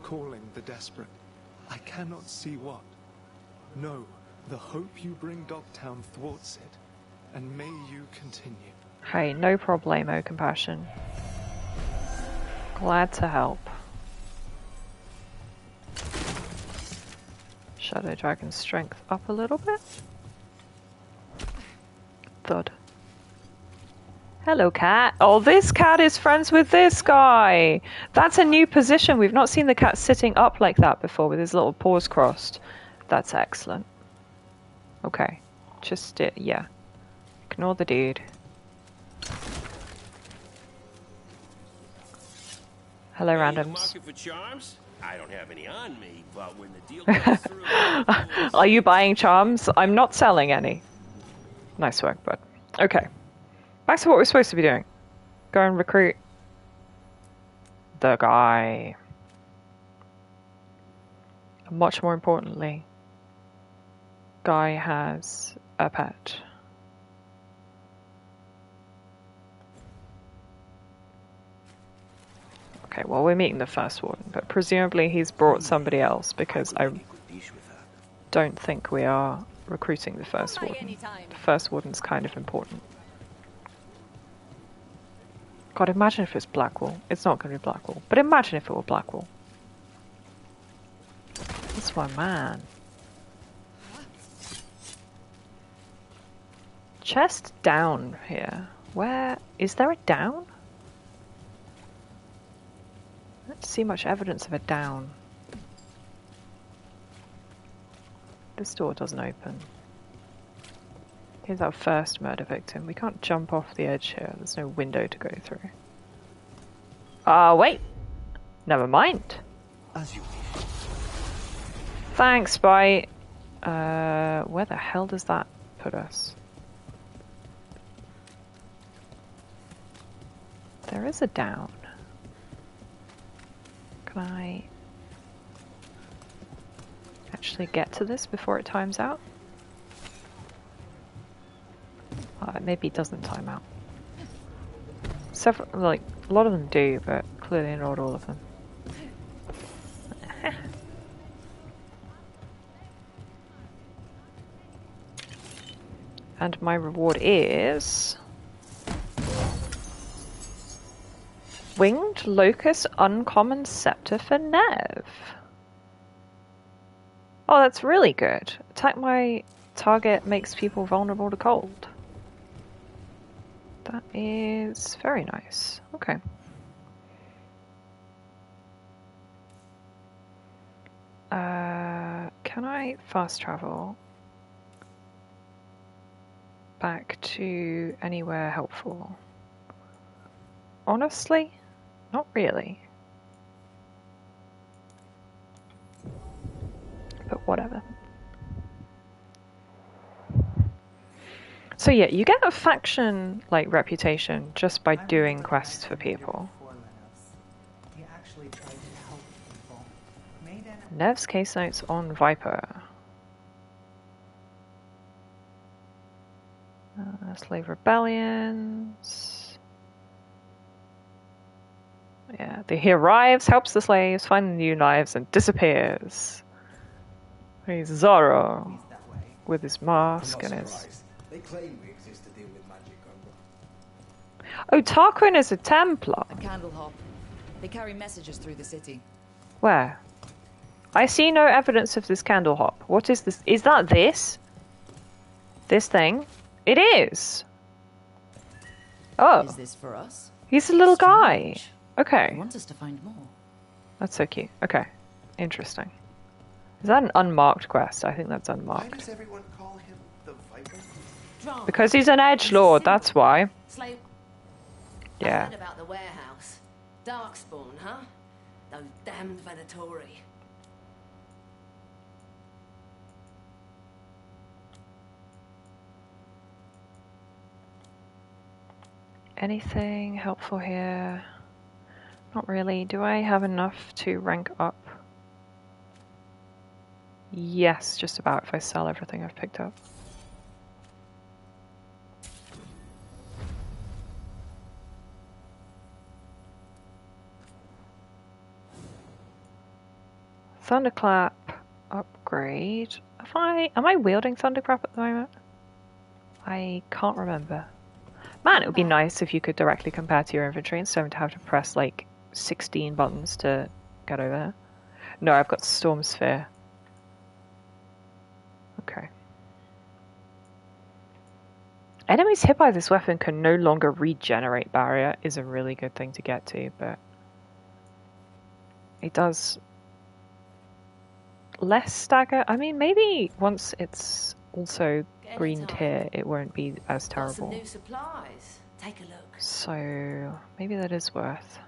calling the desperate. I cannot see what. No, the hope you bring Docktown thwarts it, and may you continue. Hey, no problemo, Compassion. Glad to help. Shadow Dragon's strength up a little bit. Thud. Hello, cat. Oh, this cat is friends with this guy. That's a new position. We've not seen the cat sitting up like that before with his little paws crossed. That's excellent. Okay. Just, yeah. Ignore the dude. Hello, Hey, the randoms. market for charms? I don't have any on me, but when the deal goes through... Are you buying charms? I'm not selling any. Nice work, bud. Okay. Back to what we're supposed to be doing. Go and recruit the guy. Much more importantly, guy has a pet. Okay, well, we're meeting the first warden, but presumably he's brought somebody else because I don't think we are recruiting the first warden. The first warden's kind of important. God, imagine if it's Blackwall. It's not going to be Blackwall, but imagine if it were Blackwall. That's my man. Chest down here. Where is there a down? I don't see much evidence of a down. This door doesn't open. Here's our first murder victim. We can't jump off the edge here. There's no window to go through. Wait! Never mind. As you wish. Thanks, bye. Where the hell does that put us? There is a down. Can I actually get to this before it times out? Maybe it doesn't time out. Several, like, a lot of them do, but clearly not all of them. And my reward is... Winged Locust Uncommon Scepter for Nev. Oh, that's really good. Attack my target makes people vulnerable to cold. That is very nice. Okay. Can I fast travel back to anywhere helpful? Honestly, not really. But whatever. So yeah, you get a faction like reputation just by doing quests for people. He actually tried to help people. Made an Nev's case notes on Viper. Slave rebellions. Yeah, he arrives, helps the slaves, find the new lives, and disappears. He's Zorro with his mask and his. They claim we exist to deal with magic, Oh, Tarquin is a Templar. A candle hop. They carry messages through the city. Where? I see no evidence of this candle hop. What is this? Is that this? This thing? It is. Oh. Is this for us? He's a little guy. Okay. He wants us to find more. That's so cute. Okay. Interesting. Is that an unmarked quest? I think that's Why unmarked. does everyone call him the Viper? Because he's an edgelord, that's why. Slave. I Yeah. heard about the warehouse. Darkspawn, huh? Those damned Venatori. Anything helpful here? Not really. Do I have enough to rank up? Yes, just about if I sell everything I've picked up. Thunderclap upgrade. Am I wielding Thunderclap at the moment? I can't remember. Man, it would be nice if you could directly compare to your inventory instead of having to press like 16 buttons to get over there. No, I've got Storm Sphere. Okay. Enemies hit by this weapon can no longer regenerate barrier is a really good thing to get to, but it does less stagger. I mean, maybe once it's Also, green tier, it won't be as Got some terrible. new supplies. Take a look. So, maybe that is worth.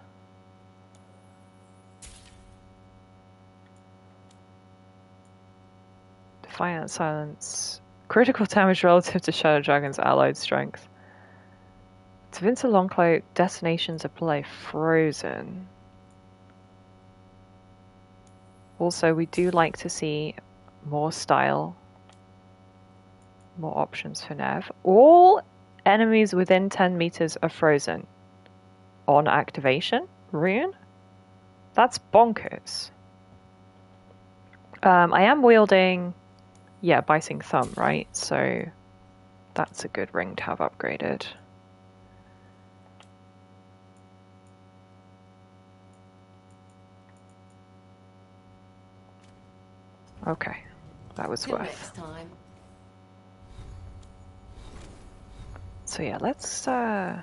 Defiant silence. Critical damage relative to Shadow Dragon's allied strength. Tevinter Longcloak, detonations apply frozen. Also, we do like to see more style. More options for Nev. All enemies within 10 meters are frozen. On activation? Rune? That's bonkers. I am wielding... Yeah, Biting Thumb, right? So that's a good ring to have upgraded. Okay, that was Till worth. next time. So yeah, let's go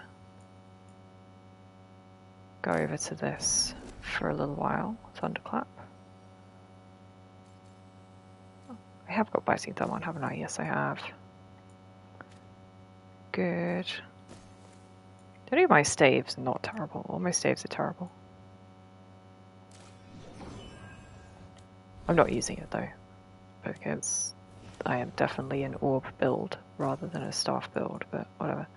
over to this for a little while. Thunderclap. I have got Biting Thumb on, haven't I? Yes, I have. Good. Any of my staves are not terrible. All my staves are terrible. I'm not using it though, because I am definitely an orb build rather than a staff build, but whatever.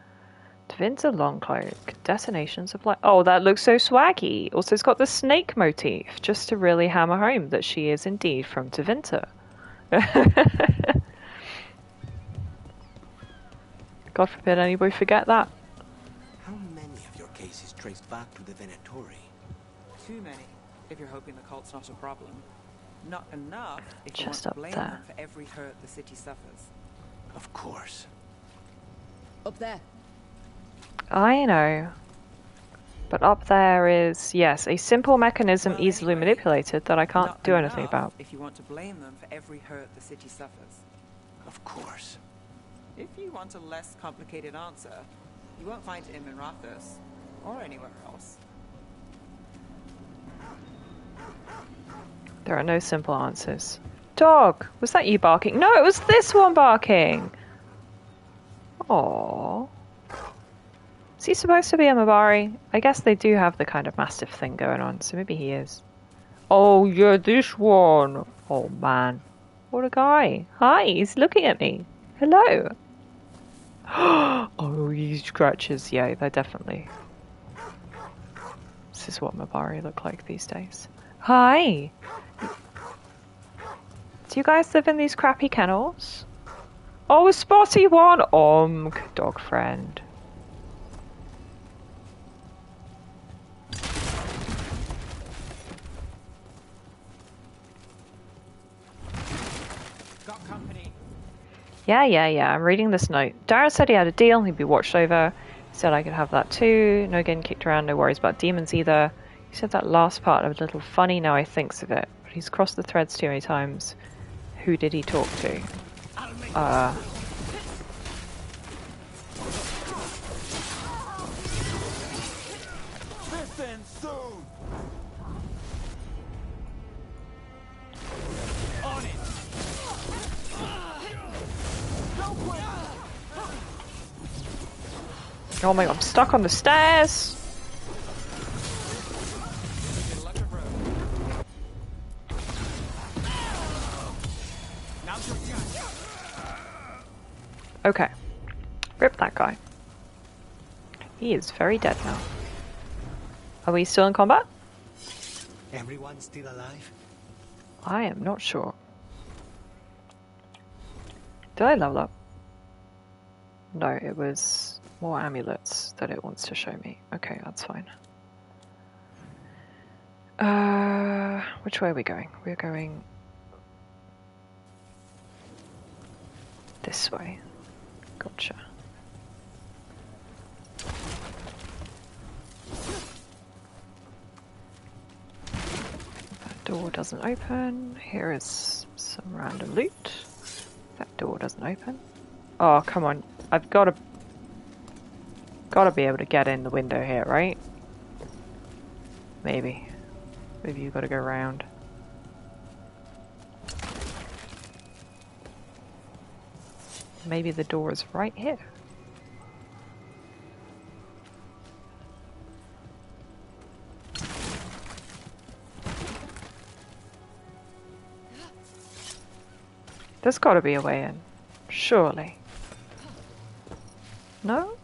Tevinter Longcloak, detonation supply. Oh, that looks so swaggy. Also, it's got the snake motif, just to really hammer home that she is indeed from Tevinter. God forbid anybody forget that. How many of your cases traced back to the Venatori? Too many, if you're hoping the cult's not a problem. Not enough if you want Just to up blame there. them for every hurt the city suffers. Of course. Up there. I know. But up there is, yes, a simple mechanism easily manipulated that I can't Not do anything enough about. if you want to blame them for every hurt the city suffers. Of course. If you want a less complicated answer, you won't find him in Rathus, or anywhere else. There are no simple answers. Dog! Was that you barking? No, it was this one barking! Aww. Is he supposed to be a Mabari? I guess they do have the kind of mastiff thing going on, so maybe he is. Oh, you're this one! Oh man. What a guy. Hi, he's looking at me. Hello. Oh, he scratches. Yeah, they're definitely... This is what Mabari look like these days. Hi! Do you guys live in these crappy kennels? Oh, a spotty one! Dog friend. Got company. Yeah. I'm reading this note. Darren said he had a deal, he'd be watched over. He said I could have that too. No getting kicked around, no worries about demons either. He said that last part a little funny now he thinks of it. But he's crossed the threads too many times. Who did he talk to? This ends soon. On it. Oh my god, I'm stuck on the stairs! Okay. Rip that guy. He is very dead now. Are we still in combat? Everyone still alive? I am not sure. Did I level up? No, it was more amulets that it wants to show me. Okay, that's fine. Which way are we going? We're going this way. Gotcha. That door doesn't open. Here is some random loot. That door doesn't open. Oh, come on. I've gotta be able to get in the window here, right? Maybe. Maybe you gotta go around. Maybe the door is right here. There's gotta be a way in. Surely. No?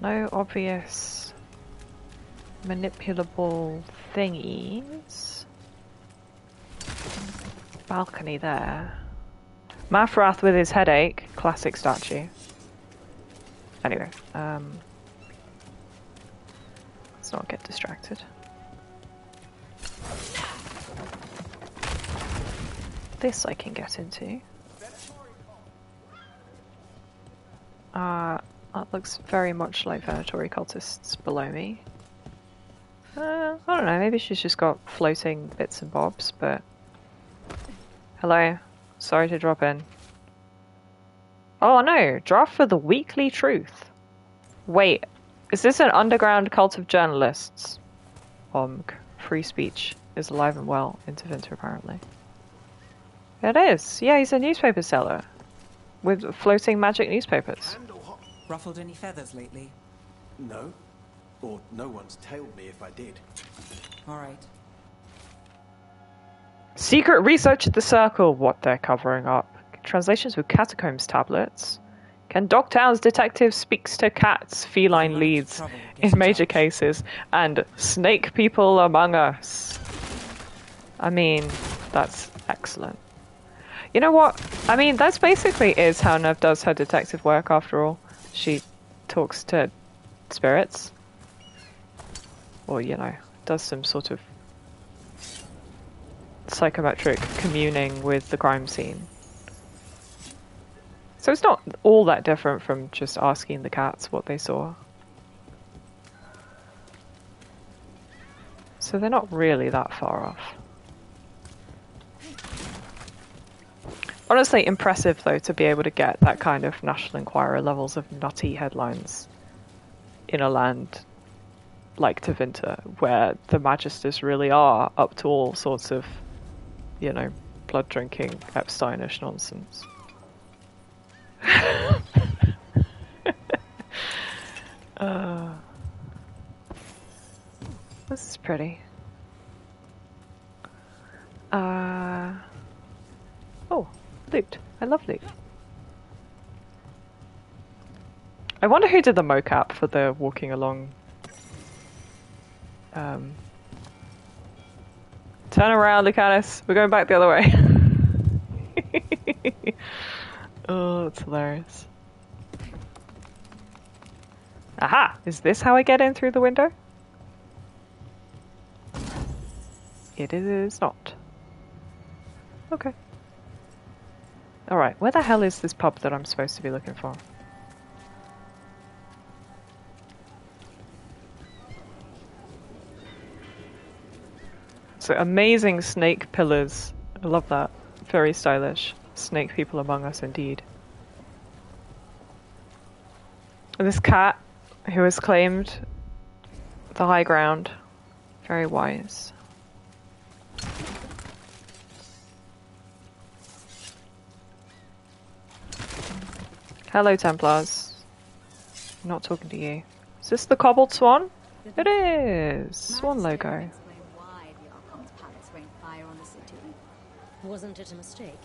No obvious manipulable thingies. Balcony there. Mathrath with his headache. Classic statue. Anyway, let's not get distracted. This I can get into. That looks very much like Venatory cultists below me. I don't know, maybe she's just got floating bits and bobs, but... Hello. Sorry to drop in. Oh no! Draft for the Weekly Truth. Wait, is this an underground cult of journalists? Free speech is alive and well in Tevinter, apparently. It is. Yeah, he's a newspaper seller. With floating magic newspapers. Ruffled any feathers lately? No. Or no one's tailed me if I did. Alright. Secret research at the Circle. What they're covering up. Translations with catacombs tablets. Can Dogtown's detective speaks to cats, feline leads in major cases, and snake people among us. I mean, that's excellent. You know what? I mean, that's basically is how Nev does her detective work after all. She talks to spirits. Or, you know, does some sort of psychometric communing with the crime scene. So it's not all that different from just asking the cats what they saw. So they're not really that far off. Honestly, impressive though to be able to get that kind of National Enquirer levels of nutty headlines in a land like Tevinter, where the Magisters really are up to all sorts of, you know, blood-drinking Epsteinish nonsense. This is pretty. Oh, loot. I love loot. I wonder who did the mocap for the walking along. Turn around, Lucanus. We're going back the other way. Oh, that's hilarious. Aha! Is this how I get in through the window? It is not. Okay. Alright, where the hell is this pub that I'm supposed to be looking for? So amazing snake pillars. I love that. Very stylish. Snake people among us indeed. And this cat who has claimed the high ground. Very wise. Hello, Templars. I'm not talking to you. Is this the cobbled swan? It is. Swan logo. Wasn't it a mistake?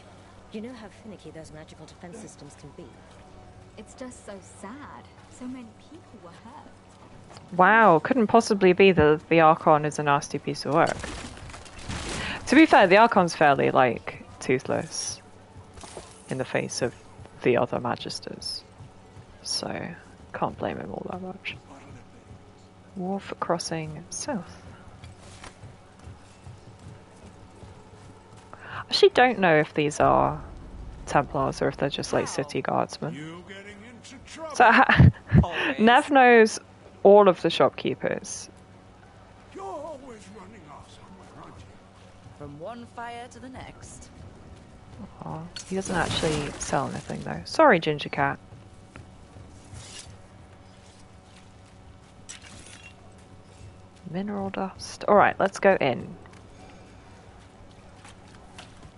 You know how finicky those magical defense systems can be. It's just so sad. So many people were hurt. Wow, couldn't possibly be that the Archon is a nasty piece of work. To be fair, the Archon's fairly, like, toothless in the face of the other Magisters. So, can't blame him all that much. Wharf crossing south. I actually don't know if these are Templars or if they're just like city guardsmen. So Nev knows all of the shopkeepers. You're always running off somewhere, aren't you? From one fire to the next. Oh, he doesn't actually sell anything though. Sorry, Ginger Cat. Mineral dust. Alright, let's go in.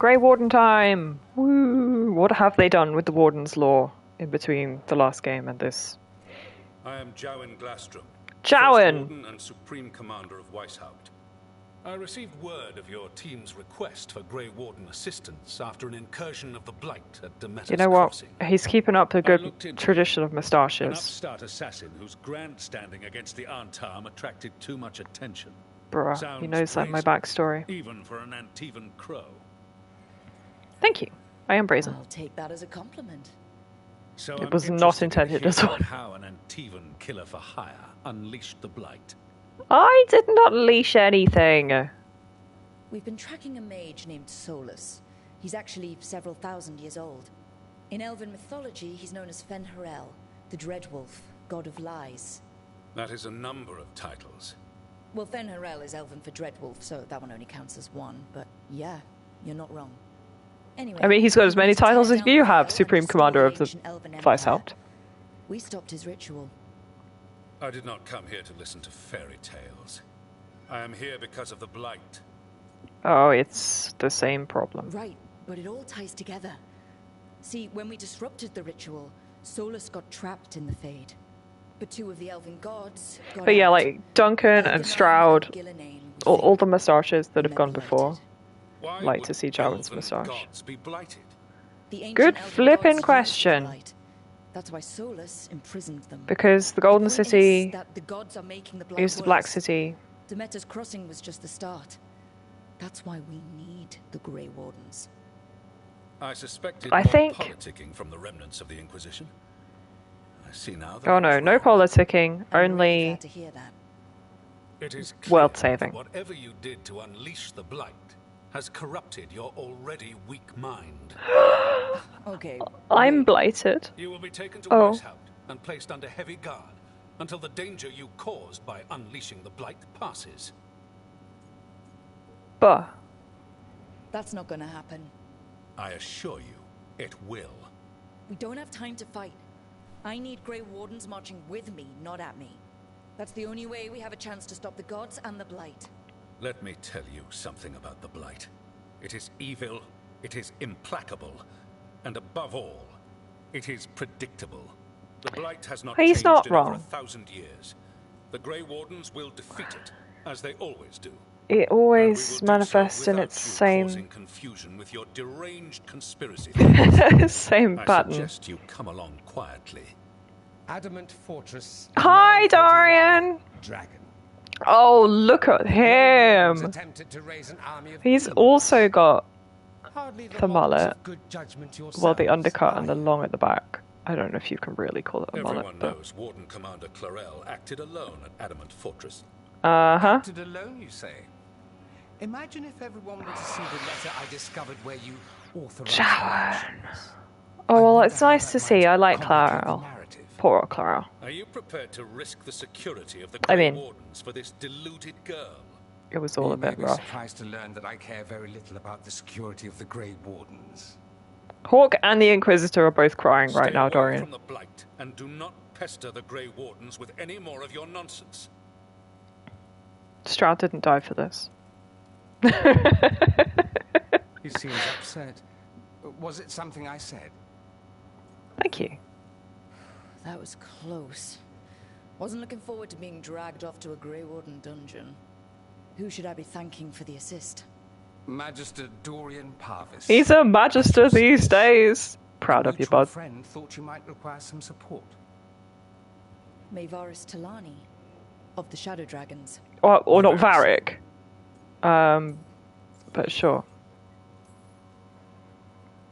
Grey Warden time! Woo! What have they done with the Warden's lore in between the last game and this? I am Jowen Glastrom, Jowen! First Warden and Supreme Commander of Weishaupt. I received word of your team's request for Grey Warden assistance after an incursion of the Blight at Demeter's You know what? Crossing. He's keeping up a good tradition of An moustaches. upstart assassin whose grandstanding against the Antarm attracted too much attention. Bruh, he Sounds knows that my brazen, backstory. even for an Antivan crow. Thank you. I am brazen. I'll take that as a compliment. So It I'm was not interested in intended as hearing one. how an Antivan killer for hire unleashed the Blight. I did not leash anything. We've been tracking a mage named Solus. He's actually several thousand years old. In elven mythology, he's known as Fen'Harel, the Dreadwolf, god of lies. That is a number of titles. Well, Fen'Harel is elven for Dreadwolf, so that one only counts as one. But yeah, you're not wrong. Anyway, I mean, he's got as many titles as you have, Veil Supreme and Commander of the ancient elven Weishaupt. We stopped his ritual. I did not come here to listen to fairy tales. I am here because of the Blight. Oh, it's the same problem. Right, but it all ties together. See, when we disrupted the ritual, Solus got trapped in the Fade. But two of the elven gods got But yeah, out. like Duncan and Stroud, all the moustaches that have gone before. Why Like would to see Jowen's elven moustache. gods be blighted? The ancient Good elven flipping gods used the question. Blight. That's why Solus imprisoned them. Because the Golden The point City is that the gods are making the Blight is the Black worse. City. Demeter's Crossing was just the start. That's why we need the Grey Wardens. I suspected I more think- politicking from the remnants of the Inquisition. I see now that Oh I no, was no wrong. politicking, only Glad to hear that. It is world clear saving. that whatever you did to unleash the Blight has corrupted your already weak mind. Okay. I'm blighted. You will be taken to Oh. Weishaupt and placed under heavy guard until the danger you caused by unleashing the Blight passes. But That's not gonna happen. I assure you, it will. We don't have time to fight. I need Grey Wardens marching with me, not at me. That's the only way we have a chance to stop the gods and the Blight. Let me tell you something about the Blight. It is evil, it is implacable, and above all, it is predictable. The Blight has not He's changed not in over wrong. 1,000 years. The Grey Wardens will defeat it, as they always do. it always manifests in its Causing same confusion with your deranged conspiracy same I pattern. suggest you come along quietly. Adamant Fortress. Hi, Dorian. Dragon. Oh, look at him. Attempted to raise an army of He's people. also got Hardly the mullet, of good judgment well, the yourselves, undercut and are the you? long at the back. I don't know if you can really call it a mullet, Everyone but knows Warden Commander Clarel acted alone at Adamant Fortress. uh-huh. Acted alone, you say? Imagine if everyone were to see the letter I discovered where you authorized your actions. Oh, well, it's nice to see. I like Clara. Poor old Clara. Are you prepared to risk the security of the I Grey mean- Wardens for this deluded girl? It was all a You may bit be rough. surprised to learn that I care very little about the security of the Grey Wardens. Hawk and the Inquisitor are both crying right Stay now, away Dorian. from the Blight, and do not pester the Grey Wardens with any more of your nonsense. Stroud didn't die for this. He seems upset. Was it something I said? Thank you. That was close. Wasn't looking forward to being dragged off to a Grey Warden dungeon. Who should I be thanking for the assist? Magister Dorian Parvis. He's a magister these days. Proud of you, Mutual bud. friend thought you might require some support. Mayvaris Talani, of the Shadow Dragons. Or not Varric. But sure.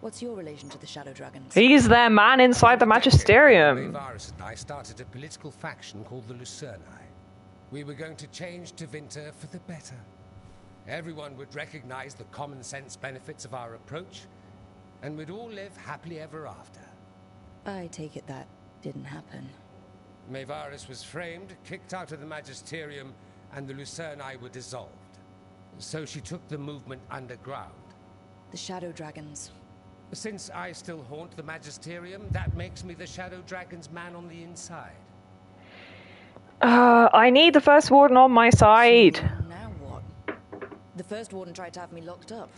What's your relation to the Shadow Dragons? He's their man inside the Magisterium. Varus and I started a political faction called the Lucerni. We were going to change Tevinter for the better. Everyone would recognize the common sense benefits of our approach, and we'd all live happily ever after. I take it that didn't happen. Mayvaris was framed, kicked out of the Magisterium, and the Lucerni were dissolved. So she took the movement underground. The Shadow Dragons. Since I still haunt the Magisterium, that makes me the Shadow Dragon's man on the inside. I need the First Warden on my side. Now what? The First Warden tried to have me locked up.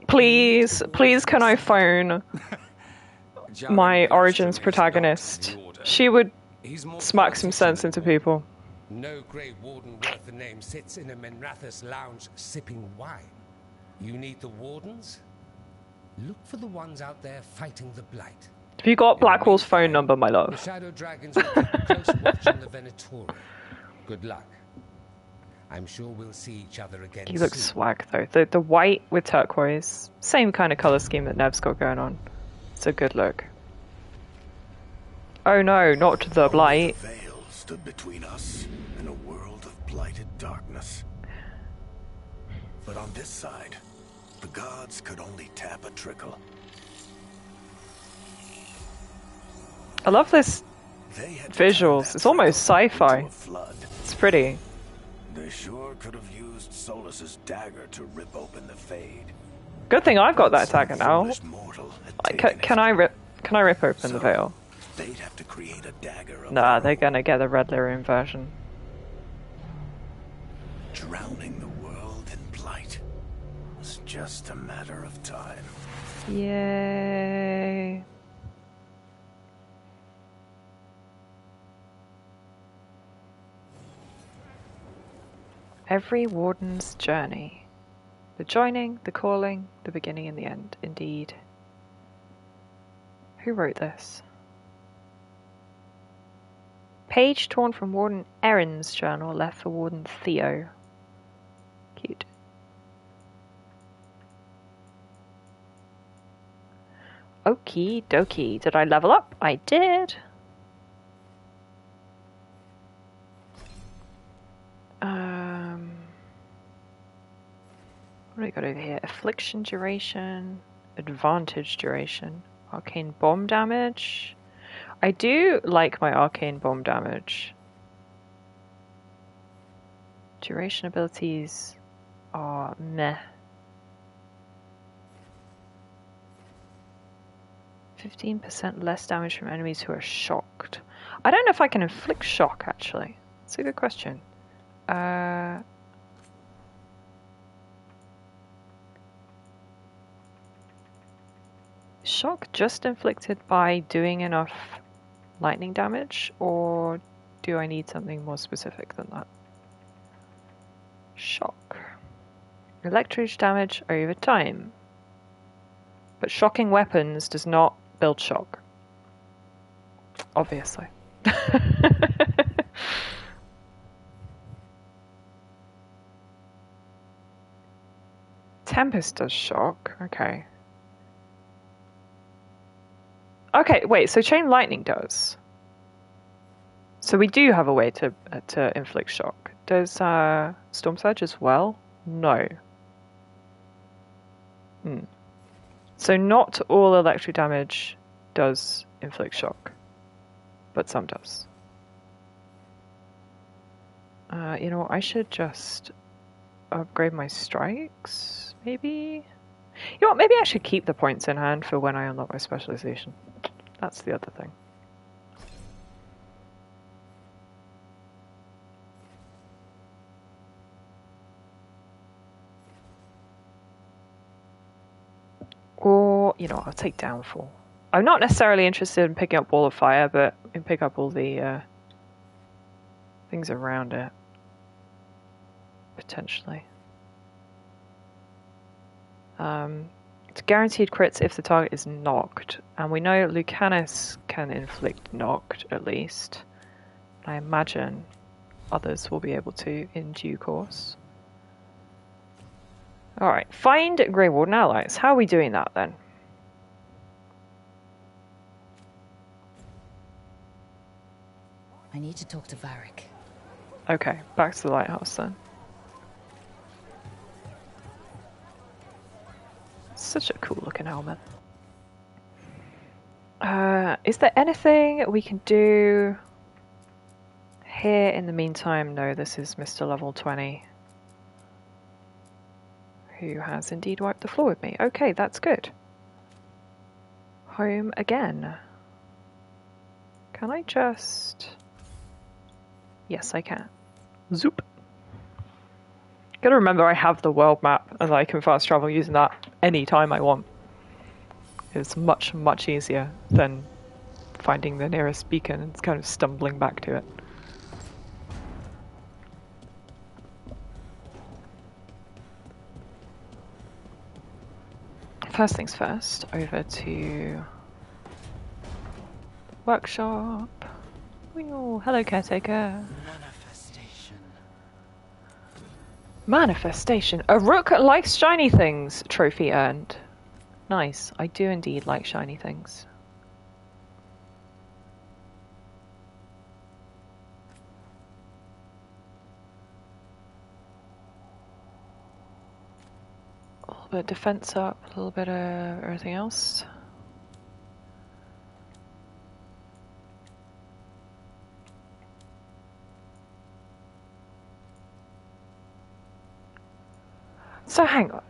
Please, please can I phone my Origins protagonist? She would smack some sense into people. No Grey Warden worth the name sits in a Menrathus lounge sipping wine. You need the Wardens? Look for the ones out there fighting the Blight. Have you got Blackwall's phone number, my The love? Shadow Dragons will keep a close watch on the Venatori. Good luck. I'm sure we'll see each other again He looks soon. swag though. The white with turquoise, same kind of color scheme that Nev's got going on. It's a good look. Oh no, not the Blight. The veil stood between us and a world of blighted darkness. But on this side, the gods could only tap a trickle. I love this They had visuals. It's almost sci-fi. It's pretty. They sure could have used Solus's dagger to rip open the Fade. Good thing I've got that dagger now. Foolish mortal had Like, taken can I rip open the veil? They'd have to create a dagger of Nah, they're gonna get the Red Lyrium version. drowning the world in blight. It's just a matter of time. Yay. Every warden's journey. The joining, the calling, the beginning and the end, indeed. Who wrote this? Page torn from Warden Erin's journal, left for Warden Theo. Cute. Okie dokie. Did I level up? I did. What do we got over here? Affliction duration, advantage duration, arcane bomb damage. I do like my arcane bomb damage. Duration abilities are meh. 15% less damage from enemies who are shocked. I don't know if I can inflict shock, actually. That's a good question. Shock just inflicted by doing enough lightning damage, or do I need something more specific than that? Shock. Electric damage over time. But shocking weapons does not build shock. Obviously. Tempest does shock. Okay. Okay, wait, so Chain Lightning does. So we do have a way to inflict shock. Does Storm Surge as well? No. So not all electric damage does inflict shock, but some does. You know what, I should just upgrade my strikes, maybe? You know what, maybe I should keep the points in hand for when I unlock my specialization. That's the other thing. Or, you know, I'll take Downfall. I'm not necessarily interested in picking up Wall of Fire, but I can pick up all the things around it. Potentially. It's guaranteed crits if the target is knocked. And we know Lucanus can inflict knocked, at least. I imagine others will be able to in due course. Alright, find Grey Warden allies. How are we doing that then? I need to talk to Varric. Okay, back to the lighthouse then. Such a cool looking helmet. Is there anything we can do here in the meantime? No, this is Mr. Level 20. Who has indeed wiped the floor with me. Okay, that's good. Home again. Can I just... Yes, I can. Zoop. Gotta remember I have the world map and I can fast travel using that any time I want. It's much, much easier than finding the nearest beacon and kind of stumbling back to it. First things first, over to workshop. Oh, hello, caretaker. Manifestation. A rook likes shiny things. Trophy earned. Nice. I do indeed like shiny things. A little bit of defense up, a little bit of everything else. So hang on.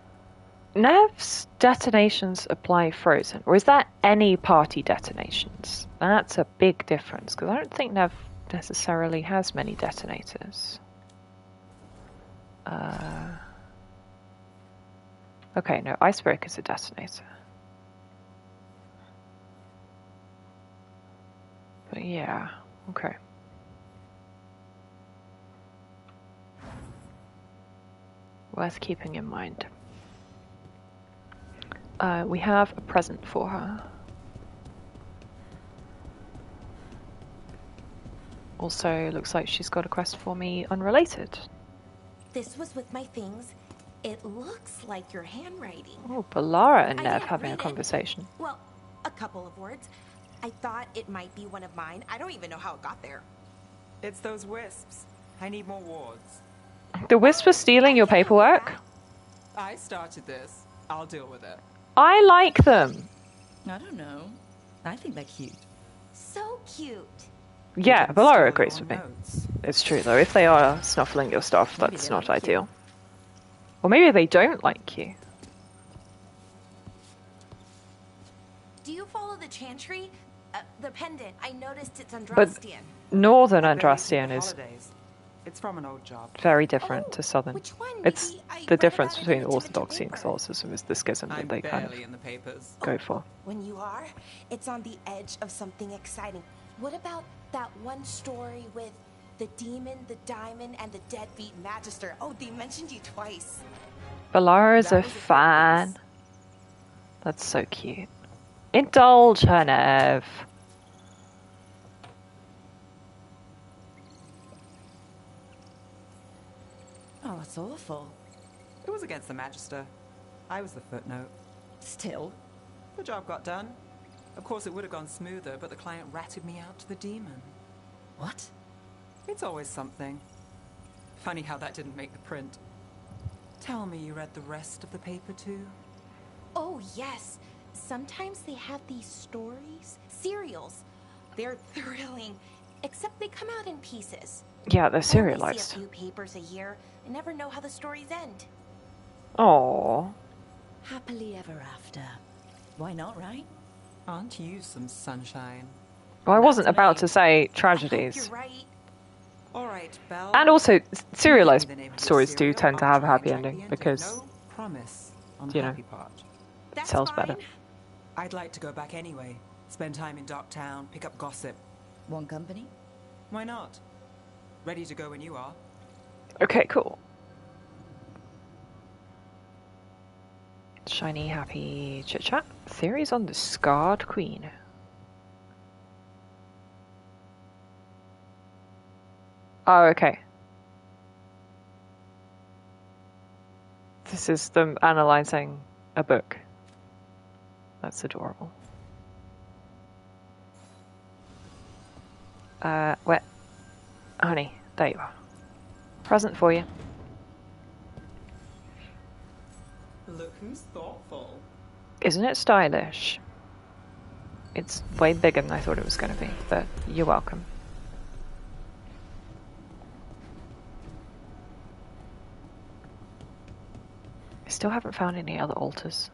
Nev's detonations apply frozen, or is that any party detonations? That's a big difference, because I don't think Nev necessarily has many detonators. Okay, no, Icebreaker's a detonator. But yeah, okay. Worth keeping in mind. We have a present for her. Also, looks like she's got a quest for me unrelated. This was with my things. It looks like your handwriting. Oh, Balara and Nev having a conversation. Well, a couple of words. I thought it might be one of mine. I don't even know how it got there. It's those wisps. I need more wards. The wisp was stealing your paperwork? I started this. I'll deal with it. I like them. I don't know. I think they're cute. So cute. Yeah, Balara agrees with me. It's true though, if they are snuffling your stuff, that's not ideal. Or maybe they don't like you. Do you follow the chantry? The pendant. I noticed it's Andrastian. But Northern Andrastian is It's from an old job. very different to Southern. Which one? It's the difference between Orthodoxy and Catholicism is the schism that they kind of in the papers. go for. When you are, it's on the edge of something exciting. What about that one story with the demon, the diamond, and the deadbeat magister? Oh, they mentioned you twice. Balara's a fan. That's so cute. Indulge her, Nev. Oh, that's awful. It was against the magister. I was the footnote. Still. The job got done. Of course, it would have gone smoother, but the client ratted me out to the demon. What? It's always something. Funny how that didn't make the print. Tell me you read the rest of the paper too? Oh, yes. Sometimes they have these stories. Serials. They're thrilling. Except they come out in pieces. Yeah, they're I only serialized. see a few papers a year and never know how the stories end. Aww. Happily ever after. Why not, right? Aren't you some sunshine? Well, I wasn't about to say tragedies. You're right. All right, Belle. And also, serialized stories do tend to have a happy ending because, No promise on the you know, happy part. it sells better. I'd like to go back anyway. Spend time in Darktown, pick up gossip. One company? Why not? Ready to go when you are. Okay, cool. Shiny, happy chit chat. Theories on the Scarred Queen. Oh, okay. This is them analyzing a book. That's adorable. Where? Honey, there you are. Present for you. Look who's thoughtful. Isn't it stylish? It's way bigger than I thought it was going to be, but you're welcome. I still haven't found any other altars.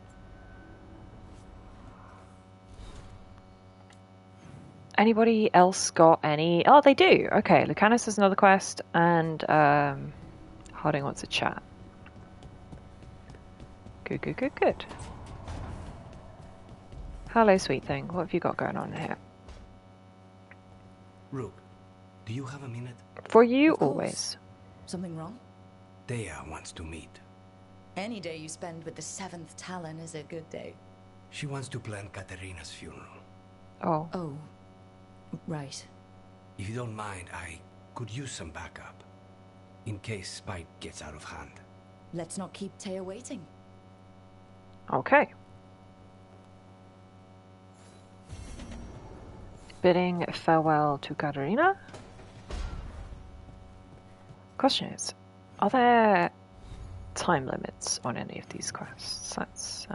Anybody else got any? Oh, they do. Okay, Lucanus has another quest, and Harding wants a chat. Good, good, good, good. Hello, sweet thing. What have you got going on here? Rook, do you have a minute? For you, always. Something wrong? Dea wants to meet. Any day you spend with the 7th Talon is a good day. She wants to plan Katerina's funeral. Oh. Oh. Right. If you don't mind, I could use some backup. In case Spite gets out of hand. Let's not keep Taya waiting. Okay. Bidding farewell to Katerina? Question is, are there time limits on any of these quests? That's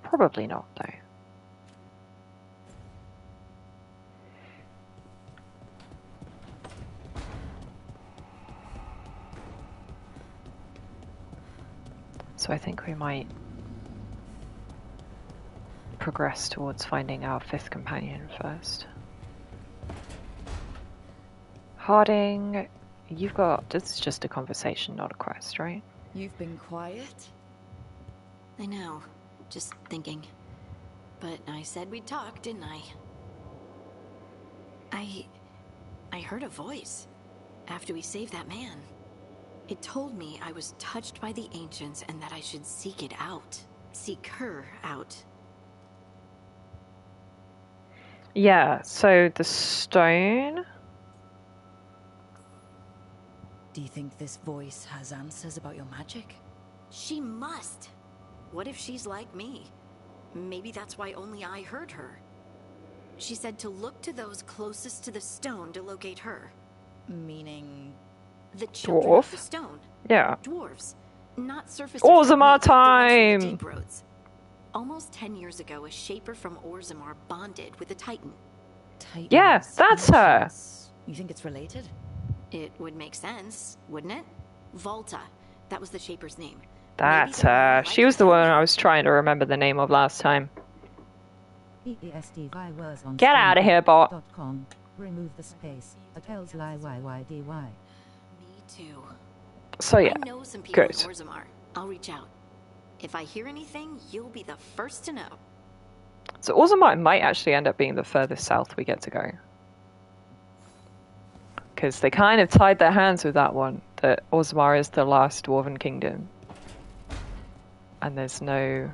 probably not, though. So I think we might progress towards finding our 5th companion first. Harding, you've got... This is just a conversation, not a quest, right? You've been quiet? I know. Just thinking. But I said we'd talk, didn't I? I heard a voice after we saved that man. It told me I was touched by the ancients and that I should seek it out. Seek her out. Yeah, so the stone... Do you think this voice has answers about your magic? She must. What if she's like me? Maybe that's why only I heard her. She said to look to those closest to the stone to locate her. Meaning... The children of the stone. Yeah. Dwarves. Not surface. Orzammar time! Deep roads. Almost 10 years ago, a shaper from Orzammar bonded with a titan. Titans. Yeah, that's her! You think it's related? It would make sense, wouldn't it? Volta. That was the shaper's name. That's her. She was the one I was trying to remember the name of last time. Get out of here, bot. Remove the space. @LSLYYYDY. Me too. So yeah, I know some people good. in Orzammar. I'll reach out. If I hear anything, you'll be the first to know. So Orzammar might actually end up being the furthest south we get to go. Because they kind of tied their hands with that one, that Orzammar is the last dwarven kingdom. And there's no...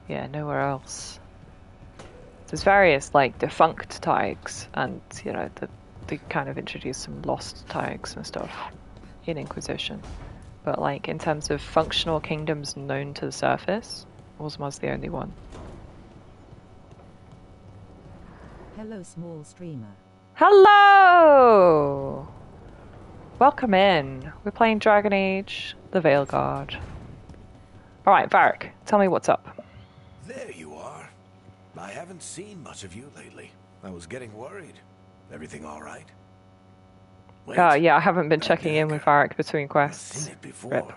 Yeah, nowhere else. There's various, like, defunct taigs, and, you know, they kind of introduced some lost taigs and stuff in Inquisition. But, like, in terms of functional kingdoms known to the surface, Orzammar's the only one. Hello, small streamer. Hello! Welcome in. We're playing Dragon Age The Veilguard. Alright, Varric, tell me what's up. There you are. I haven't seen much of you lately. I was getting worried. Everything all right? Yeah, I haven't been checking in with Varric between quests. Rip.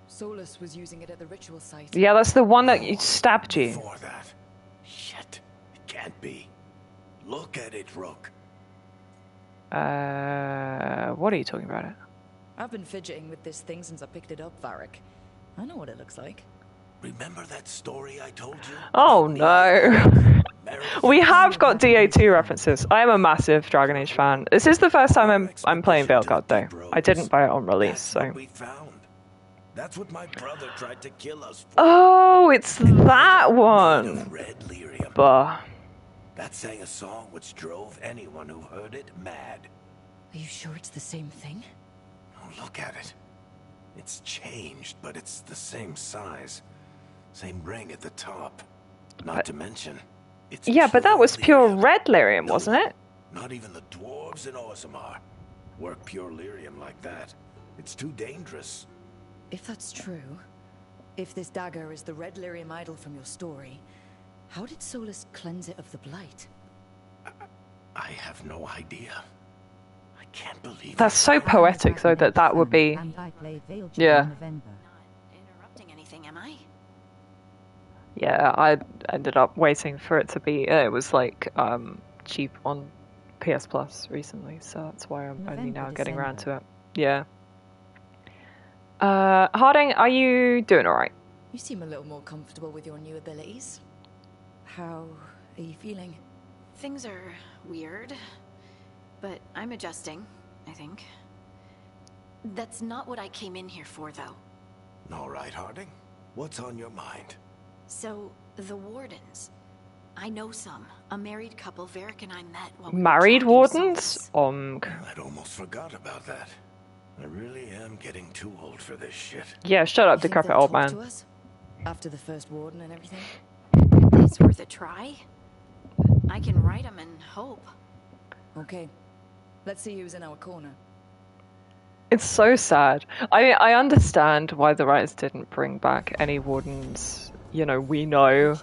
Solus was using it at the ritual site. Yeah, that's the one that stabbed you. Before that. Shit. It can't be. Look at it, Rook. What are you talking about? I've been fidgeting with this thing since I picked it up, Varric. I know what it looks like. Remember that story I told you? Oh no. We have got DA2 references. I am a massive Dragon Age fan. This is the first time I'm playing Veilguard though. I didn't buy it on release, so... That's what my brother tried to kill us for. Oh, it's that one! Bah. That sang a song which drove anyone who heard it mad. Are you sure it's the same thing? Oh, look at it. It's changed, but it's the same size. Same ring at the top. Not to mention, it's yeah, but that was pure red lyrium, wasn't it? Not even the dwarves in Orzammar work pure lyrium like that. It's too dangerous. If that's true, if this dagger is the red lyrium idol from your story, how did Solus cleanse it of the blight? I have no idea. I can't believe that's so poetic, though, that would be... Yeah. Interrupting anything, am I? Yeah, I ended up waiting for it to be... it was, like, cheap on PS Plus recently, so that's why I'm only now getting around to it. Yeah. Harding, are you doing alright? You seem a little more comfortable with your new abilities. How are you feeling? Things are weird, but I'm adjusting, I think. That's not what I came in here for, though. All right, Harding. What's on your mind? So, the wardens. I know some. A married couple Varric and I met while we were Married tracking wardens? I'd almost forgot about that. I really am getting too old for this shit. Yeah, shut up, You think decrepit they'll old talk man. to us? After the first warden and everything? It's worth a try. I can write them and hope. Okay. Let's see who's in our corner. It's so sad. I mean, I understand why the writers didn't bring back any wardens, you know, we know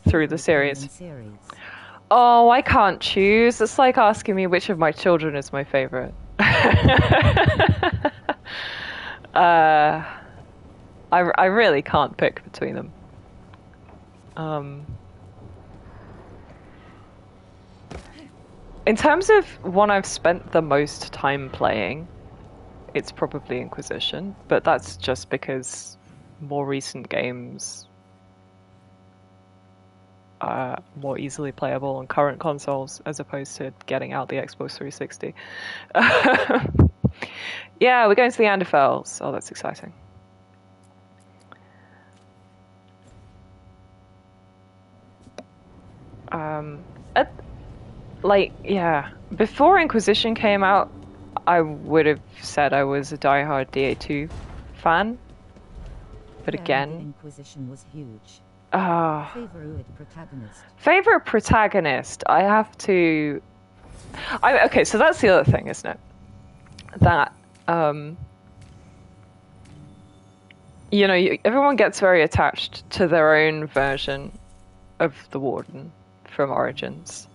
through the series. Oh, I can't choose. It's like asking me which of my children is my favorite. I really can't pick between them. In terms of one I've spent the most time playing, it's probably Inquisition, but that's just because more recent games are more easily playable on current consoles as opposed to getting out the Xbox 360. Yeah, we're going to the Anderfels. Oh, that's exciting. Yeah, before Inquisition came out, I would have said I was a diehard DA2 fan, but again, Inquisition was huge. Favorite protagonist. Favorite protagonist. I have to. Okay, so that's the other thing, isn't it? That you know, everyone gets very attached to their own version of the Warden from Origins.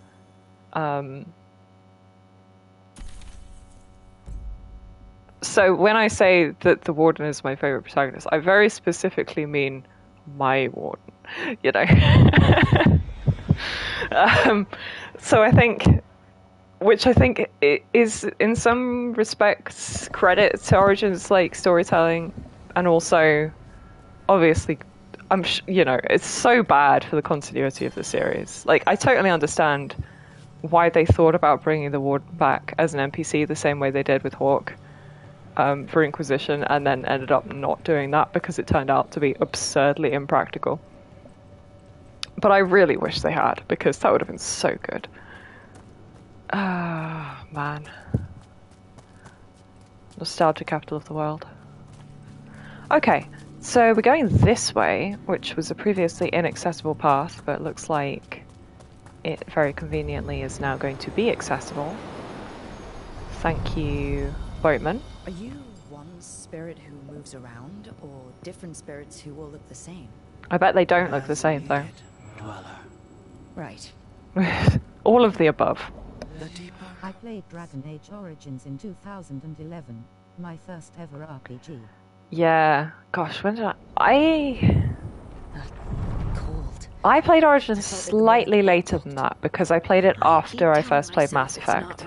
So when I say that the Warden is my favorite protagonist, I very specifically mean my Warden, you know. So I think, which I think is in some respects credit to Origins like storytelling, and also obviously you know, it's so bad for the continuity of the series. Like, I totally understand why they thought about bringing the Warden back as an NPC the same way they did with Hawk for Inquisition, and then ended up not doing that because it turned out to be absurdly impractical. But I really wish they had, because that would have been so good. Ah, man. Nostalgia capital of the world. Okay, so we're going this way, which was a previously inaccessible path, but looks like it very conveniently is now going to be accessible. Thank you, boatman. Are you one spirit who moves around, or different spirits who all look the same? I bet they don't look the same, though. Right. All of the above. I played Dragon Age Origins in 2011, my first ever RPG. Yeah, gosh, when did I played Origins slightly later than that, because I played it after I first played Mass Effect.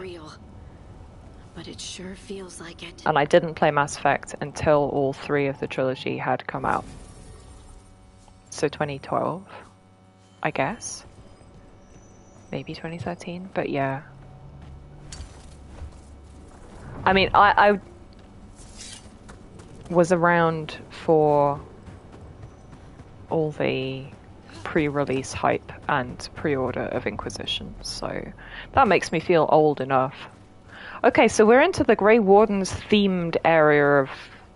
But it sure feels like it. And I didn't play Mass Effect until all 3 of the trilogy had come out. So 2012, I guess. Maybe 2013, but yeah. I mean, I was around for all the pre-release hype and pre-order of Inquisition, so that makes me feel old enough. Okay, so we're into the Grey Warden's themed area of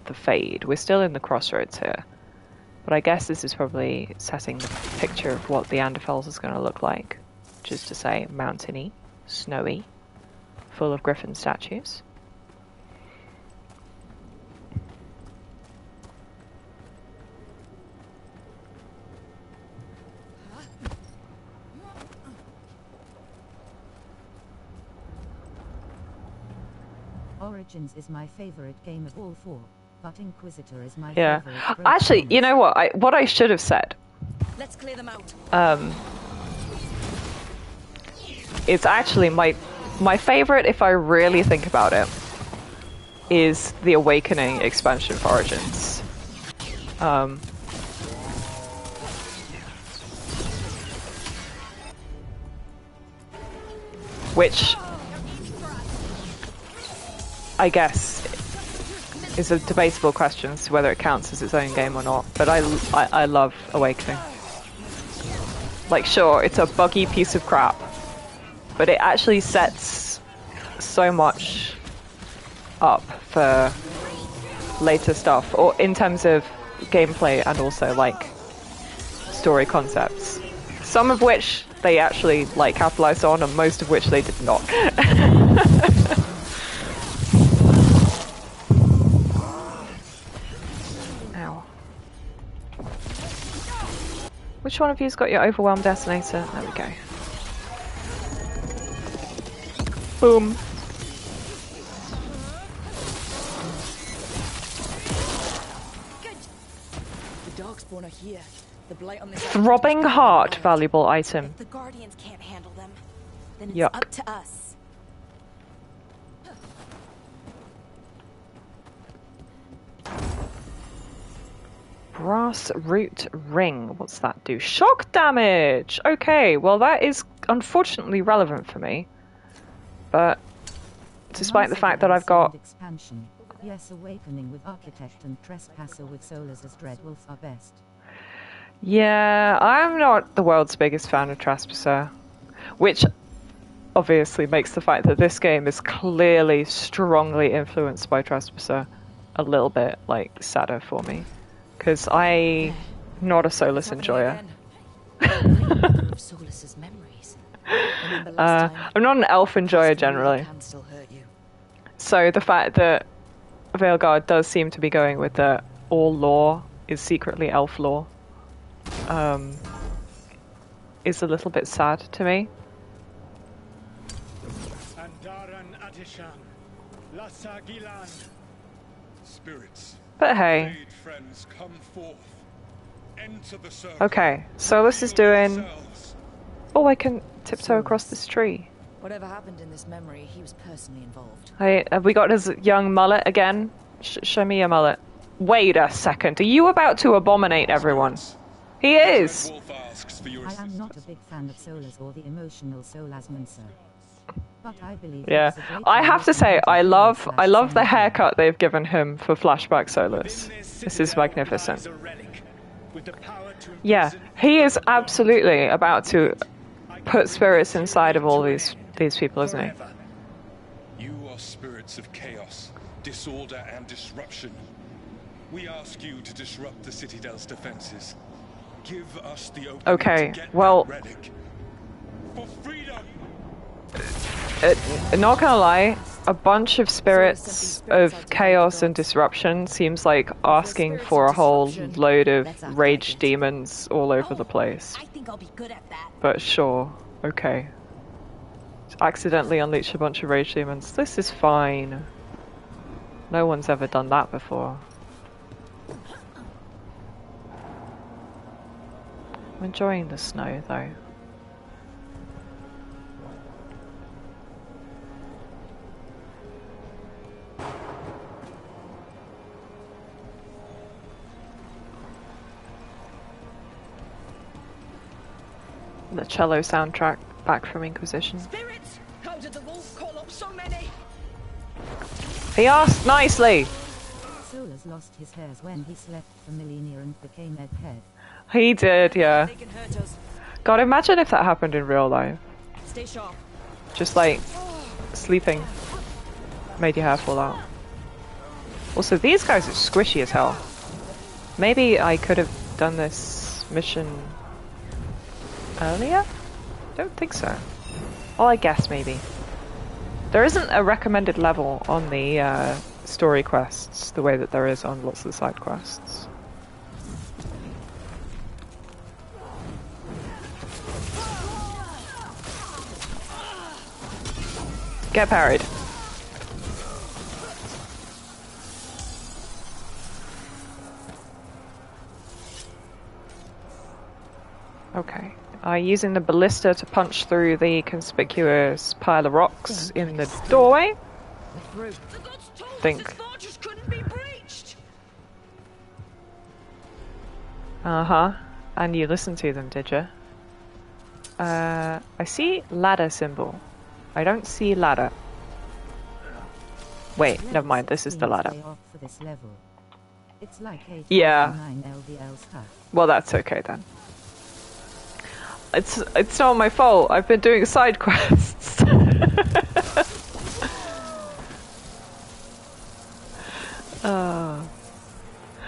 the Fade. We're still in the crossroads here, but I guess this is probably setting the picture of what the Anderfels is going to look like, which is to say mountainy, snowy, full of griffin statues. Origins is my favorite game of all 4, but Inquisitor is my Yeah. favorite. Actually, you know what I should have said? Let's clear them out. It's actually my favorite, if I really think about it, is the Awakening expansion for Origins. Which I guess is a debatable question as to whether it counts as its own game or not, but I love Awakening. Like, sure, it's a buggy piece of crap, but it actually sets so much up for later stuff, or in terms of gameplay and also like story concepts, some of which they actually like capitalized on and most of which they did not. Ow. Which one of you's got your overwhelmed detonator? There we go. Boom. The Darkspawn are here. The blight on this Throbbing heart, valuable item. If the Guardians can't handle them, then it's Yuck. up to us. Brass root ring. What's that do? Shock damage! Okay, well that is unfortunately relevant for me. But despite the fact that I've got... Expansion. Yes, Awakening with Architect and Trespasser with Solars as Dreadwolf are best. Yeah, I'm not the world's biggest fan of Trespasser. Which obviously makes the fact that this game is clearly strongly influenced by Trespasser a little bit, like, sadder for me. Because I'm not a Solus enjoyer. Solus's memories. I'm not an elf enjoyer generally. So the fact that Veilguard does seem to be going with the all lore is secretly elf lore is a little bit sad to me. Spirits, but hey. friends, come forth. Enter the circle. Okay, Solus is doing... Oh, I can tiptoe across this tree. Whatever happened in this memory, he was personally involved. Hey, have we got his young mullet again? Show me your mullet. Wait a second, are you about to abominate everyone? He is! I am not a big fan of Solars or the emotional Solasman, sir. But I believe yeah, I have to say, I love the haircut they've given him for Flashback Solus. This is magnificent. Yeah, he is absolutely about to put spirits inside of all these people, isn't he? You are spirits of chaos, disorder and disruption. We ask you to disrupt the Citadel's defenses. Give us the opening okay, to get well, that relic. For freedom. Not gonna lie, a bunch of spirits of chaos and disruption seems like asking for a whole load of rage demons all over the place. I think I'll be good at that. But sure, okay. Accidentally unleash a bunch of rage demons. This is fine. No one's ever done that before. I'm enjoying the snow though. The cello soundtrack back from Inquisition. Spirits! How did the wolf call up so many? He asked nicely! Solus lost his hairs when he slept for millennia and became egghead. He did, yeah. They can hurt us. God, imagine if that happened in real life. Stay sharp. Just like sleeping made your hair fall out. Also, these guys are squishy as hell. Maybe I could have done this mission earlier? Don't think so. Well, I guess maybe. There isn't a recommended level on the story quests the way that there is on lots of the side quests. Get parried. Okay. Using the ballista to punch through the conspicuous pile of rocks in the doorway. think. Fortress couldn't be breached. And you listened to them, did you? I see ladder symbol. I don't see ladder. Wait, never mind. This is the ladder. For this level. It's like Yeah. 9 LVL's hut. Well, that's okay then. It's not my fault. I've been doing side quests.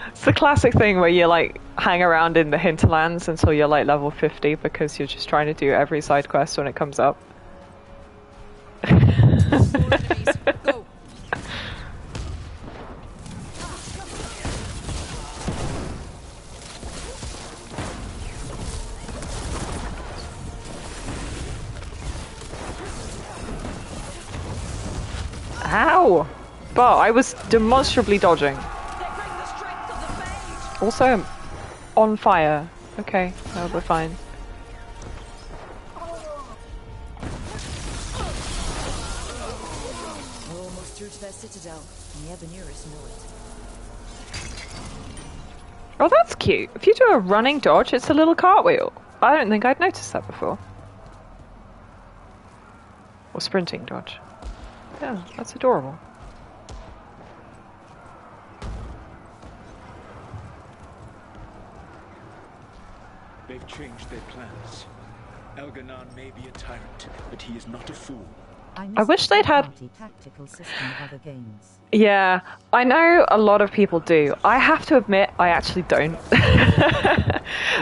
It's the classic thing where you like hang around in the hinterlands until you're like level 50 because you're just trying to do every side quest when it comes up. Ow! But I was demonstrably dodging. Also, I'm on fire. Okay, no, we're fine. We're almost through to their citadel, and the Ebeneris know it. Oh, that's cute. If you do a running dodge, it's a little cartwheel. I don't think I'd noticed that before. Or sprinting dodge. Yeah, that's adorable. They've changed their plans. Elganon may be a tyrant, but he is not a fool. I wish they'd had... Tactical system of other games. Yeah, I know a lot of people do. I have to admit, I actually don't.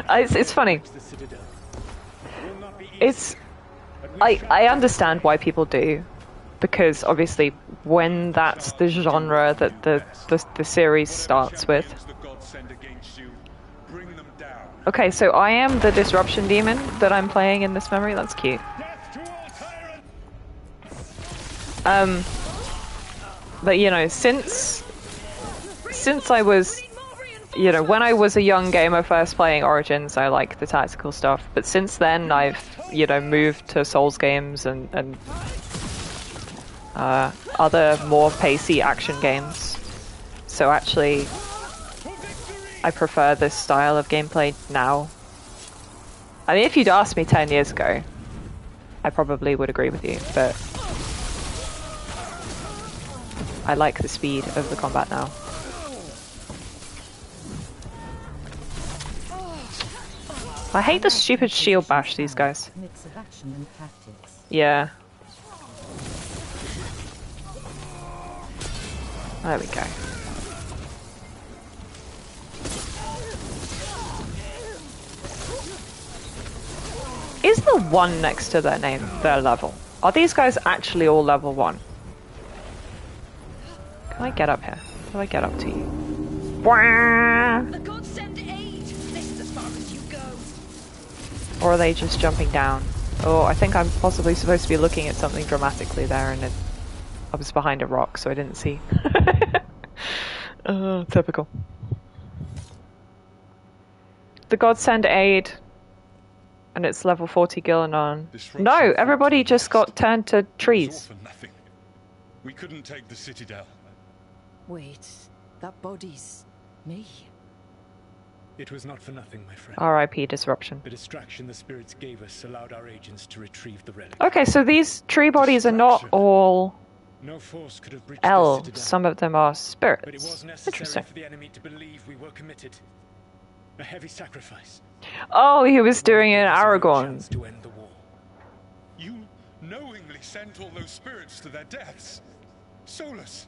It's funny. I understand why people do, because obviously when that's the genre that the series starts with. Okay, so I am the disruption demon that I'm playing in this memory. That's cute. But you know, since I was, you know, when I was a young gamer first playing Origins, I liked the tactical stuff. But since then, I've, you know, moved to Souls games and other more pacey action games. So actually, I prefer this style of gameplay now. I mean, if you'd asked me 10 years ago, I probably would agree with you, but I like the speed of the combat now. I hate the stupid shield bash, these guys. Mix of action and tactics. Yeah. There we go. Is the 1 next to their name their level? Are these guys actually all level 1? Can I get up here? Can I get up to you? The gods send aid. This is as far as you go. Or are they just jumping down? Oh, I think I'm possibly supposed to be looking at something dramatically there, and I was behind a rock, so I didn't see. Typical. The gods send aid, and it's level 40 Gillinon. No, everybody just got turned to trees. We couldn't take the citadel. Wait, that body's me. It was not for nothing, my friend. R.I.P. Disruption. The distraction the spirits gave us allowed our agents to retrieve the relic. Okay, so these tree bodies are not all No force could have breached elves. the citadel. Some of them are spirits. But it was necessary Interesting. for the enemy to believe we were committed. A heavy sacrifice. Oh, he was doing an Aragorn. To end the war. You knowingly sent all those spirits to their deaths. Solus,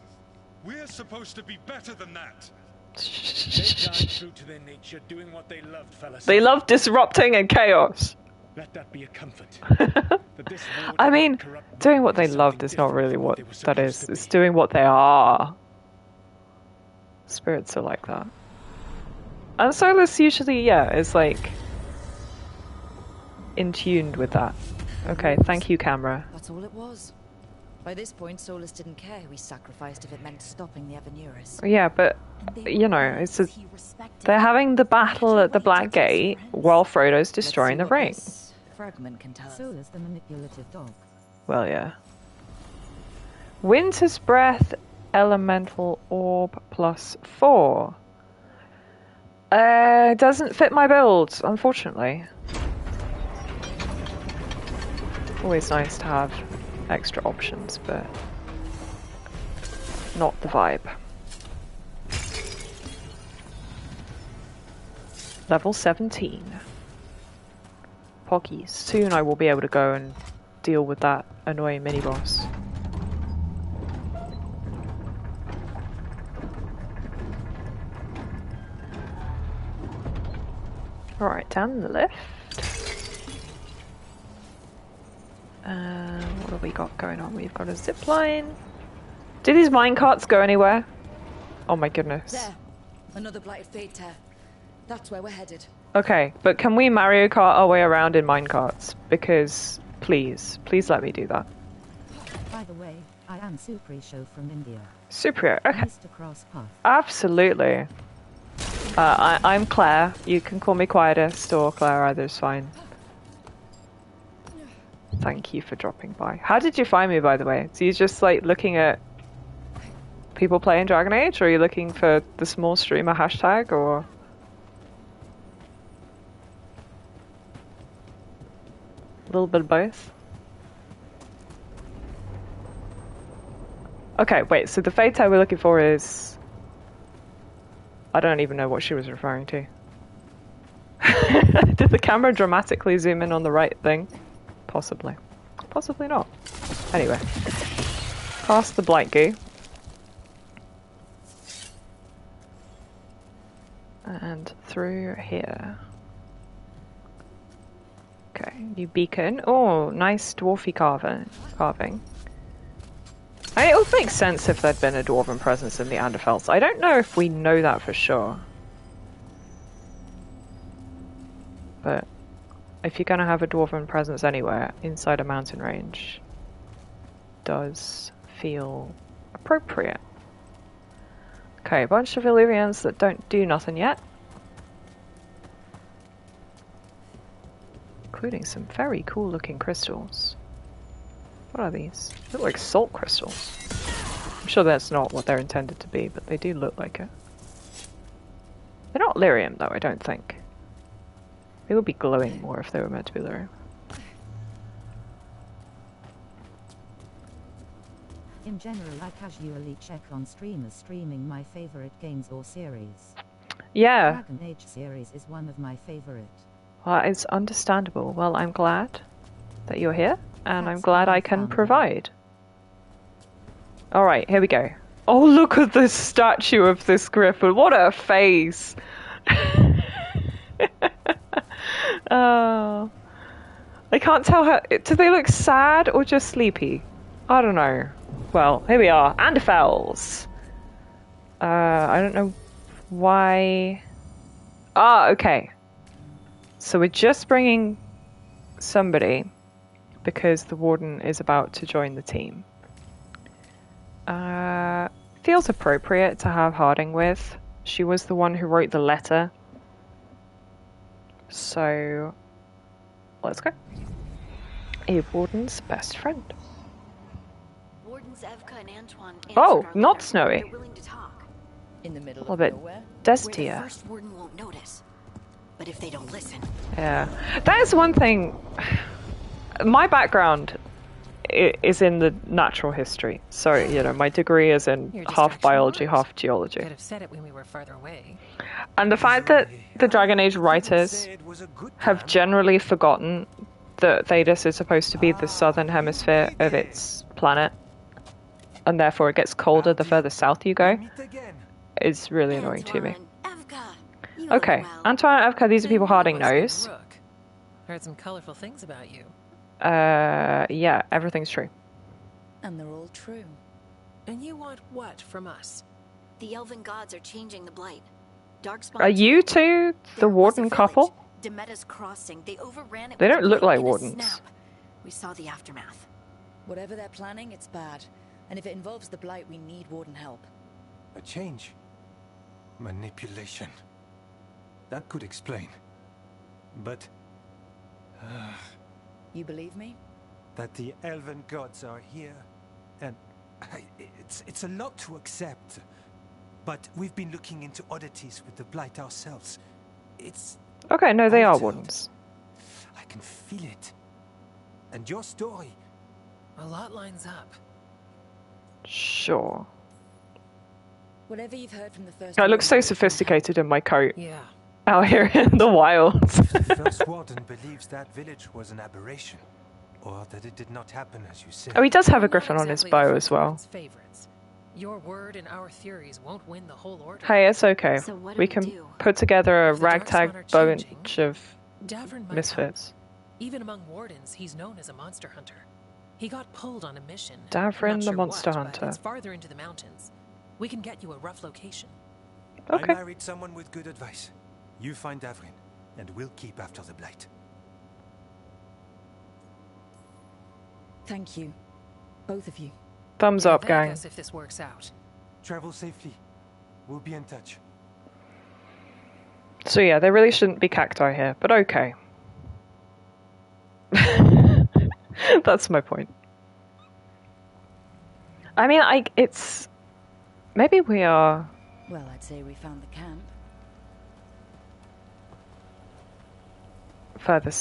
we're supposed to be better than that. They died true to their nature, doing what they loved, fellas. They love disrupting and chaos. Let that be a comfort. I mean, doing what they loved is not really what that is. It's doing what they are. Spirits are like that. And Solus usually, yeah, is like in tune with that. Okay, thank you, camera. That's all it was. By this point, Solus didn't care who we sacrificed if it meant stopping the Ebeneris. Yeah, but you know, they're having the battle at the Black Gate while Frodo's destroying the ring. Fragment can tell us. Solus the manipulative dog. Well, yeah. Winter's Breath, elemental orb +4. Doesn't fit my build, unfortunately. Always nice to have extra options, but not the vibe. Level 17. Poggies. Soon I will be able to go and deal with that annoying mini-boss. Alright, down the left. What have we got going on? We've got a zip line. Do these minecarts go anywhere? Oh my goodness. There. Another blighted fade tear. That's where we're headed. Okay, but can we Mario Kart our way around in minecarts? Because, please let me do that. By the way, I am Supri from India. Superior, okay. Nice to cross paths. Absolutely. I'm Claire. You can call me Quietest or Claire, either's fine. Thank you for dropping by. How did you find me, by the way? So you're just like looking at people playing Dragon Age, or are you looking for the small streamer hashtag, or? A little bit of both. Okay, wait, so the fade tag we're looking for is... I don't even know what she was referring to. Did the camera dramatically zoom in on the right thing? Possibly. Possibly not. Anyway. Past the blight goo. And through here. Okay, new beacon. Oh, nice dwarfy carving. I mean, it would make sense if there'd been a dwarven presence in the Anderfels. I don't know if we know that for sure. But if you're going to have a dwarven presence anywhere inside a mountain range, does feel appropriate. Okay, a bunch of Illyrians that don't do nothing yet. Including some very cool looking crystals. What are these? They look like salt crystals. I'm sure that's not what they're intended to be, but they do look like it. They're not lyrium though, I don't think. They would be glowing more if they were meant to be lyrium. In general, I casually check on streamers streaming my favorite games or series. Yeah. Dragon Age series is one of my favorite. Well, it's understandable. Well, I'm glad that you're here, and I'm glad I can provide. Alright, here we go. Oh, look at the statue of this griffin. What a face! Oh. I can't tell how... Do they look sad or just sleepy? I don't know. Well, here we are. Anderfels. I don't know why... Ah, okay. So we're just bringing somebody because the warden is about to join the team. Feels appropriate to have Harding with. She was the one who wrote the letter. So, let's go. A warden's best friend. Wardens Evka and Antoine Oh, not snowy. They're willing to talk. In the middle A little bit deserty. Where the first warden won't notice. But if they don't listen... Yeah. That is one thing. My background is in the natural history. So, you know, my degree is in half biology, half geology. Could have said it when we were farther away. And the fact that the Dragon Age writers have generally forgotten that Thedas is supposed to be the southern hemisphere of its planet, and therefore it gets colder the further south you go, is really annoying to me. Okay, Antoine and Evka, these are people Harding knows. Heard some colorful things about you. Yeah, everything's true. And they're all true. And you want what from us? The elven gods are changing the blight. Darkspawn Are you two the warden couple? Demeta's crossing. They overran it. They don't look like in a wardens. snap. We saw the aftermath. Whatever they're planning, it's bad. And if it involves the blight, we need warden help. A change. Manipulation. That could explain. But... You believe me? that the elven gods are here, and It's a lot to accept. But we've been looking into oddities with the blight ourselves. It's... Okay, no, they are altered. wardens. I can feel it. And your story... A lot lines up. Sure. Whatever you've heard from the first... I look so sophisticated in my coat. Yeah. Out here in the wilds. The first warden believes that village was an aberration. Or that it did not happen as you said. Oh, he does have a griffin on his bow as well. Favorites. Your word and our theories won't win the whole order. Hey, it's okay. So what do We we can do? put together a If the Darkspawn ragtag are bunch of Davrin might misfits. help. Even among wardens, he's known as a monster hunter. He got pulled on a mission. Davrin Not the sure monster what, but hunter. It's farther into the mountains. We can get you a rough location. Okay. I married someone with good advice. You find Davrin, and we'll keep after the blight. Thank you. Both of you. Thumbs up, Thank gang. us if this works out. Travel safely. We'll be in touch. So yeah, there really shouldn't be cacti here, but okay. That's my point. I mean, it's... Maybe we are... Well, I'd say we found the camp. further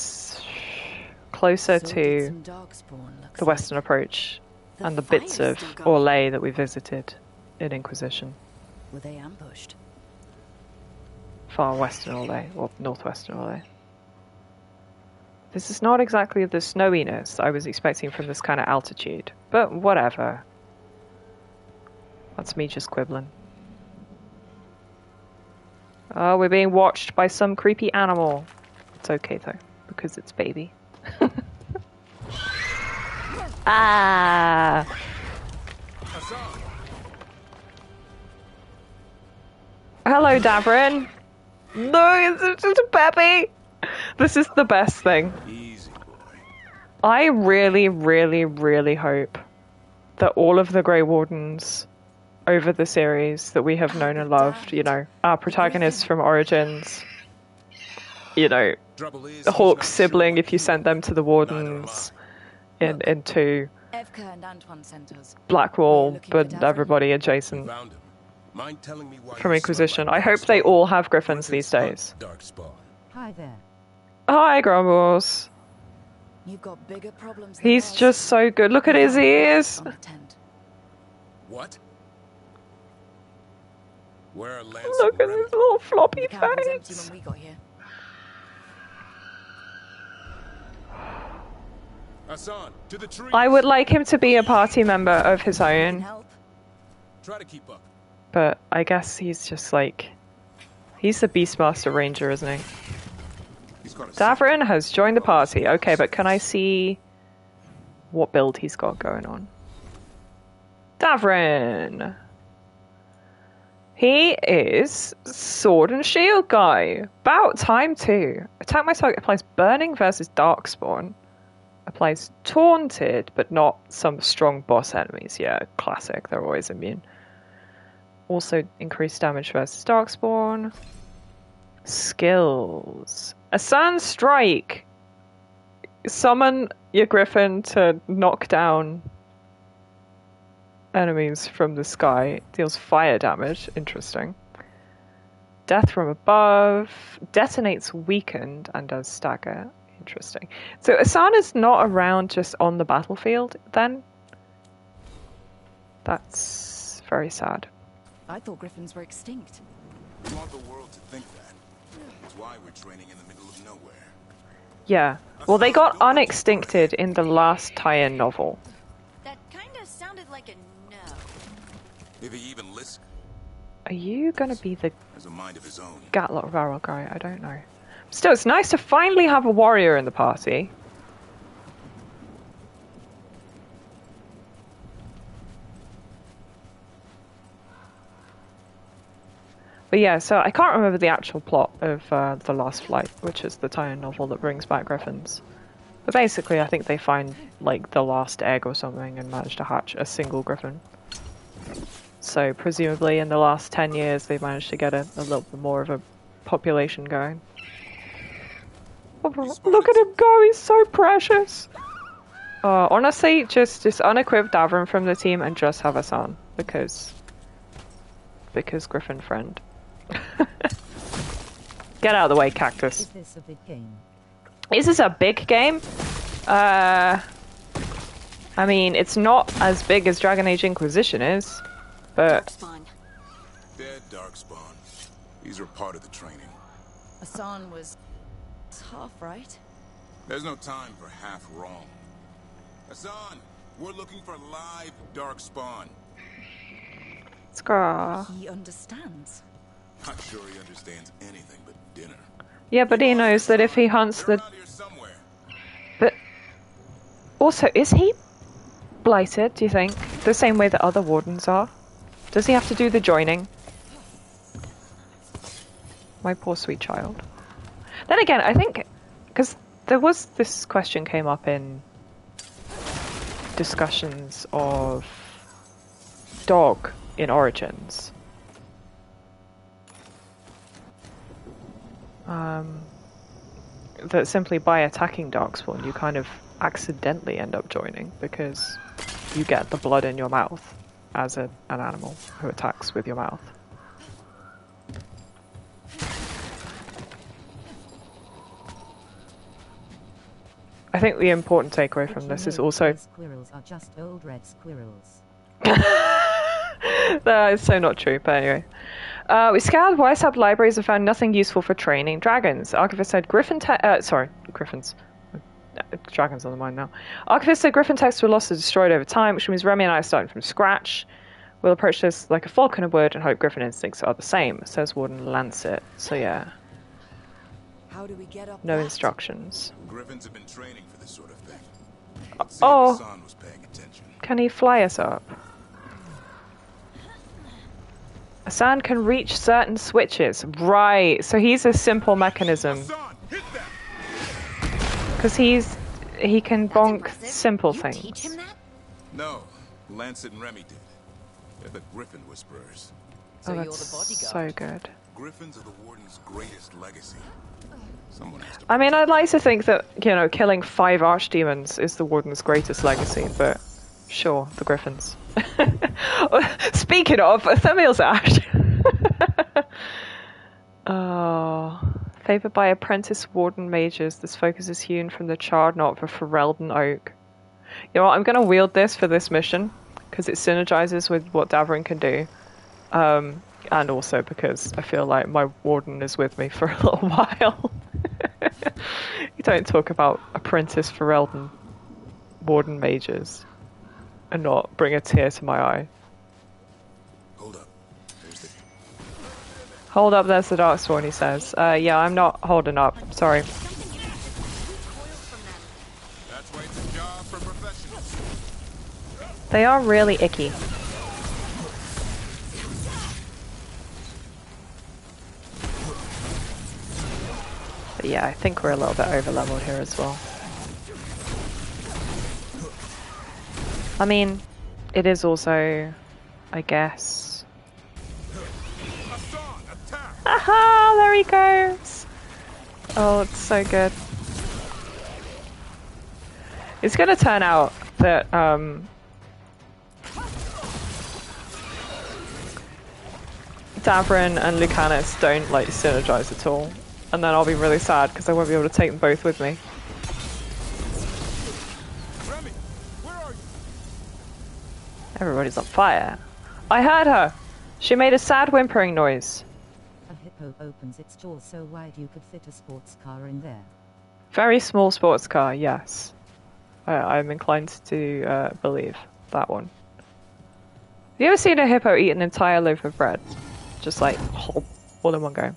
closer So did to some Darkspawn, looks the western approach and the bits of Orlais that we visited in Inquisition. Were they ambushed? Far western Orlais, or northwestern Orlais. This is not exactly the snowiness I was expecting from this kind of altitude, but whatever. That's me just quibbling. Oh, we're being watched by some creepy animal. It's okay though, because it's baby. Ah! Hello, Davrin. No, it's just a baby. This is the best thing. Easy, boy. I really, really, really hope that all of the Grey Wardens over the series that we have known and loved, you know, our protagonists from Origins, you know, Hawk's sibling if you sent them to the Wardens into Evka and Antoine sent us. Blackwall, but everybody adjacent from Inquisition. I hope they all have griffins these days. Hi there. Hi, Grumbles. You've got bigger problems than He's us. just so good. Look at his ears. What? Where are Lance Look at his little floppy The camp was empty face. when we got here. Hassan, to the tree. I would like him to be a party member of his own, Try to keep up. but I guess he's just like... He's the Beastmaster Ranger, isn't he? Davrin has joined the party. Okay, but can I see what build he's got going on? Davrin! He is sword and shield guy. About time too. Attack my target applies burning versus darkspawn. Applies taunted, but not some strong boss enemies. Yeah, classic. They're always immune. Also increased damage versus darkspawn. Skills. A Sand Strike. Summon your griffin to knock down enemies from the sky. Deals fire damage. Interesting. Death from above. Detonates weakened and does stagger. Interesting. So Asana's not around just on the battlefield then? That's very sad. I thought griffins were extinct. You want the world to think that. That's why we're training in the middle of nowhere. Yeah. Well, they got unextincted in the last tie-in novel. That kinda sounded like a no. If he even listens, Are you gonna be the has a mind of his own. Gatlock Varrel guy? I don't know. Still, it's nice to finally have a warrior in the party. But yeah, so I can't remember the actual plot of The Last Flight, which is the tie-in novel that brings back griffins. But basically, I think they find, like, the last egg or something and manage to hatch a single griffin. So presumably in the last 10 years, they've managed to get a little bit more of a population going. Oh, look at him go, he's so precious! Honestly, just unequip Davron from the team and just have us on because Griffin friend. Get out of the way, Cactus. Is this a big game? Is this a big game? I mean, it's not as big as Dragon Age Inquisition is, but... Dead Darkspawn. These are part of the training. Hassan was half right. There's no time for half wrong. Hassan, we're looking for live Darkspawn. Scar. He understands. Not sure he understands anything but dinner. Yeah, but he knows that if he hunts the... But... Also, is he blighted, do you think? The same way that other wardens are? Does he have to do the joining? My poor sweet child. Then again, I think... Because there was... This question came up in discussions of dog in Origins. That simply by attacking Darkspawn you kind of accidentally end up joining because you get the blood in your mouth as an animal who attacks with your mouth. I think the important takeaway from this is also... Squirrels are just old red squirrels. That is so not true, but anyway. We scoured Weishaupt libraries and found nothing useful for training dragons. Archivist said Griffins. Dragons on the mind now. Archivist said Griffin texts were lost or destroyed over time, which means Remy and I are starting from scratch. We'll approach this like a falcon would and hope Griffin instincts are the same, says Warden Lancet. So yeah. How do we get up No instructions. Griffins have been training for this sort of thing. Oh! Can he fly us up? Hassan can reach certain switches. Right, so he's a simple mechanism. Because he can bonk simple things. No, Lancet and Remy did. They're the Griffin Whisperers. Oh, that's so good. Griffins are the Warden's greatest legacy. Someone has to... I mean, I'd like to think that, you know, killing 5 archdemons is the Warden's greatest legacy, but sure, the Griffins. Speaking of, Themiel's Ash. Oh, favoured by apprentice Warden mages, this focus is hewn from the charred knot of Ferelden Oak. You know what, I'm going to wield this for this mission, because it synergizes with what Davron can do. And also because I feel like my Warden is with me for a little while. You don't talk about apprentice Ferelden Warden mages and not bring a tear to my eye. Hold up, there's the Darkspawn, he says. Yeah, I'm not holding up. Sorry. That's why it's a job for professionals. They are really icky. But yeah, I think we're a little bit over-leveled here as well. I mean, it is also, I guess... Aha! There he goes! Oh, it's so good. It's gonna turn out that, Davron and Lucanus don't, like, synergize at all. And then I'll be really sad, because I won't be able to take them both with me. Remy, where are you? Everybody's on fire. I heard her! She made a sad whimpering noise. A hippo opens its jaws so wide you could fit a sports car in there. Very small sports car, yes. I'm inclined to believe that one. Have you ever seen a hippo eat an entire loaf of bread? Just like, all in one go.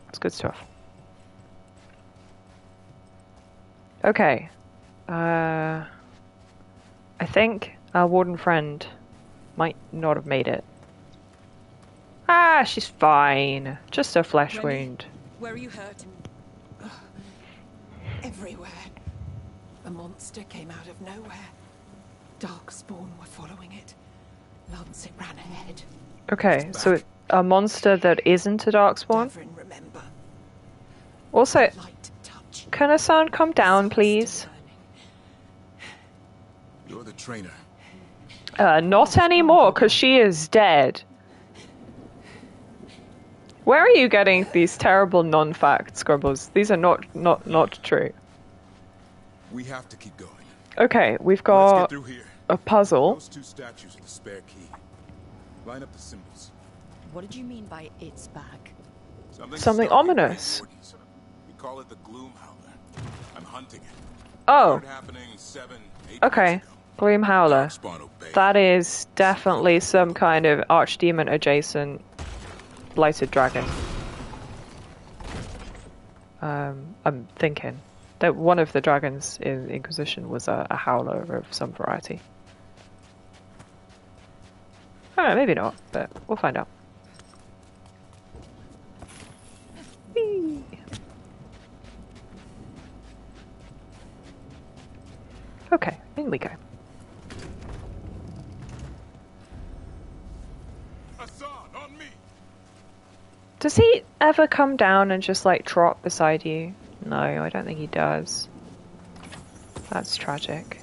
It's good stuff. Okay. I think our warden friend might not have made it. Ah, she's fine. Just a flesh wound. Where are you hurt? Everywhere. A monster came out of nowhere. Darkspawn were following it. Lancet ran ahead. Okay, so a monster that isn't a Darkspawn? Also, can Hassan come down, please? You're the trainer. Not anymore, because she is dead. Where are you getting these terrible non-fact scribbles? These are not true. We have to keep going. Okay, we've Let's got get through here. a puzzle. Those two statues are the spare key. Line up the symbols. What did you mean by it's back? Something ominous. We call it the Gloom Howler. I'm hunting it. Oh. Started happening 7, 8 Okay. Gloom Howler. That is definitely some kind of archdemon adjacent blighted dragon. I'm thinking that one of the dragons in the Inquisition was a howler of some variety. I don't know, maybe not, but we'll find out. Whee! Okay, in we go. Does he ever come down and just like trot beside you? No, I don't think he does. That's tragic.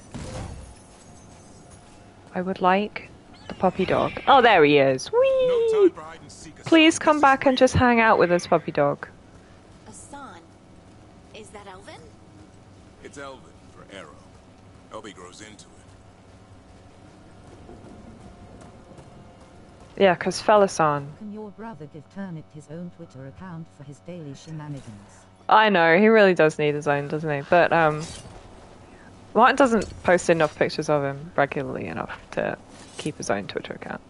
I would like the puppy dog. Oh, there he is. Whee! Please come back and just hang out with us, puppy dog. Asan, is that Elven? It's Elven for arrow. Elby grows into it. Yeah, because Felasan. Can your brother give Turnip his own Twitter account for his daily shenanigans? I know, he really does need his own, doesn't he? But, Martin doesn't post enough pictures of him regularly enough to keep his own Twitter account.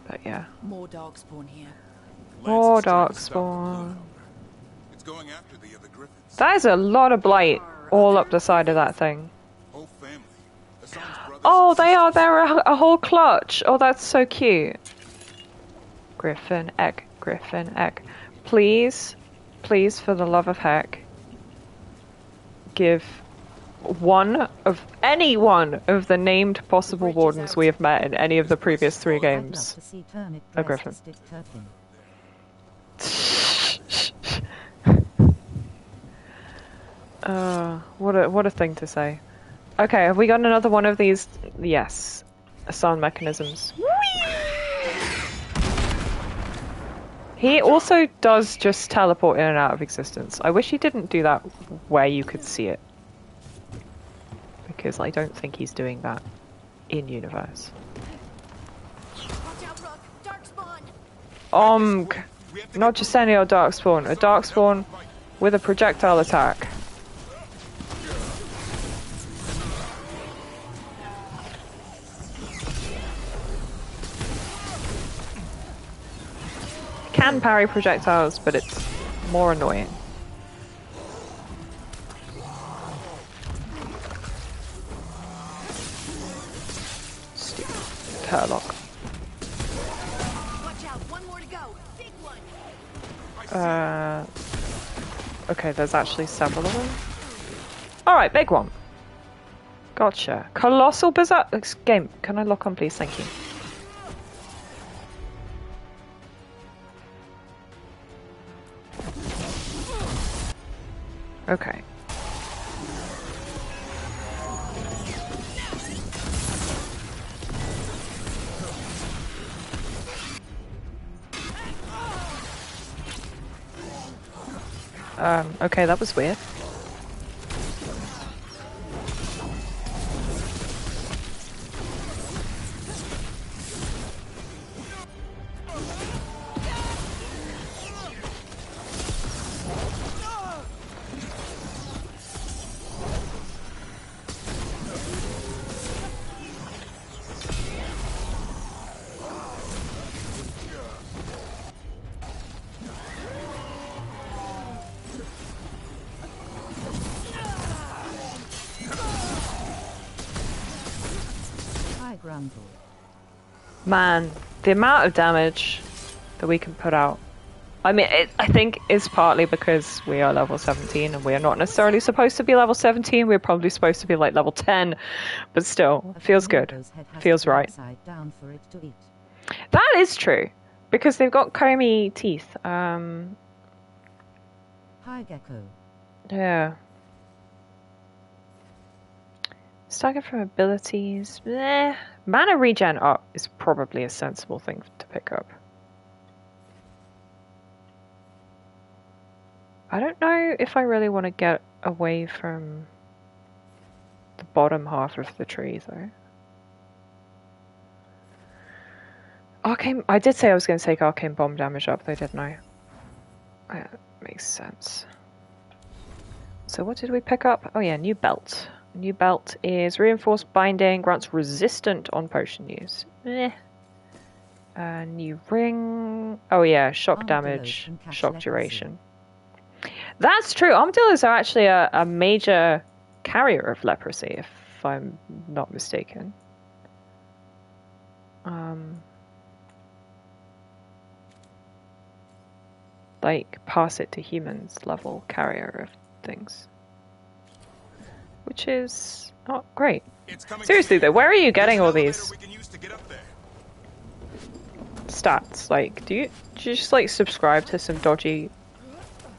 But yeah. More darkspawn here. More darkspawn. It's going after the other griffins. That is a lot of blight all up the side of that thing. Whole family. Oh, they're a whole clutch. Oh, that's so cute. Griffin egg, griffin egg. Please, please, for the love of heck, give any one of the named possible wardens we have met in any of the previous 3 games a griffin. What a thing to say. Okay, have we got another one of these? Yes. Sound mechanisms. He also does just teleport in and out of existence. I wish he didn't do that where you could see it. Because I don't think he's doing that in universe. Not just any old darkspawn. A darkspawn with a projectile attack. Can parry projectiles, but it's more annoying. Stupid Turlock. Watch out, one more to go. Big one. Okay, there's actually several of them. Alright, big one. Gotcha. Colossal Berserk. Game, can I lock on, please? Thank you. Okay. Okay, that was weird. Man, the amount of damage that we can put out. I mean, I think it's partly because we are level 17 and we are not necessarily supposed to be level 17. We're probably supposed to be like level 10. But still, feels good. Feels right. That is true. Because they've got comey teeth. Hi, Gecko. Yeah. Stagger from abilities. Mana regen up is probably a sensible thing to pick up. I don't know if I really want to get away from the bottom half of the tree, though. Arcane. I did say I was going to take arcane bomb damage up, though, didn't I? That makes sense. So what did we pick up? Oh yeah, new belt. New belt is reinforced binding, grants resistant on potion use. New ring. Oh yeah, shock damage, shock duration. That's true. Armadillos are actually a major carrier of leprosy, if I'm not mistaken. Like, pass it to humans level carrier of things. Which is not great. Seriously though, where are you getting all these stats? Like, do you just like subscribe to some dodgy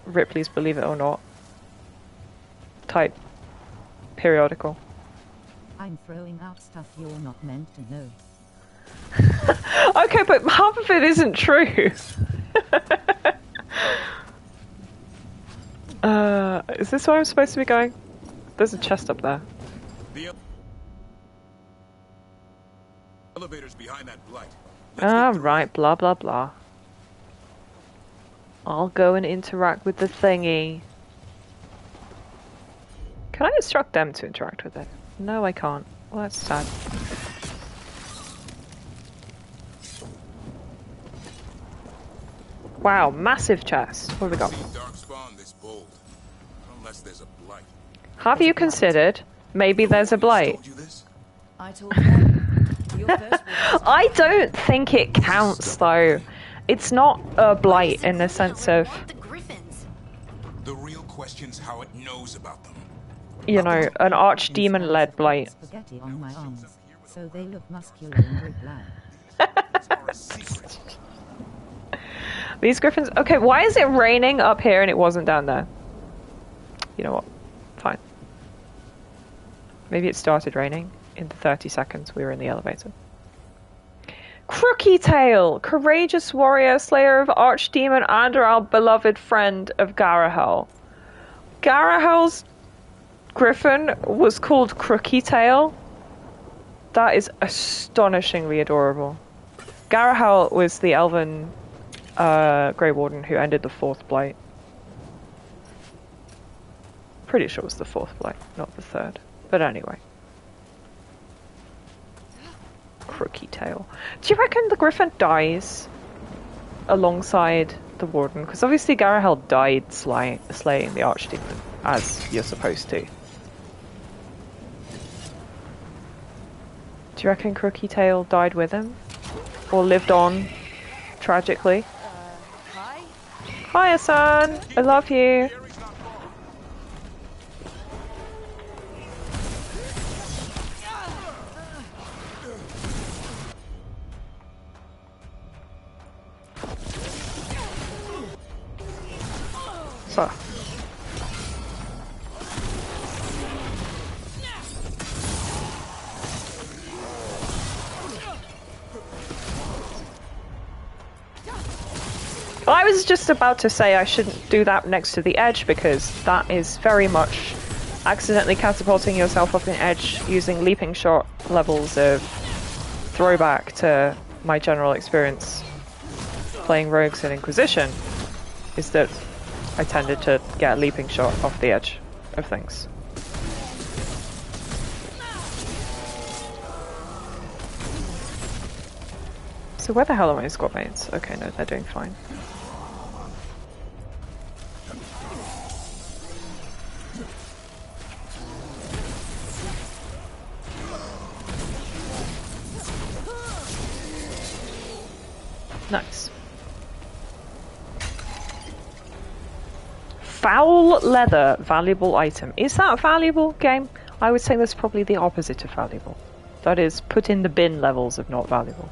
Ripley's Believe It or Not type periodical? I'm throwing out stuff you're not meant to know. Okay, but half of it isn't true. Is this where I'm supposed to be going? There's a chest up there. The elevator's behind that blight. Right, blah blah blah. I'll go and interact with the thingy. Can I instruct them to interact with it? No, I can't. Well, that's sad. Wow, massive chest. What have we got? Have you considered maybe there's a blight? I don't think it counts though. It's not a blight in the sense of, The real question's how it knows about them. you know, an archdemon led blight. Spaghetti on my arms, so they look muscular and very black. These griffins. Okay, why is it raining up here and it wasn't down there? You know what? Fine. Maybe it started raining in the 30 seconds we were in the elevator. Crooky Tail, courageous warrior, slayer of archdemon, and our beloved friend of Garahel. Garahel's griffin was called Crooky Tail. That is astonishingly adorable. Garahel was the elven Grey Warden who ended the 4th blight. Pretty sure it was the 4th blight, not the 3rd. But anyway. Crooky Tail. Do you reckon the griffin dies alongside the Warden? Because obviously Garahel died slaying the Archdemon, as you're supposed to. Do you reckon Crooky Tail died with him? Or lived on tragically? Hi, Hassan! I love you! So. I was just about to say I shouldn't do that next to the edge because that is very much accidentally catapulting yourself off an edge using leaping shot levels of throwback to my general experience playing rogues in Inquisition, is that I tended to get a leaping shot off the edge of things. So where the hell are my squad mates? Okay, no, they're doing fine. Nice. Foul leather, valuable item. Is that valuable, game? I would say that's probably the opposite of valuable. That is, put in the bin levels of not valuable.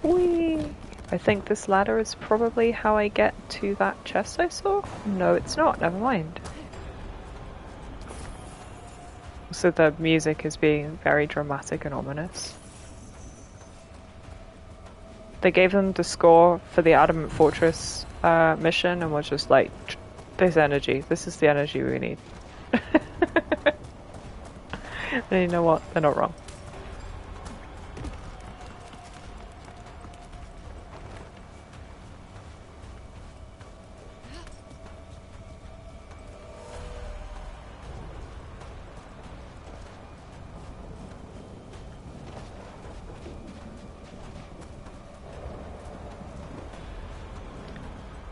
Whee! I think this ladder is probably how I get to that chest I saw? No, it's not. Never mind. So the music is being very dramatic and ominous. They gave them the score for the Adamant Fortress mission and was just like, this energy, this is the energy we need. And you know what? They're not wrong.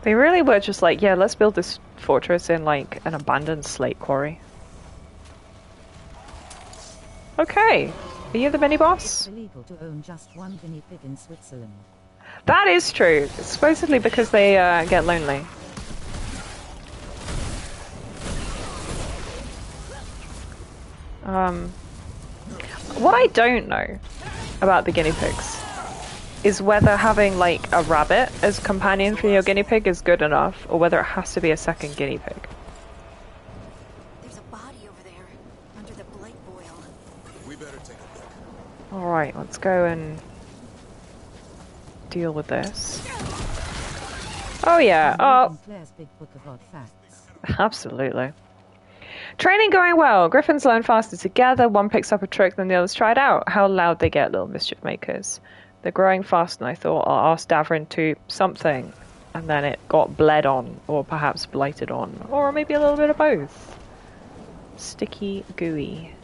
They really were just like, yeah, let's build this fortress in like an abandoned slate quarry. Okay, are you the mini boss? It's illegal to own just one guinea pig in Switzerland. That is true. It's supposedly because they get lonely. What I don't know about the guinea pigs is whether having like a rabbit as companion for your guinea pig is good enough, or whether it has to be a second guinea pig. There's a body over there, under the blight boil. We better take a look. Alright, let's go and deal with this. Oh yeah, oh. Claire's big book of odd facts. Absolutely. Training going well. Griffins learn faster together. One picks up a trick than the others try it out. How loud they get, little mischief makers. They're growing fast, and I thought I'll ask Davrin to something, and then it got bled on, or perhaps blighted on, or maybe a little bit of both. Sticky, gooey.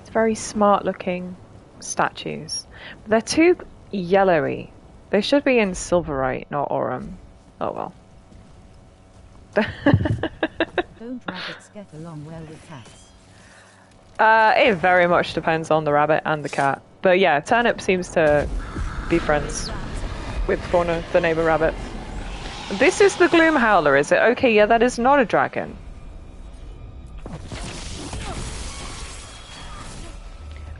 It's very smart-looking statues. But they're too yellowy. They should be in silverite, not aurum. Oh well. Don't rabbits get along well with cats? It very much depends on the rabbit and the cat. But yeah, Turnip seems to be friends with Fauna, the neighbor rabbit. This is the Gloom Howler, is it? Okay, yeah, that is not a dragon.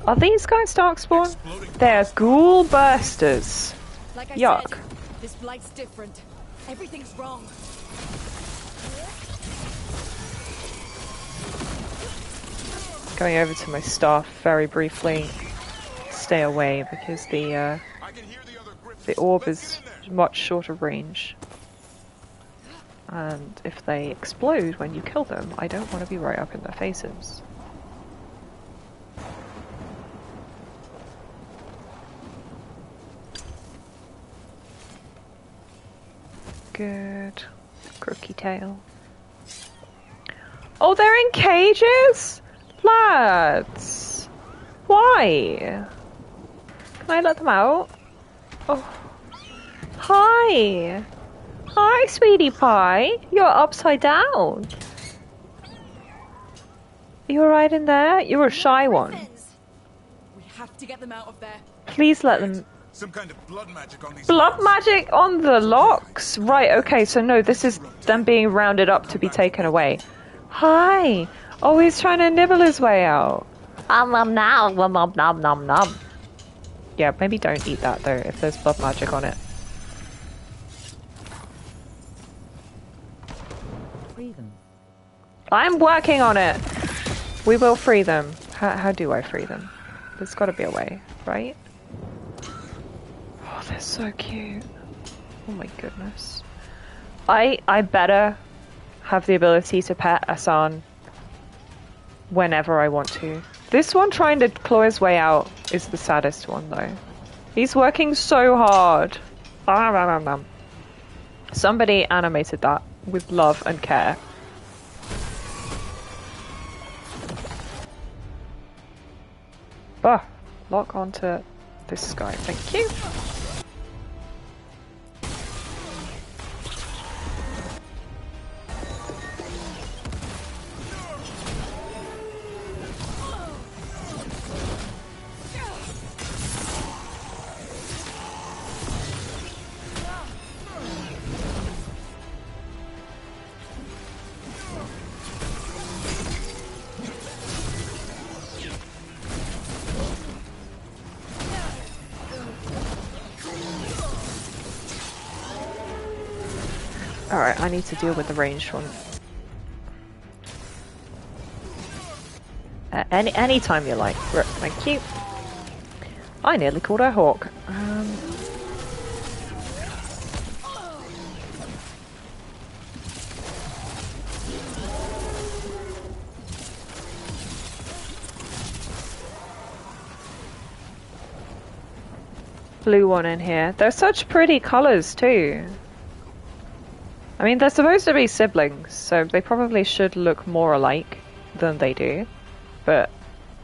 Are these guys Darkspawn? They're ghoul bursters. Like I Yuck. said, this blight's different. Everything's wrong. Going over to my staff very briefly. Stay away because the orb is much shorter range. And if they explode when you kill them, I don't want to be right up in their faces. Good. Crooky tail. Oh, they're in cages? Lads! Why? Can I let them out? Oh. Hi! Hi, sweetie pie! You're upside down! Are you alright in there? You're a shy one. We have to get them out of there. Please let them... Some kind of blood magic on these Blood magic on the locks? Right, okay, so no, this is them being rounded up to be taken away. Hi! Oh, he's trying to nibble his way out. Nom nom nom nom nom nom. Yeah, maybe don't eat that though, if there's blood magic on it. Free them. I'm working on it! We will free them. How do I free them? There's gotta be a way, right? Oh, they're so cute. Oh my goodness. I better have the ability to pet Asan whenever I want to. This one trying to claw his way out is the saddest one though. He's working so hard. Somebody animated that with love and care. Lock onto this guy, thank you. Alright, I need to deal with the ranged one. Any time you like. Thank you. I nearly called her Hawk. Blue one in here. They're such pretty colours too. I mean, they're supposed to be siblings, so they probably should look more alike than they do. But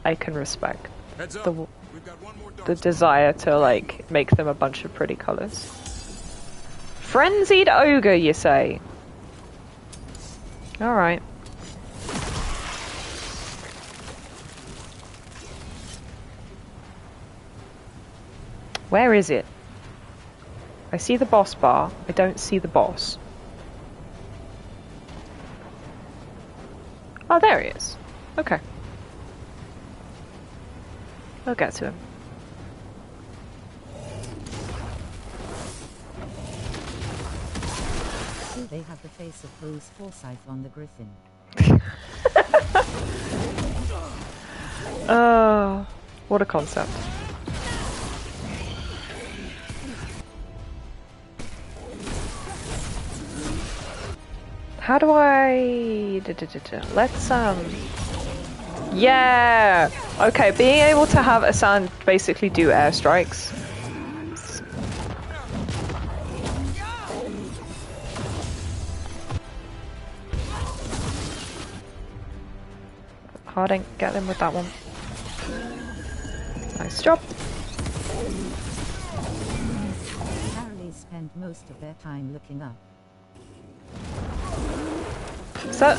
I can respect the desire to like make them a bunch of pretty colours. Frenzied ogre, you say? All right. Where is it? I see the boss bar. I don't see the boss. Oh, there he is. Okay. I'll get to him. They have the face of Bruce Forsyth on the griffin. Oh, what a concept. How do I... Let's, yeah! Okay, being able to have Asan basically do airstrikes. Harding, get them with that one. Nice job. Apparently spend most of their time looking up. So...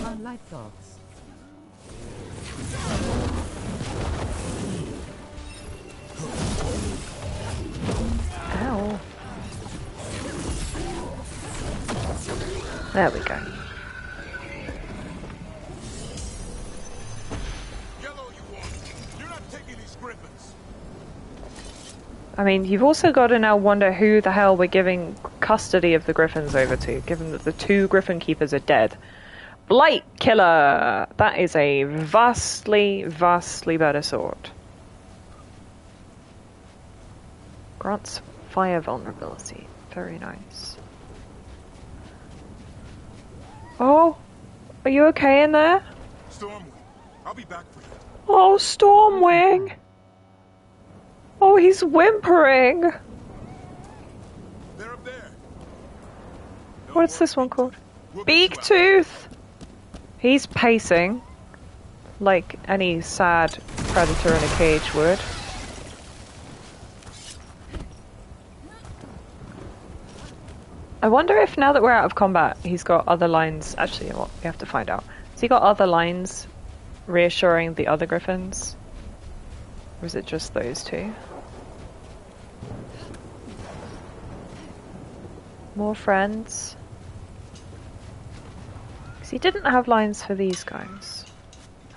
Unlike dogs. Ow. There we go. I mean, you've also got to now wonder who the hell we're giving custody of the griffins over to, given that the 2 griffin keepers are dead. Blight Killer! That is a vastly, vastly better sword. Grants fire vulnerability. Very nice. Oh! Are you okay in there? Stormwing, I'll be back for you. Oh, Stormwing! Oh, he's whimpering! They're up there. What's this one called? Beak Tooth! He's pacing like any sad predator in a cage would. I wonder if now that we're out of combat, he's got other lines. Actually, you know what? We have to find out. Has he got other lines reassuring the other griffins? Or is it just those 2? More friends. Because he didn't have lines for these guys.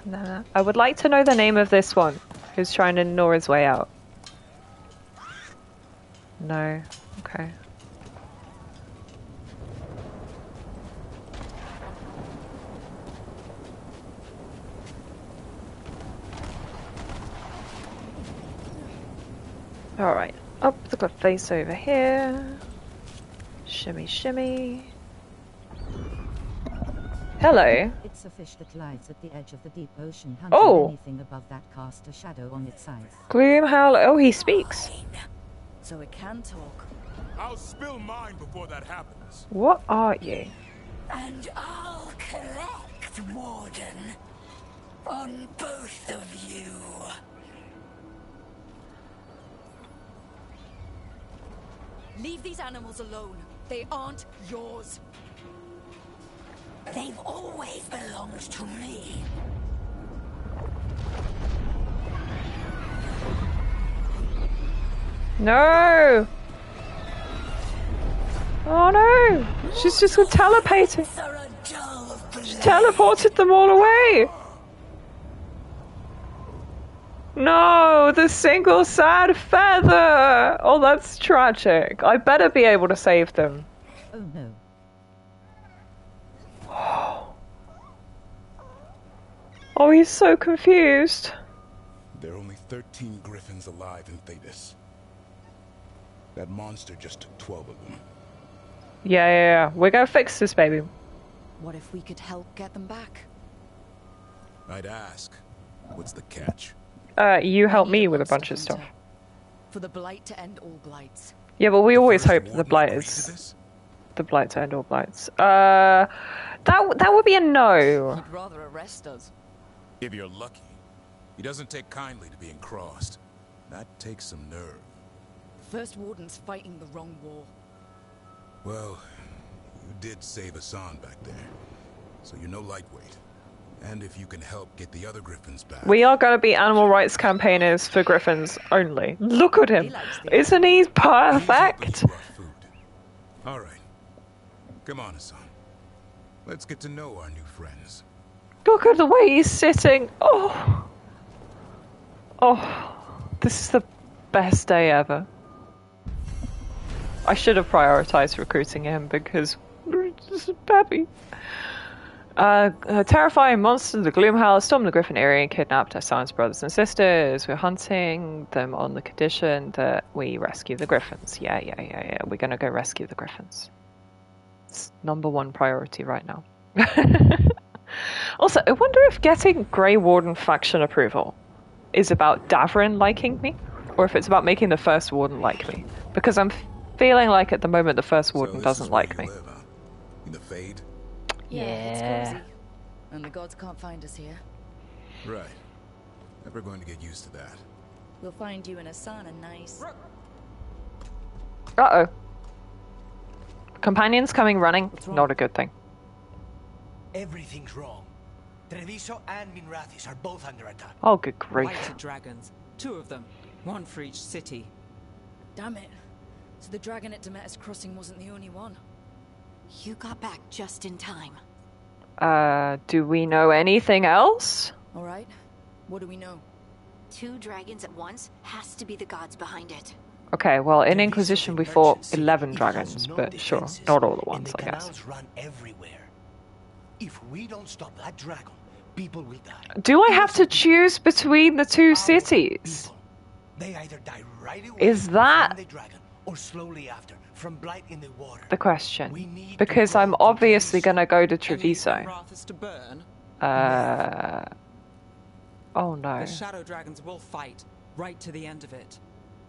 No. I would like to know the name of this one who's trying to gnaw his way out. No. Okay. Alright, up the cliff face over here. Shimmy, shimmy. Hello. It's a fish that lies at the edge of the deep ocean. Hunting anything above that cast a shadow on its eyes. Gloom Howl. Oh, he speaks. So it can talk. I'll spill mine before that happens. What are you? And I'll collect, Warden. On both of you. Leave these animals alone. They aren't yours. They've always belonged to me. No! Oh no! She's just telepating. She teleported them all away. No, the single sad feather! Oh, that's tragic. I better be able to save them. Oh no. Oh, he's so confused. There are only 13 griffins alive in Thetis. That monster just took 12 of them. Yeah. We're gonna fix this, baby. What if we could help get them back? I'd ask, what's the catch? You help me with a bunch of stuff. For the blight to end all blights. Yeah, but we always hope the blight is the blight to end all blights. That would be a no. He'd rather arrest us. If you're lucky. He doesn't take kindly to being crossed. That takes some nerve. First Warden's fighting the wrong war. Well, you did save Hassan back there, so you're no lightweight. And if you can help get the other griffins back... We are going to be animal rights campaigners for griffins only. Look at him. Isn't he perfect? All right. Come on, Hassan. Let's get to know our new friends. Look at the way he's sitting. Oh, this is the best day ever. I should have prioritized recruiting him because this is Pappy. A terrifying monster, the Gloomhouse, stormed the Griffin area and kidnapped Hassan's brothers and sisters. We're hunting them on the condition that we rescue the Griffins. Yeah. We're gonna go rescue the Griffins. It's #1 priority right now. Also, I wonder if getting Grey Warden faction approval is about Davrin liking me, or if it's about making the First Warden like me. Because I'm feeling like at the moment the First Warden doesn't like me. Live, huh? In the Fade? Yeah, it's cozy. And the gods can't find us here. Right. Never going to get used to that. We'll find you in Hassan a nice... Uh-oh. Companions coming running, not a good thing. Everything's wrong. Treviso and Minrathis are both under attack. Oh, good grief. Whited dragons. 2 of them. 1 for each city. Damn it. So the dragon at Demeter's Crossing wasn't the only one. You got back just in time. Do we know anything else? Alright. What do we know? 2 dragons at once has to be the gods behind it. Okay, well, in Inquisition we fought 11 dragons, but sure, not all at once, I guess. Run everywhere. If we don't stop that dragon, people will die. Do I have to choose between the 2 cities? They either die right away Is that from the dragon, or slowly after, from blight in the water. the question? Because I'm obviously gonna go to Treviso. Oh no. The shadow dragons will fight right to the end of it.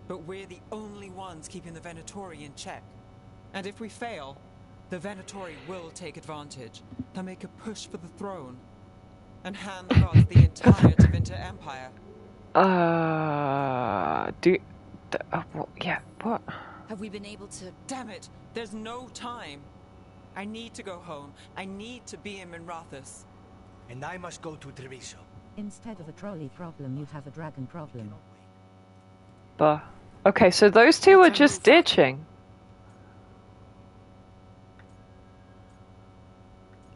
But we're the only ones keeping the Venatori in check. And if we fail, the Venatori will take advantage. They'll make a push for the throne and hand the gods the entire Tevinter Empire. Yeah, what? Have we been able to... Damn it! There's no time. I need to go home. I need to be in Minrathis. And I must go to Treviso. Instead of a trolley problem, you have a dragon problem. Okay, so those 2 are just ditching.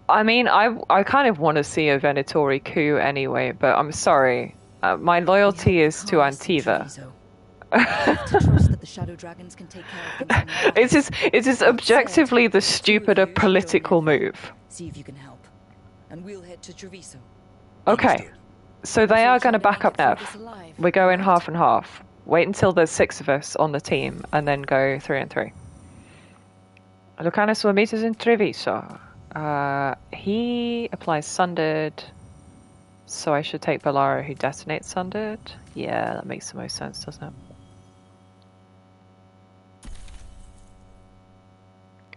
I mean, I kind of want to see a Venatori coup anyway, but I'm sorry. My loyalty is to Antiva. It is objectively the stupider political move. See if you can help. And we'll head to Treviso. Okay, so they are going to back up Nev. We're going half and half. Wait until there's 6 of us on the team, and then go 3 and 3. Lucanus will meet us in Treviso. He applies Sundered, so I should take Bellara, who detonates Sundered. Yeah, that makes the most sense, doesn't it?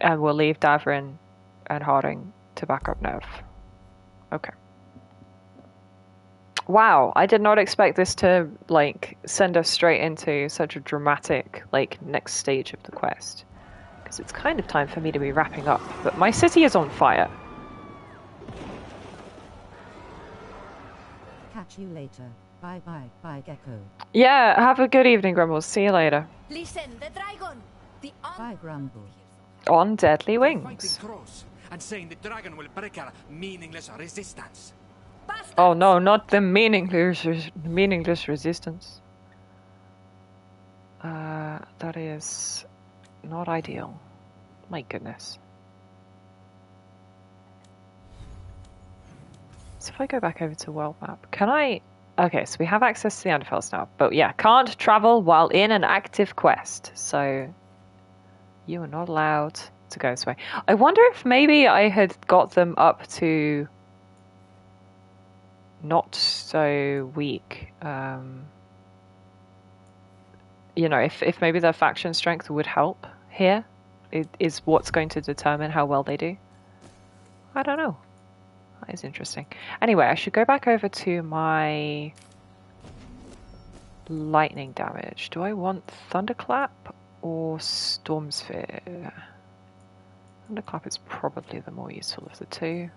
And we'll leave Davrin and Harding to back up Nev. Okay. Wow, I did not expect this to, like, send us straight into such a dramatic, like, next stage of the quest. Because it's kind of time for me to be wrapping up, but my city is on fire. Catch you later. Bye, Gecko. Yeah, have a good evening, Grumbles. See you later. Listen, the dragon! Bye, Grumble. On deadly wings. And saying the dragon will break our meaningless resistance. Oh no, not the meaningless resistance. That is not ideal. My goodness. So if I go back over to world map, can I... Okay, so we have access to the Underfells now, but yeah, can't travel while in an active quest, so you are not allowed to go this way. I wonder if maybe I had got them up to not so weak. You know, if maybe their faction strength would help here, it is what's going to determine how well they do. I don't know. That is interesting. Anyway, I should go back over to my lightning damage. Do I want Thunderclap or Storm Sphere? Thunderclap is probably the more useful of the two.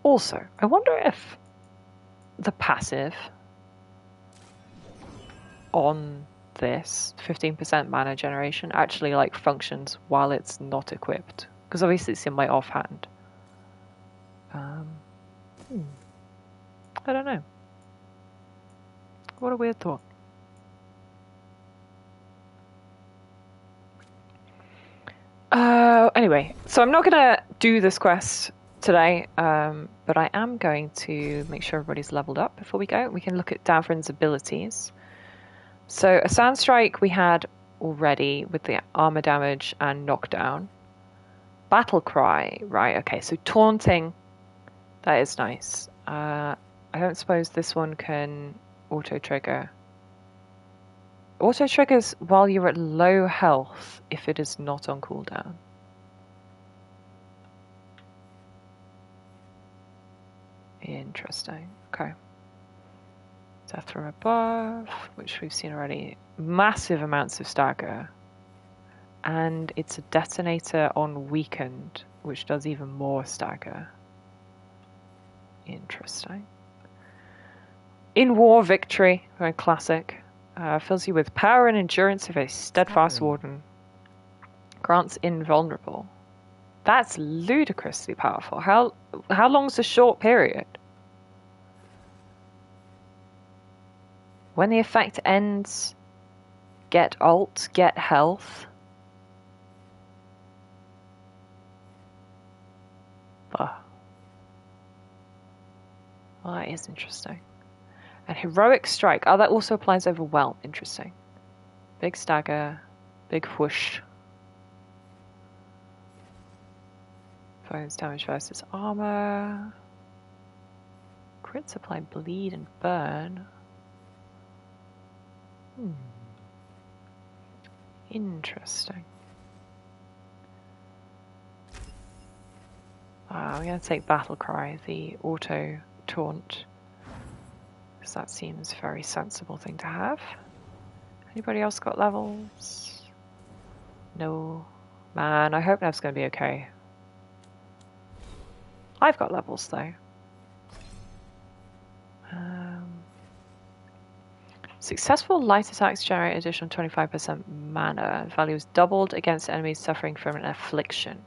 Also, I wonder if the passive on this 15% mana generation actually like functions while it's not equipped, because obviously it's in my offhand. I don't know. What a weird thought. Anyway, so I'm not gonna do this quest today, but I am going to make sure everybody's leveled up before we go. We can look at Davrin's abilities. So a Sand Strike we had already with the armor damage and knockdown. Battle Cry, right, okay, so taunting, that is nice. I don't suppose this one can auto-trigger. Auto-triggers while you're at low health if it is not on cooldown. Interesting, okay. Death from above, which we've seen already. Massive amounts of stagger. And it's a detonator on weakened, which does even more stagger. Interesting. In War Victory, very classic. Fills you with power and endurance of a steadfast warden. Grants invulnerable. That's ludicrously powerful. How long's a short period? When the effect ends, get ult, get health. Well, that is interesting. And Heroic Strike. Oh, that also applies Overwhelm. Interesting. Big stagger. Big whoosh. Foes damage versus armor. Crits apply bleed and burn. Interesting. I'm going to take Battle Cry, the auto taunt, because that seems a very sensible thing to have. Anybody else got levels? No. Man, I hope Nev's going to be okay. I've got levels though. Successful light attacks generate additional 25% mana. Value is doubled against enemies suffering from an affliction,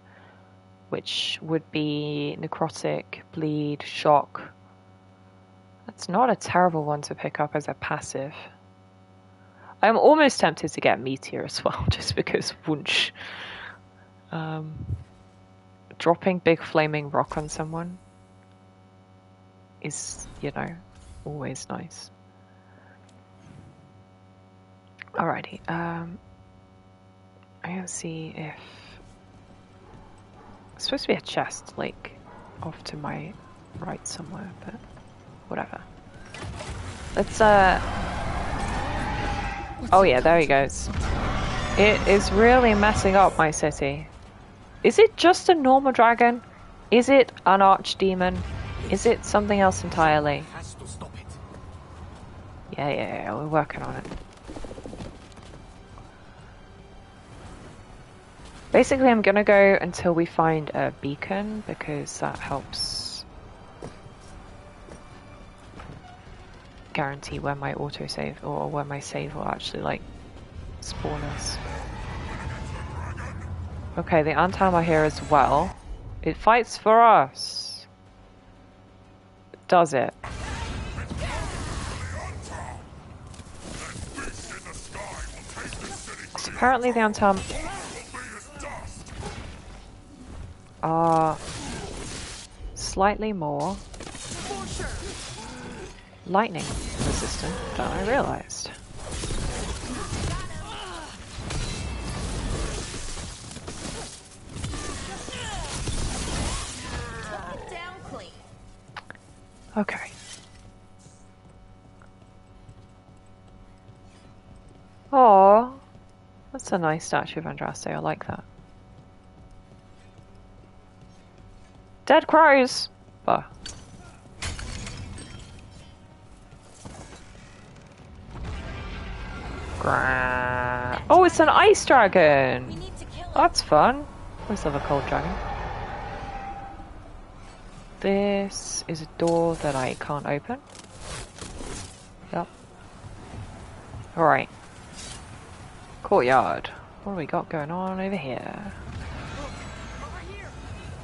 which would be necrotic, bleed, shock. That's not a terrible one to pick up as a passive. I'm almost tempted to get Meteor as well, just because whoosh. Dropping big flaming rock on someone is, you know, always nice. Alrighty, I'm gonna see if... It's supposed to be a chest, like, off to my right somewhere, but whatever. Let's, oh yeah, there he goes. It is really messing up my city. Is it just a normal dragon? Is it an archdemon? Is it something else entirely? Yeah, we're working on it. Basically, I'm gonna go until we find a beacon, because that helps guarantee where my autosave, or where my save will actually, like, spawn us. Okay, the Antam are here as well. It fights for us. Does it? So apparently the Antam are slightly more lightning resistant than I realized. Okay. Oh, that's a nice statue of Andraste. I like that. Dead crows! Bah. Oh, it's an ice dragon! That's fun. Always love a cold dragon. This is a door that I can't open. Yep. Alright. Courtyard. What do we got going on over here?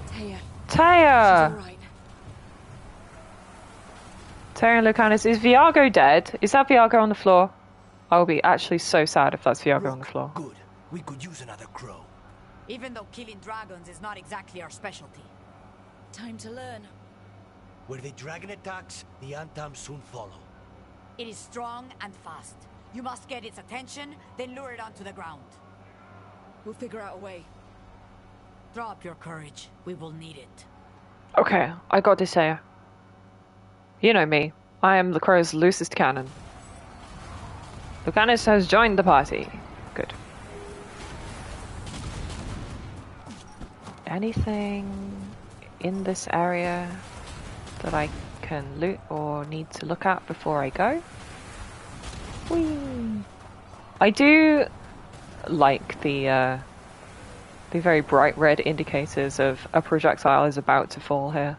Taya. Taya! Right. Taya and Lucanus. Is Viago dead? Is that Viago on the floor? I will be actually so sad if that's Viago on the floor. Good. We could use another crow. Even though killing dragons is not exactly our specialty. Time to learn. Where the dragon attacks, the Antam soon follow. It is strong and fast. You must get its attention, then lure it onto the ground. We'll figure out a way. Drop your courage. We will need it. Okay, I got to say. You know me. I am the crow's loosest cannon. Lucanus has joined the party. Good. Anything in this area that I can loot or need to look at before I go? Whee! I do like the very bright red indicators of a projectile is about to fall here.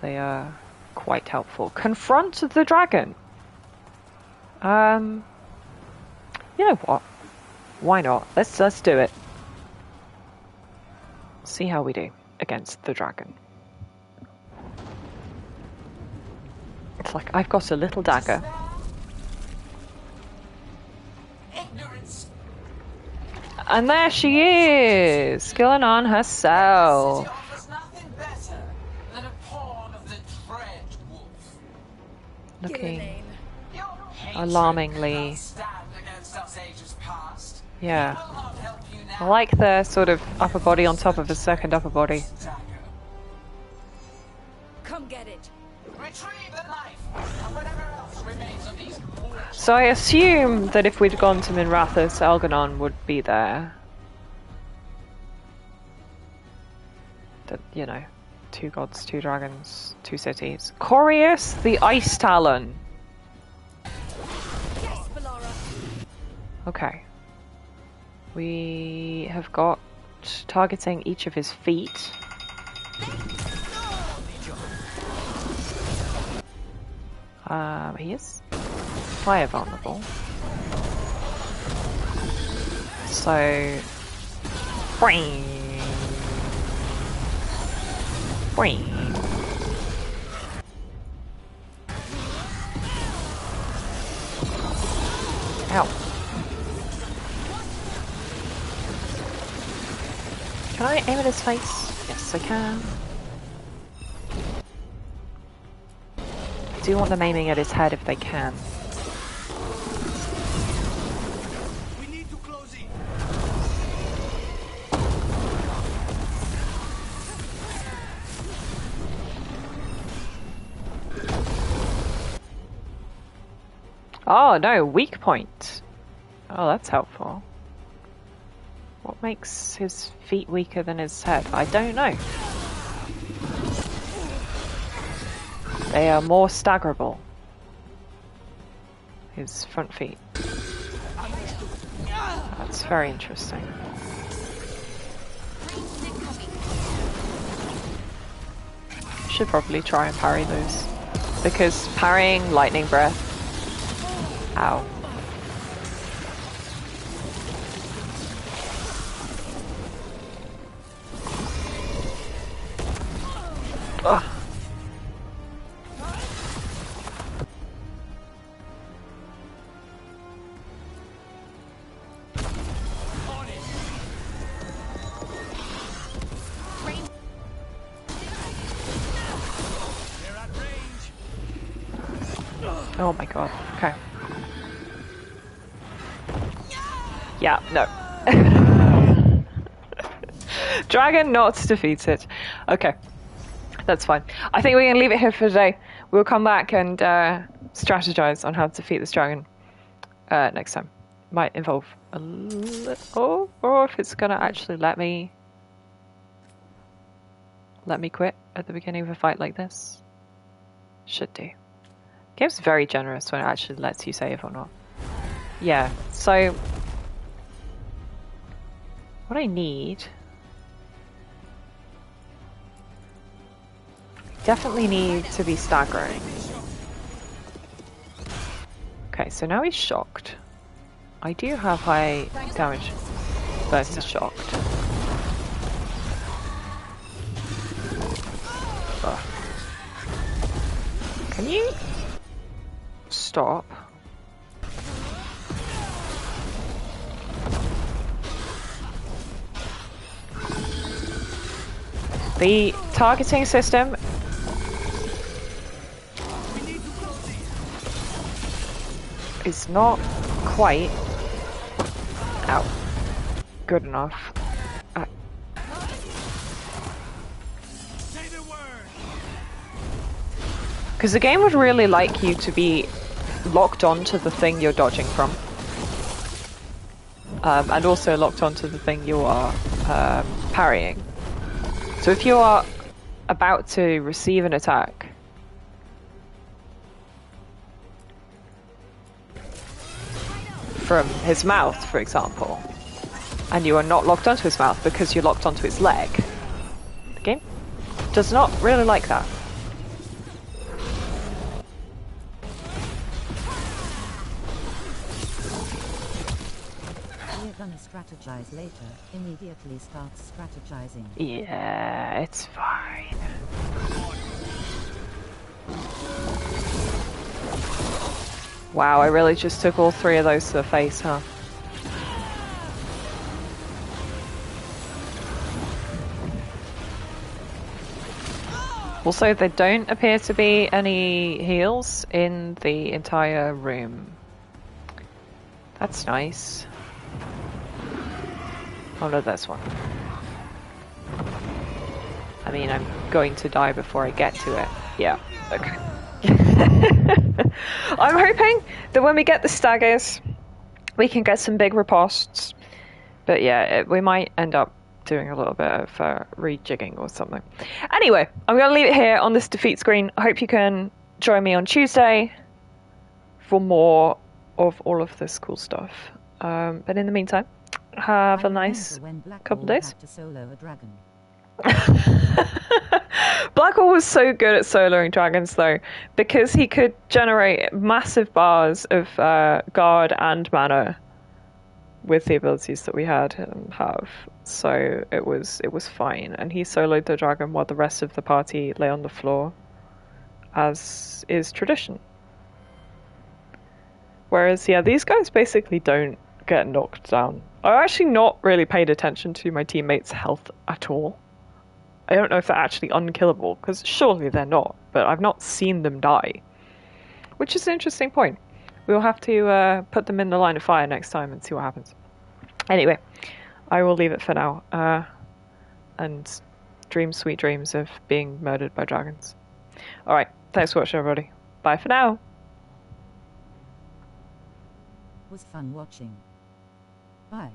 They are quite helpful. Confront the dragon! You know what? Why not? Let's do it. See how we do against the dragon. It's like I've got a little dagger. Ignorance. And there she is, skilling on herself. Looking alarmingly. Yeah. I like the sort of upper body on top of a second upper body. Come get it. Retrieve the knife and whatever else remains of these. So I assume that if we'd gone to Minrathous, Algernon would be there. That, you know, 2 gods, 2 dragons, 2 cities. Corius the Ice Talon. Yes, Bellara. Okay. We have got targeting each of his feet. He is fire vulnerable. So, boing, boing. Ow. Can I aim at his face? Yes, I can. I do want them aiming at his head if they can. We need to close in. Oh no, weak point. Oh, that's helpful. What makes his feet weaker than his head? I don't know. They are more staggerable. His front feet. That's very interesting. Should probably try and parry those. Because parrying lightning breath. Ow. Ugh. Oh my god. Okay. Yeah, no. Dragon not defeated. Okay. That's fine. I think we can leave it here for today. We'll come back and strategize on how to defeat this dragon next time. Might involve a little, or if it's gonna actually let me quit at the beginning of a fight like this. Should do. Game's very generous when it actually lets you save or not. Yeah, so what I need, definitely need to be staggering. Okay, so now he's shocked. I do have high damage versus shocked. Ugh. Can you stop? The targeting system is not quite out good enough. Because the game would really like you to be locked onto the thing you're dodging from. And also locked onto the thing you are parrying. So if you are about to receive an attack, from his mouth, for example, and you are not locked onto his mouth because you're locked onto his leg, the game does not really like that. We're gonna strategize later. Immediately starts strategizing. Yeah, it's fine. Wow, I really just took all three of those to the face, huh? Also, there don't appear to be any heals in the entire room. That's nice. Oh no, that's one. I mean, I'm going to die before I get to it. Yeah, okay. I'm hoping that when we get the staggers, we can get some big riposts. But yeah, we might end up doing a little bit of rejigging or something. Anyway, I'm going to leave it here on this defeat screen. I hope you can join me on Tuesday for more of all of this cool stuff. But in the meantime, have a nice couple of days. To solo a dragon. Blackwall was so good at soloing dragons though, because he could generate massive bars of guard and mana with the abilities that we had him have. So it was fine, and he soloed the dragon while the rest of the party lay on the floor, as is tradition. Whereas yeah, these guys basically don't get knocked down. I actually not really paid attention to my teammates' health at all. I don't know if they're actually unkillable, because surely they're not, but I've not seen them die. Which is an interesting point. We'll have to put them in the line of fire next time and see what happens. Anyway, I will leave it for now. And dream sweet dreams of being murdered by dragons. Alright, thanks for watching everybody. Bye for now. Was fun watching. Bye.